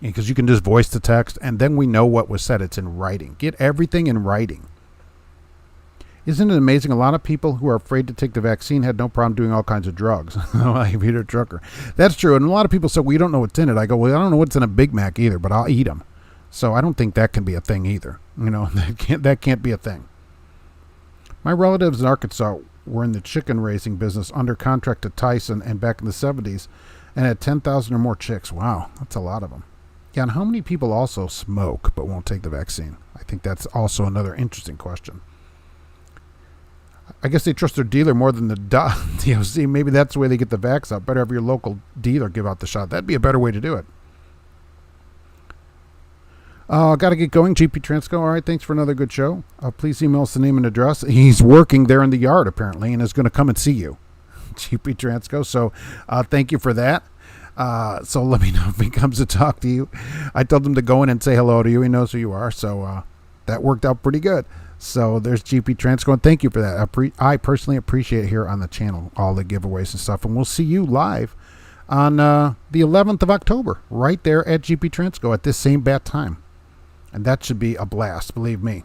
Because you can just voice the text and then we know what was said. It's in writing. Get everything in writing. Isn't it amazing? A lot of people who are afraid to take the vaccine had no problem doing all kinds of drugs. Peter Trucker. That's true. And a lot of people say, well, you don't know what's in it. I go, well, I don't know what's in a Big Mac either, but I'll eat them. So I don't think that can be a thing either. That can't be a thing. My relatives in Arkansas were in the chicken raising business under contract to Tyson and back in the 70s and had 10,000 or more chicks. Wow, that's a lot of them. Yeah, and how many people also smoke but won't take the vaccine? I think that's also another interesting question. I guess they trust their dealer more than the DOC. Maybe that's the way they get the vax out. Better have your local dealer give out the shot. That'd be a better way to do it. Got to get going. GP Transco. All right, thanks for another good show. Please email us the name and address. He's working there in the yard, apparently, and is going to come and see you. GP Transco. So thank you for that. So let me know if he comes to talk to you. I told him to go in and say hello to you. He knows who you are. So that worked out pretty good. So there's GP Transco, and thank you for that. I personally appreciate it here on the channel, all the giveaways and stuff. And we'll see you live on the 11th of October, right there at GP Transco at this same bat time. And that should be a blast, believe me.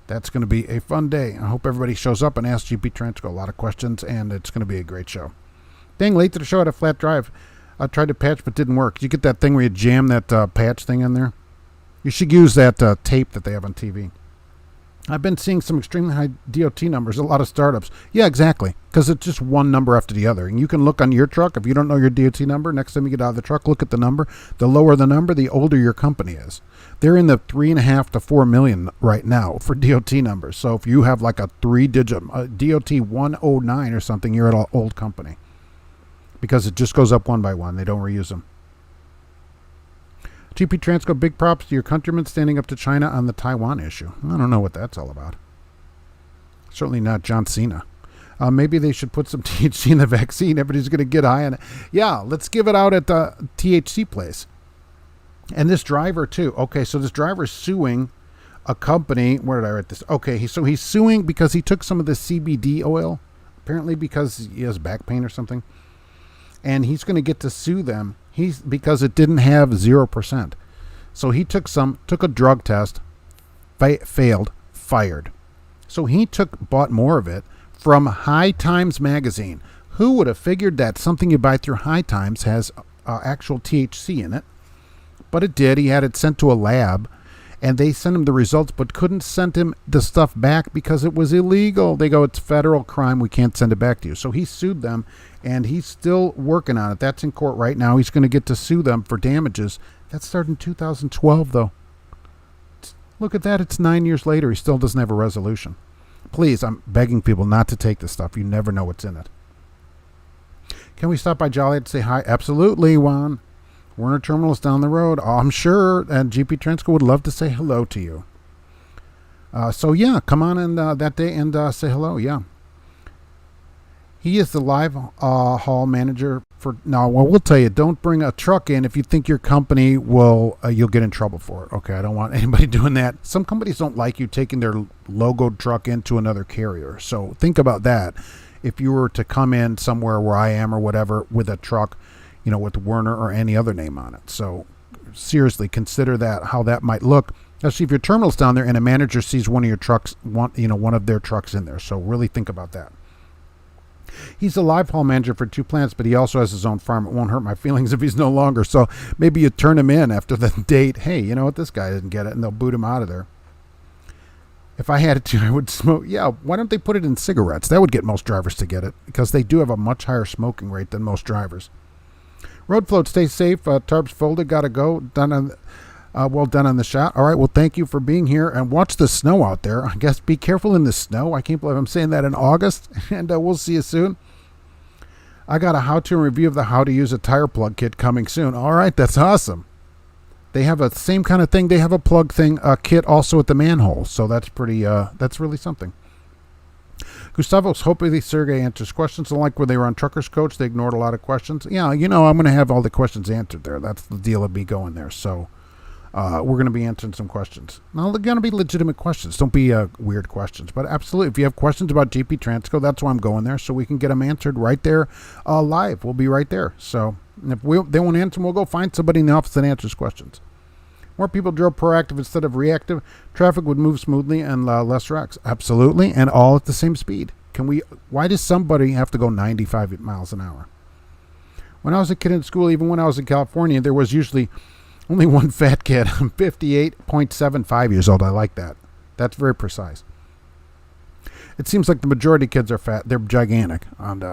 That's going to be a fun day. I hope everybody shows up and asks GP Transco a lot of questions, and it's going to be a great show. Dang, late to the show at a flat drive. I tried to patch, but didn't work. Did you get that thing where you jam that patch thing in there? You should use that tape that they have on TV. I've been seeing some extremely high DOT numbers, a lot of startups. Yeah, exactly, because it's just one number after the other. And you can look on your truck. If you don't know your DOT number, next time you get out of the truck, look at the number. The lower the number, the older your company is. They're in the 3.5 to 4 million right now for DOT numbers. So if you have like a 3-digit DOT 109 or something, you're at an old company. Because it just goes up one by one. They don't reuse them. GP Transco, big props to your countrymen standing up to China on the Taiwan issue. I don't know what that's all about. Certainly not John Cena. Maybe they should put some THC in the vaccine. Everybody's going to get high on it. Yeah, let's give it out at the THC place. And this driver, too. Okay, so this driver is suing a company. Where did I write this? Okay, so he's suing because he took some of the CBD oil, apparently because he has back pain or something. And he's going to get to sue them. Because it didn't have 0%. So he took a drug test, failed, fired. So he bought more of it from High Times magazine. Who would have figured that something you buy through High Times has actual THC in it? But it did. He had it sent to a lab, and they sent him the results, but couldn't send him the stuff back because it was illegal. They go, it's federal crime. We can't send it back to you. So he sued them. And he's still working on it. That's in court right now. He's going to get to sue them for damages. That started in 2012, though. Look at that. It's 9 years later. He still doesn't have a resolution. Please, I'm begging people not to take this stuff. You never know what's in it. Can we stop by Joliet to say hi? Absolutely, Juan. Werner Terminal is down the road. Oh, I'm sure. And GP Transco would love to say hello to you. So, yeah, come on in that day and say hello. Yeah. He is the live haul manager for now. Well, we'll tell you, don't bring a truck in if you think your company will, you'll get in trouble for it. Okay, I don't want anybody doing that. Some companies don't like you taking their logoed truck into another carrier. So think about that. If you were to come in somewhere where I am or whatever with a truck, with Werner or any other name on it. So seriously, consider that, how that might look. Especially if your terminal's down there and a manager sees one of your trucks, one of their trucks in there. So really think about that. He's a live haul manager for 2 plants, but he also has his own farm. It won't hurt my feelings if he's no longer. So maybe you turn him in after the date. Hey, you know what? This guy didn't get it, and they'll boot him out of there. If I had to, I would smoke. Yeah, why don't they put it in cigarettes? That would get most drivers to get it because they do have a much higher smoking rate than most drivers. Road float, stay safe. Tarps folded, gotta go. Well done on the shot. All right, well, thank you for being here. And watch the snow out there. I guess be careful in the snow. I can't believe I'm saying that in August. And we'll see you soon. I got a how-to review of the how to use a tire plug kit coming soon. All right, that's awesome. They have a same kind of thing. They have a plug thing, a kit also at the manhole. So that's pretty, that's really something. Gustavos, hopefully Sergey answers questions. Like when they were on Truckers Coach, they ignored a lot of questions. Yeah, I'm going to have all the questions answered there. That's the deal of me going there. So we're going to be answering some questions. Now, they're going to be legitimate questions. Don't be weird questions. But absolutely, if you have questions about GP Transco, that's why I'm going there, so we can get them answered right there live. We'll be right there. So if they won't answer them, we'll go find somebody in the office that answers questions. More people drove proactive instead of reactive. Traffic would move smoothly and less wrecks. Absolutely, and all at the same speed. Why does somebody have to go 95 miles an hour? When I was a kid in school, even when I was in California, there was usually only one fat kid. I'm 58.75 years old. I like that. That's very precise. It seems like the majority of kids are fat. They're gigantic. And,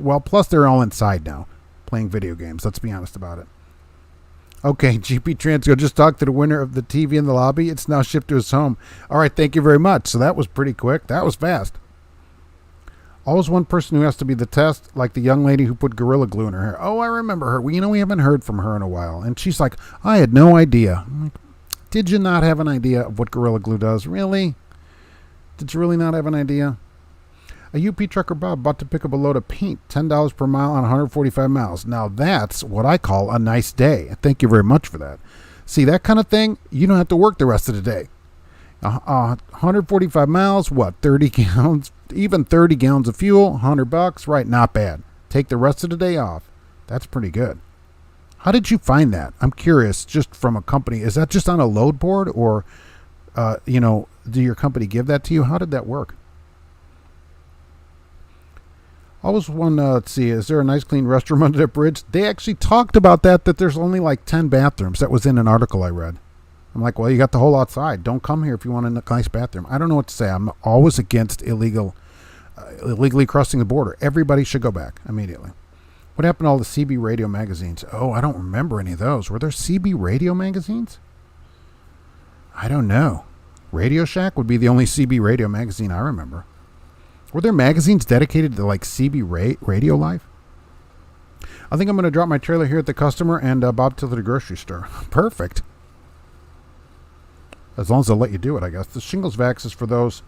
well, plus they're all inside now playing video games. Let's be honest about it. Okay, GP Transco just talked to the winner of the TV in the lobby. It's now shipped to his home. All right, thank you very much. So that was pretty quick. That was fast. Always one person who has to be the test, like the young lady who put Gorilla Glue in her hair. Oh, I remember her. We haven't heard from her in a while. And she's like, I had no idea. I'm like, did you not have an idea of what Gorilla Glue does? Really? Did you really not have an idea? A UP trucker Bob about to pick up a load of paint, $10 per mile on 145 miles. Now that's what I call a nice day. Thank you very much for that. See, that kind of thing, you don't have to work the rest of the day. 145 miles, what, 30 gallons, even 30 gallons of fuel, $100, right? Not bad. Take the rest of the day off. That's pretty good. How did you find that? I'm curious, just from a company. Is that just on a load board, or, do your company give that to you? How did that work? Always one, let's see, is there a nice clean restroom under the bridge? They actually talked about that there's only like 10 bathrooms. That was in an article I read. I'm like, well, you got the whole outside. Don't come here if you want a nice bathroom. I don't know what to say. I'm always against illegally crossing the border. Everybody should go back immediately. What happened to all the CB radio magazines? Oh, I don't remember any of those. Were there CB radio magazines? I don't know. Radio Shack would be the only CB radio magazine I remember. Were there magazines dedicated to like CB radio life? I think I'm going to drop my trailer here at the customer and bob to the grocery store. Perfect. As long as they'll let you do it, I guess. The shingles vax is for those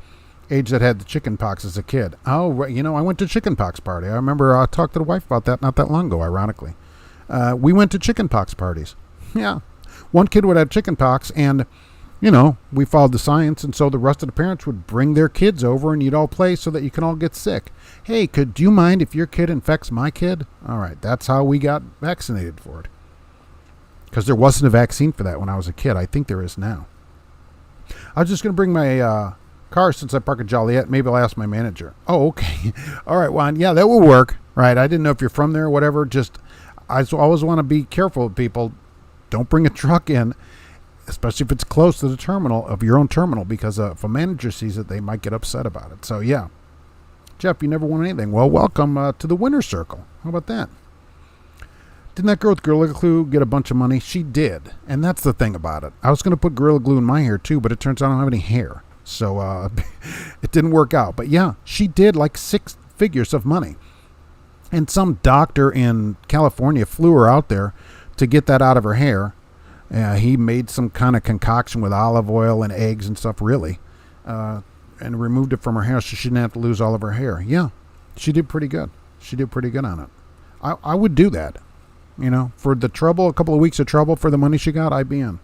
age that had the chicken pox as a kid. Oh, I went to chicken pox party. I remember I talked to the wife about that not that long ago, ironically. We went to chicken pox parties. Yeah. One kid would have chicken pox, and we followed the science, and so the rest of the parents would bring their kids over, and you'd all play so that you can all get sick. Hey, do you mind if your kid infects my kid? All right, that's how we got vaccinated for it. Because there wasn't a vaccine for that when I was a kid. I think there is now. I was just going to bring my car since I park at Joliet. Maybe I'll ask my manager. Oh, okay. All right, Juan. Yeah, that will work. Right, I didn't know if you're from there or whatever. Just, I always want to be careful with people. Don't bring a truck in, especially if it's close to the terminal of your own terminal, because if a manager sees it, they might get upset about it. So, yeah. Jeff, you never won anything. Well, welcome to the winner's circle. How about that? Didn't that girl with Gorilla Glue get a bunch of money? She did. And that's the thing about it. I was going to put Gorilla Glue in my hair, too, but it turns out I don't have any hair. So, it didn't work out. But, yeah, she did like 6 figures of money. And some doctor in California flew her out there to get that out of her hair. He made some kind of concoction with olive oil and eggs and stuff, really, and removed it from her hair so she didn't have to lose all of her hair. Yeah, she did pretty good. She did pretty good on it. I would do that, for the trouble, a couple of weeks of trouble for the money she got, I'd be in.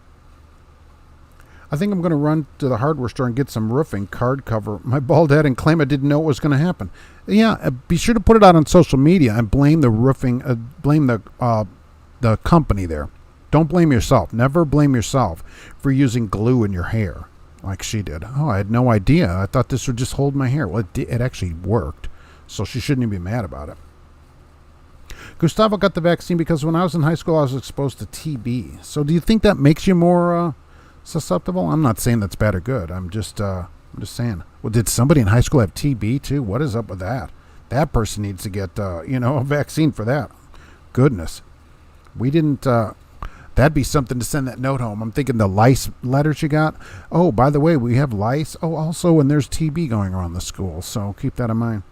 I think I'm going to run to the hardware store and get some roofing card cover my bald head and claim I didn't know what was going to happen. Yeah, be sure to put it out on social media and blame the roofing, blame the company there. Don't blame yourself. Never blame yourself for using glue in your hair like she did. Oh, I had no idea. I thought this would just hold my hair. Well, it actually worked, so she shouldn't even be mad about it. Gustavo got the vaccine because when I was in high school, I was exposed to TB. So do you think that makes you more susceptible? I'm not saying that's bad or good. I'm just saying. Well, did somebody in high school have TB too? What is up with that? That person needs to get, a vaccine for that. Goodness. We didn't... That'd be something to send that note home. I'm thinking the lice letters you got. Oh, by the way, we have lice. Oh, also, and there's TB going around the school, so keep that in mind.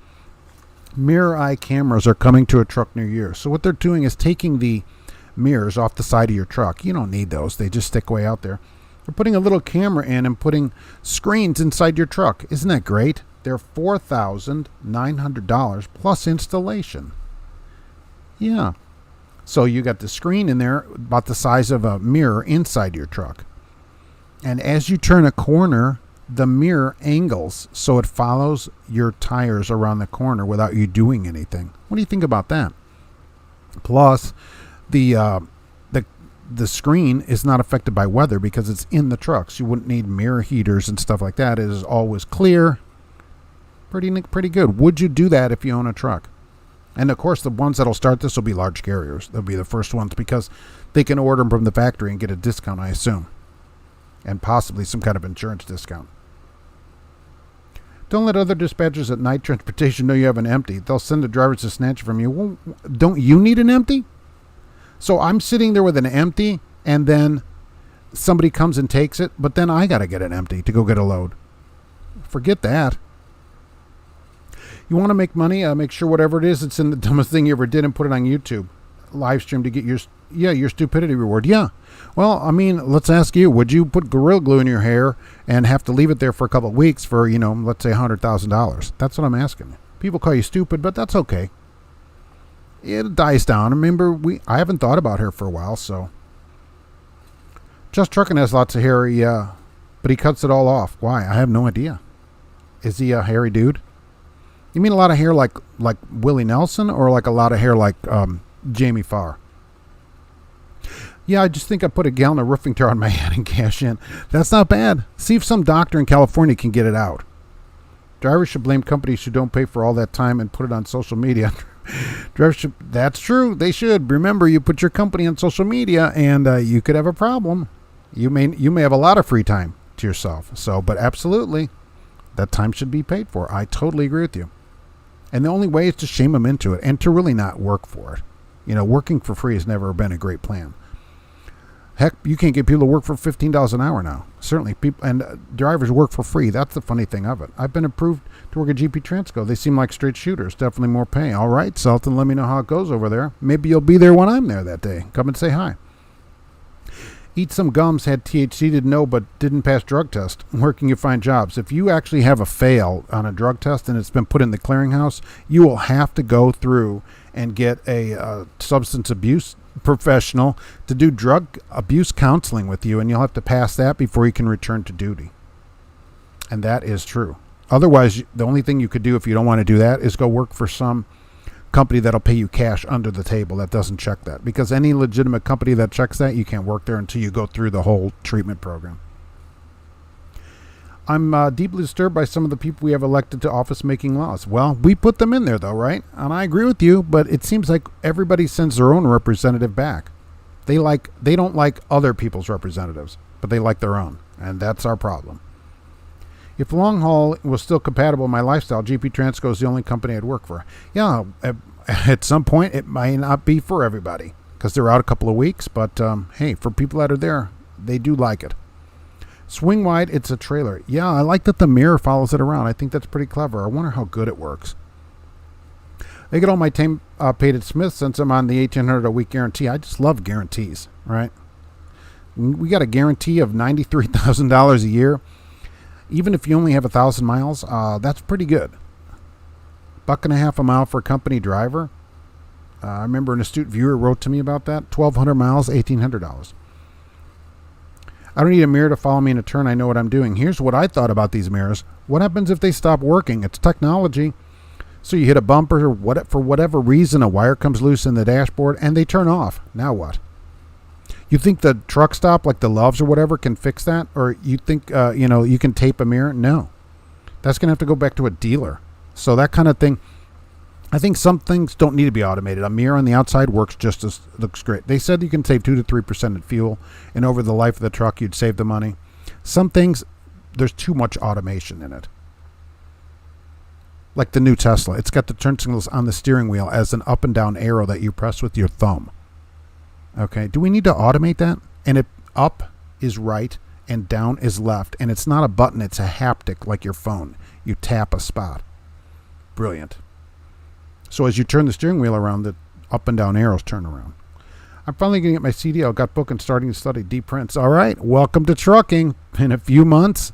Mirror eye cameras are coming to a truck near you. So what they're doing is taking the mirrors off the side of your truck. You don't need those. They just stick way out there. They're putting a little camera in and putting screens inside your truck. Isn't that great? They're $4,900 plus installation. Yeah. So you got the screen in there about the size of a mirror inside your truck. And as you turn a corner, the mirror angles so it follows your tires around the corner without you doing anything. What do you think about that? Plus, the screen is not affected by weather because it's in the truck. So you wouldn't need mirror heaters and stuff like that. It is always clear. Pretty good. Would you do that if you own a truck? And, of course, the ones that will start this will be large carriers. They'll be the first ones because they can order them from the factory and get a discount, I assume. And possibly some kind of insurance discount. Don't let other dispatchers at night transportation know you have an empty. They'll send the drivers to snatch it from you. Well, don't you need an empty? So I'm sitting there with an empty, and then somebody comes and takes it, but then I got to get an empty to go get a load. Forget that. You want to make money? Make sure whatever it is, it's in the dumbest thing you ever did and put it on YouTube. Live stream to get your stupidity reward. Yeah. Well, I mean, let's ask you, would you put Gorilla Glue in your hair and have to leave it there for a couple of weeks for, let's say $100,000? That's what I'm asking. People call you stupid, but that's okay. It dies down. Remember, I haven't thought about hair for a while, so. Just Trucking has lots of hair, yeah, but he cuts it all off. Why? I have no idea. Is he a hairy dude? You mean a lot of hair like Willie Nelson, or like a lot of hair like Jamie Farr? Yeah, I just think I put a gallon of roofing tar on my head and cash in. That's not bad. See if some doctor in California can get it out. Drivers should blame companies who don't pay for all that time and put it on social media. Drivers should, that's true. They should. Remember, you put your company on social media and you could have a problem. You may have a lot of free time to yourself. So, but absolutely, that time should be paid for. I totally agree with you. And the only way is to shame them into it and to really not work for it. Working for free has never been a great plan. Heck, you can't get people to work for $15 an hour now. Certainly, people and drivers work for free. That's the funny thing of it. I've been approved to work at GP Transco. They seem like straight shooters. Definitely more pay. All right, Sultan, let me know how it goes over there. Maybe you'll be there when I'm there that day. Come and say hi. Eat Some Gums had THC, didn't know, but didn't pass drug test. Where can you find jobs? If you actually have a fail on a drug test and it's been put in the clearinghouse, you will have to go through and get a substance abuse professional to do drug abuse counseling with you, and you'll have to pass that before you can return to duty. And that is true. Otherwise, the only thing you could do if you don't want to do that is go work for some company that'll pay you cash under the table that doesn't check that. Because any legitimate company that checks that, you can't work there until you go through the whole treatment program. I'm deeply disturbed by some of the people we have elected to office making laws. Well, we put them in there, though, right? And I agree with you, but it seems like everybody sends their own representative back. They don't like other people's representatives, but they like their own, and that's our problem. If long haul was still compatible with my lifestyle, GP Transco is the only company I'd work for. Yeah, at some point it might not be for everybody because they're out a couple of weeks, but hey, for people that are there, they do like it. Swing wide, it's a trailer. Yeah, I like that the mirror follows it around. I think that's pretty clever. I wonder how good it works. They get all my time paid at Smith since I'm on the $1,800 a week guarantee. I just love guarantees, right? We got a guarantee of $93,000 a year. Even if you only have 1,000 miles, that's pretty good. $1.50 a mile for a company driver. I remember an astute viewer wrote to me about that. 1,200 miles, $1,800. I don't need a mirror to follow me in a turn. I know what I'm doing. Here's what I thought about these mirrors. What happens if they stop working? It's technology. So you hit a bumper or for whatever reason, a wire comes loose in the dashboard and they turn off. Now what? You think the truck stop, like the Loves or whatever, can fix that? Or you think, you can tape a mirror? No. That's going to have to go back to a dealer. So that kind of thing. I think some things don't need to be automated. A mirror on the outside looks great. They said you can save 2 to 3% in fuel, and over the life of the truck, you'd save the money. Some things, there's too much automation in it. Like the new Tesla. It's got the turn signals on the steering wheel as an up and down arrow that you press with your thumb. Okay, do we need to automate that? And it up is right and down is left, and it's not a button, it's a haptic like your phone. You tap a spot. Brilliant. So as you turn the steering wheel around, the up and down arrows turn around. I'm finally going to get my CDL. Got booked and starting to study deep prints. All right, welcome to trucking. In a few months,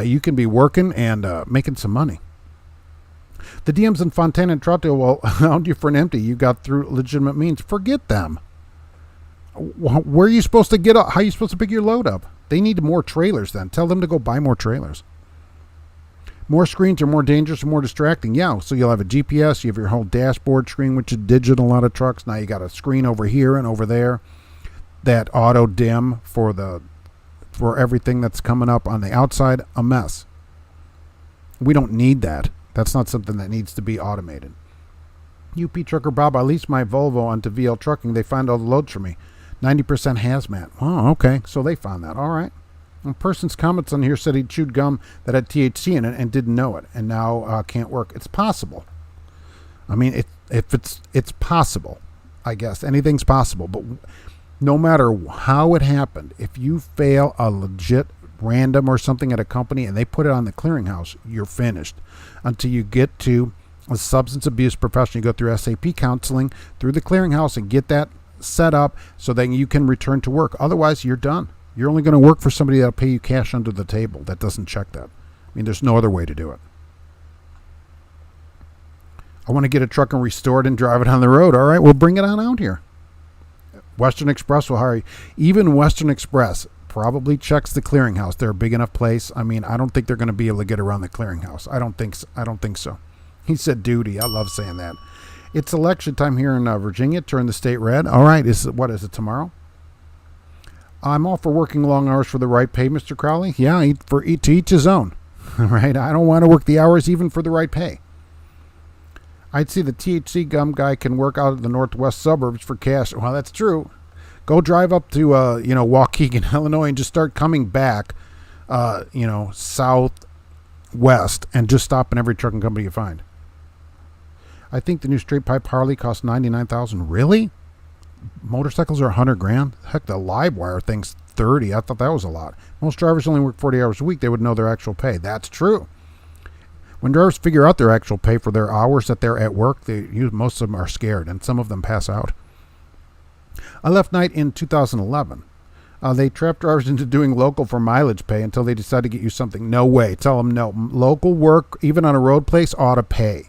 you can be working and making some money. The DMs in Fontana and Troutdale will hound you for an empty. You got through legitimate means. Forget them. Where are you supposed to get up? How are you supposed to pick your load up? They need more trailers then. Tell them to go buy more trailers. More screens are more dangerous and more distracting. Yeah, so you'll have a GPS. You have your whole dashboard screen, which is digital in a lot of trucks. Now you got a screen over here and over there. That auto dim for everything that's coming up on the outside. A mess. We don't need that. That's not something that needs to be automated. UP Trucker Bob, I leased my Volvo onto VL Trucking. They found all the loads for me. 90% hazmat. Oh, okay. So they found that. All right. A person's comments on here said he chewed gum that had THC in it and didn't know it, and now can't work. It's possible. I mean, it's possible, I guess. Anything's possible. But no matter how it happened, if you fail a legit random or something at a company and they put it on the clearinghouse, you're finished. Until you get to a substance abuse professional, you go through SAP counseling, through the clearinghouse, and get that set up so that you can return to work. Otherwise, you're done. You're only going to work for somebody that'll pay you cash under the table. That doesn't check that. I mean, there's no other way to do it. I want to get a truck and restore it and drive it on the road. All right, we'll bring it on out here. Western Express will hire you. Even Western Express probably checks the clearinghouse. They're a big enough place. I mean, I don't think they're going to be able to get around the clearinghouse. I don't think so. He said duty. I love saying that. It's election time here in Virginia. Turn the state red. All right, what is it, tomorrow? I'm all for working long hours for the right pay, Mr. Crowley. Yeah, to each his own. All right, I don't want to work the hours even for the right pay. I'd see the THC gum guy can work out of the northwest suburbs for cash. Well, that's true. Go drive up to Waukegan, Illinois, and just start coming back, southwest, and just stop in every trucking company you find. I think the new straight pipe Harley costs $99,000. Really? Motorcycles are $100,000. Heck, the live wire thing's $30,000. I thought that was a lot. Most drivers only work 40 hours a week. They would know their actual pay. That's true. When drivers figure out their actual pay for their hours that they're at work, most of them are scared, and some of them pass out. I left night in 2011. They trapped drivers into doing local for mileage pay until they decide to get you something. No way. Tell them no. Local work, even on a road place, ought to pay.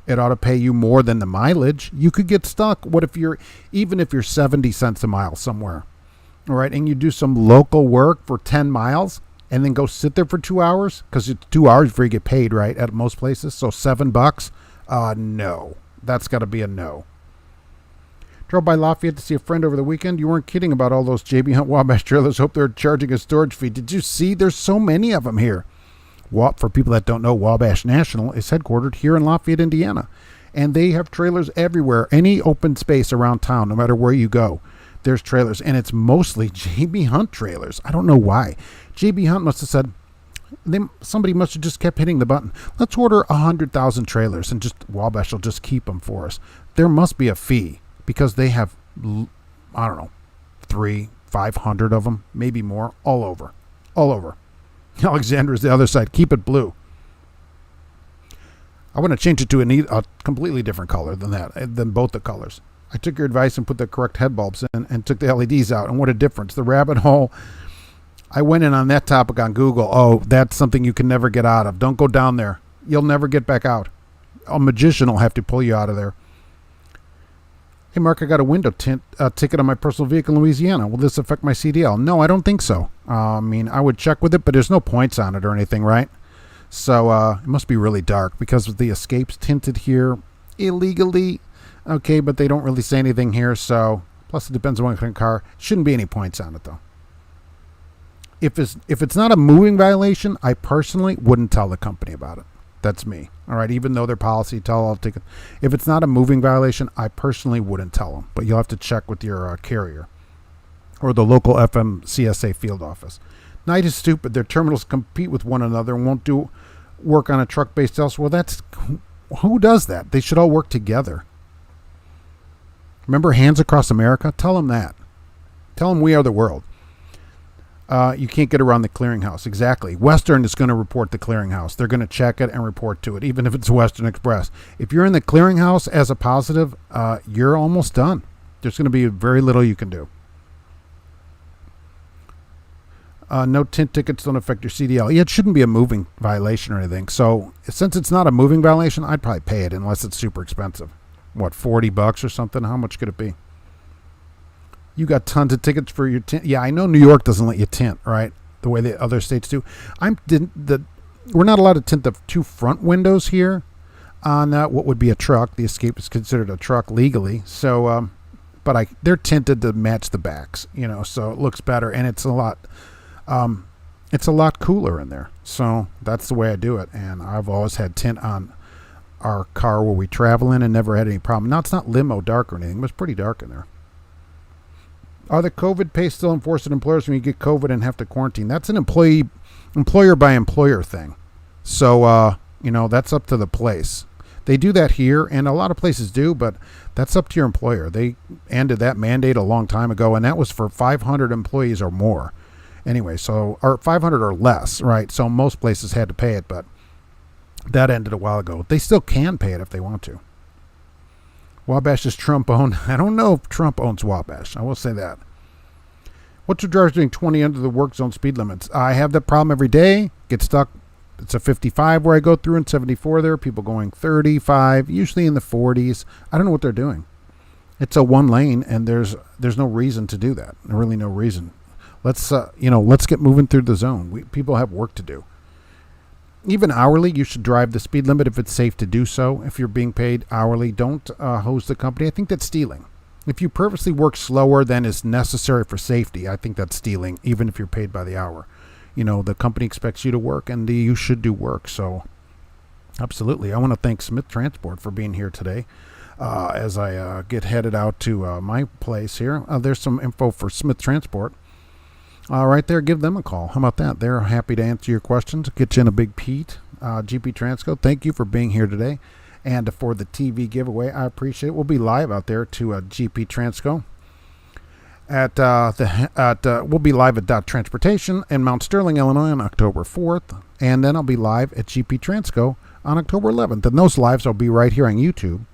It ought to pay you more than the mileage. You could get stuck. What if even if you're 70 cents a mile somewhere, all right, and you do some local work for 10 miles and then go sit there for 2 hours, because it's 2 hours before you get paid, right, at most places, so $7? No. That's got to be a no. Drove by Lafayette to see a friend over the weekend. You weren't kidding about all those JB Hunt Wabash trailers. Hope they're charging a storage fee. Did you see? There's so many of them here. For people that don't know, Wabash National is headquartered here in Lafayette, Indiana. And they have trailers everywhere. Any open space around town, no matter where you go, there's trailers. And it's mostly JB Hunt trailers. I don't know why. JB Hunt must have said, somebody must have just kept hitting the button. Let's order 100,000 trailers and Wabash will just keep them for us. There must be a fee because they have, I don't know, 500 of them, maybe more, all over. Alexander is the other side. Keep it blue. I want to change it to a completely different color than both the colors. I took your advice and put the correct head bulbs in and took the LEDs out. And what a difference. The rabbit hole. I went in on that topic on Google. Oh, that's something you can never get out of. Don't go down there. You'll never get back out. A magician will have to pull you out of there. Hey, Mark, I got a window tint ticket on my personal vehicle in Louisiana. Will this affect my CDL? No, I don't think so. I would check with it, but there's no points on it or anything, right? So it must be really dark because the Escape's tinted here illegally. Okay, but they don't really say anything here. So plus it depends on what kind of car. Shouldn't be any points on it, though. If it's not a moving violation, I personally wouldn't tell the company about it. That's me. All right, even though their policy I'll take it. If it's not a moving violation, I personally wouldn't tell them. But you'll have to check with your carrier or the local FMCSA field office. Night is stupid. Their terminals compete with one another and won't do work on a truck based elsewhere. Who does that? They should all work together. Remember Hands Across America? Tell them that. Tell them we are the world. You can't get around the clearinghouse. Exactly. Western is going to report the clearinghouse. They're going to check it and report to it, even if it's Western Express. If you're in the clearinghouse as a positive, you're almost done. There's going to be very little you can do. No tint tickets don't affect your CDL. Yeah, it shouldn't be a moving violation or anything. So since it's not a moving violation, I'd probably pay it unless it's super expensive. What, $40 or something? How much could it be? You got tons of tickets for your tint. Yeah, I know New York doesn't let you tint, right? The way the other states do. We're not allowed to tint the two front windows here on what would be a truck. The Escape is considered a truck legally. So, they're tinted to match the backs, so it looks better, and it's a lot cooler in there. So that's the way I do it, and I've always had tint on our car where we travel in and never had any problem. Now, it's not limo dark or anything, but it's pretty dark in there. Are the COVID pay still enforced at employers when you get COVID and have to quarantine? That's an employer by employer thing. So, that's up to the place. They do that here, and a lot of places do, but that's up to your employer. They ended that mandate a long time ago, and that was for 500 employees or more. Anyway, or 500 or less, right? So most places had to pay it, but that ended a while ago. They still can pay it if they want to. Wabash is Trump owned. I don't know if Trump owns Wabash. I will say that. What's your drivers doing 20 under the work zone speed limits? I have that problem every day. Get stuck. It's a 55 where I go through and 74 there. People going 35, usually in the 40s. I don't know what they're doing. It's a one lane, and there's no reason to do that. Really no reason. Let's get moving through the zone. People have work to do. Even hourly, you should drive the speed limit if it's safe to do so. If you're being paid hourly, don't hose the company. I think that's stealing. If you purposely work slower than is necessary for safety, I think that's stealing, even if you're paid by the hour. The company expects you to work, and you should do work. So, absolutely. I want to thank Smith Transport for being here today. As I get headed out to my place here, there's some info for Smith Transport. Right there, give them a call. How about that? They're happy to answer your questions. Get you in a big Pete. GP Transco, thank you for being here today. And for the TV giveaway, I appreciate it. We'll be live out there to GP Transco. We'll be live at Dot Transportation in Mount Sterling, Illinois on October 4th. And then I'll be live at GP Transco on October 11th. And those lives will be right here on YouTube.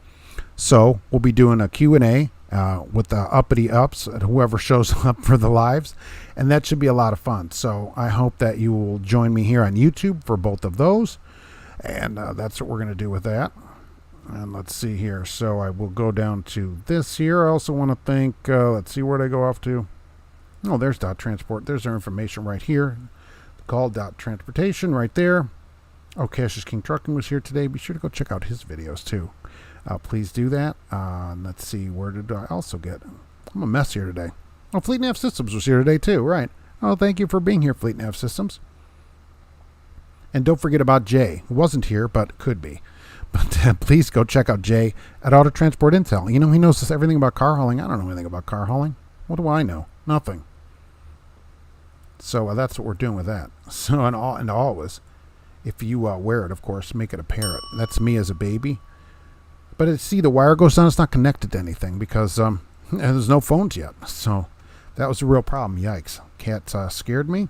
So we'll be doing a Q&A with the uppity ups and whoever shows up for the lives. And that should be a lot of fun. So I hope that you will join me here on YouTube for both of those. And that's what we're going to do with that. And let's see here. So I will go down to this here. I also want to thank, let's see, where did I go off to? Oh, there's Dot Transport. There's their information right here. Call Dot Transportation right there. Oh, Cassius King Trucking was here today. Be sure to go check out his videos too. Please do that. Let's see, where did I also get? I'm a mess here today. Oh, Fleet Nav Systems was here today too, right. Oh, thank you for being here, Fleet Nav Systems. And don't forget about Jay, who wasn't here, but could be. But please go check out Jay at Auto Transport Intel. He knows everything about car hauling. I don't know anything about car hauling. What do I know? Nothing. So that's what we're doing with that. So, and always, if you wear it, of course, make it a parrot. That's me as a baby. But see, the wire goes down. It's not connected to anything because there's no phones yet. So that was a real problem. Yikes. Cat scared me.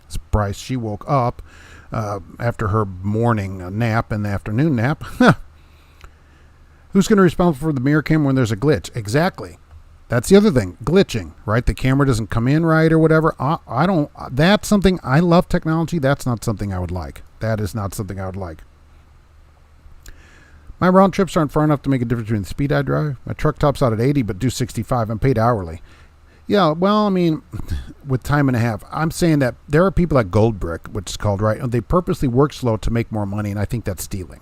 Surprised she woke up after her morning nap and the afternoon nap. Who's going to be responsible for the mirror camera when there's a glitch? Exactly. That's the other thing. Glitching, right? The camera doesn't come in right or whatever. I don't. That's something. I love technology. That's not something I would like. That is not something I would like. My round trips aren't far enough to make a difference between the speed I drive. My truck tops out at 80 but do 65. I'm paid hourly. Yeah, well, I mean, with time and a half, I'm saying that there are people like Goldbrick, which is called, right? And they purposely work slow to make more money, and I think that's stealing.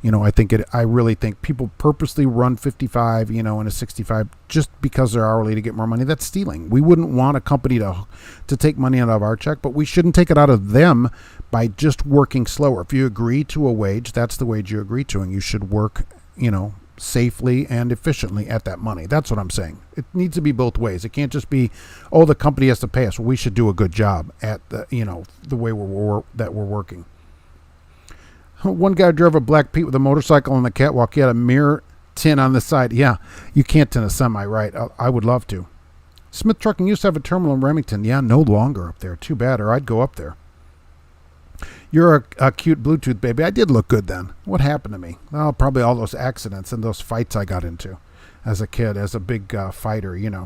I really think people purposely run 55, and a 65 just because they're hourly to get more money. That's stealing. We wouldn't want a company to take money out of our check, but we shouldn't take it out of them by just working slower. If you agree to a wage, that's the wage you agree to, and you should work, safely and efficiently at that money. That's what I'm saying. It needs to be both ways. It can't just be, the company has to pay us. Well, we should do a good job at the way we're working. One guy drove a Black Pete with a motorcycle on the catwalk. He had a mirror tin on the side. Yeah, you can't tin a semi, right? I would love to. Smith Trucking used to have a terminal in Remington. Yeah, no longer up there. Too bad, or I'd go up there. You're a cute Bluetooth baby. I did look good then. What happened to me? Well, probably all those accidents and those fights I got into as a kid, as a big fighter, Your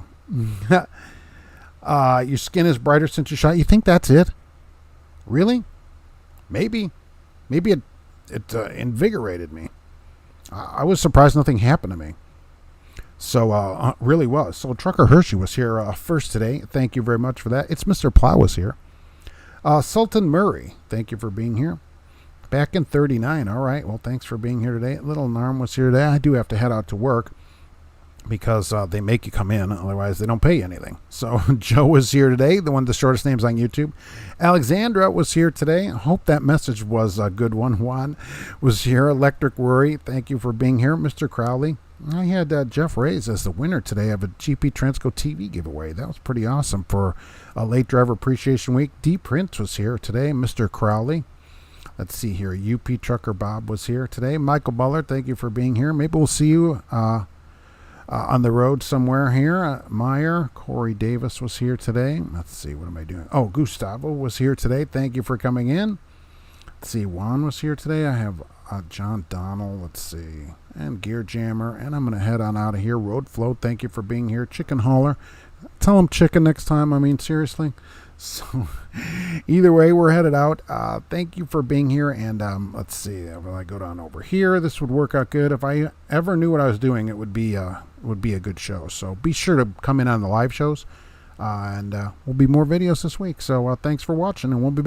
skin is brighter since you shot. You think that's it? Really? Maybe it invigorated me. I was surprised nothing happened to me. So, really was. So, Trucker Hershey was here first today. Thank you very much for that. It's Mr. Plow was here. Sultan Murray, thank you for being here. Back in 39. All right. Well, thanks for being here today. Little Narm was here today. I do have to head out to work because they make you come in. Otherwise, they don't pay you anything. So Joe was here today, the one of the shortest names on YouTube. Alexandra was here today. I hope that message was a good one. Juan was here. Electric Worry, thank you for being here. Mr. Crowley, I had Jeff Reyes as the winner today of a GP Transco TV giveaway. That was pretty awesome for a late driver appreciation week. D Prince was here today. Mr. Crowley. Let's see here. UP Trucker Bob was here today. Michael Bullard, thank you for being here. Maybe we'll see you on the road somewhere here. Meyer. Corey Davis was here today. Let's see. What am I doing? Oh, Gustavo was here today. Thank you for coming in. Let's see. Juan was here today. I have John Donald. Let's see. And Gear Jammer. And I'm going to head on out of here. Road Float, thank you for being here. Chicken Hauler. Tell him chicken next time. I mean, seriously. So either way, we're headed out. Thank you for being here. And let's see. If I go down over here, this would work out good. If I ever knew what I was doing, it would be a good show. So be sure to come in on the live shows. And will be more videos this week. So thanks for watching, and we'll be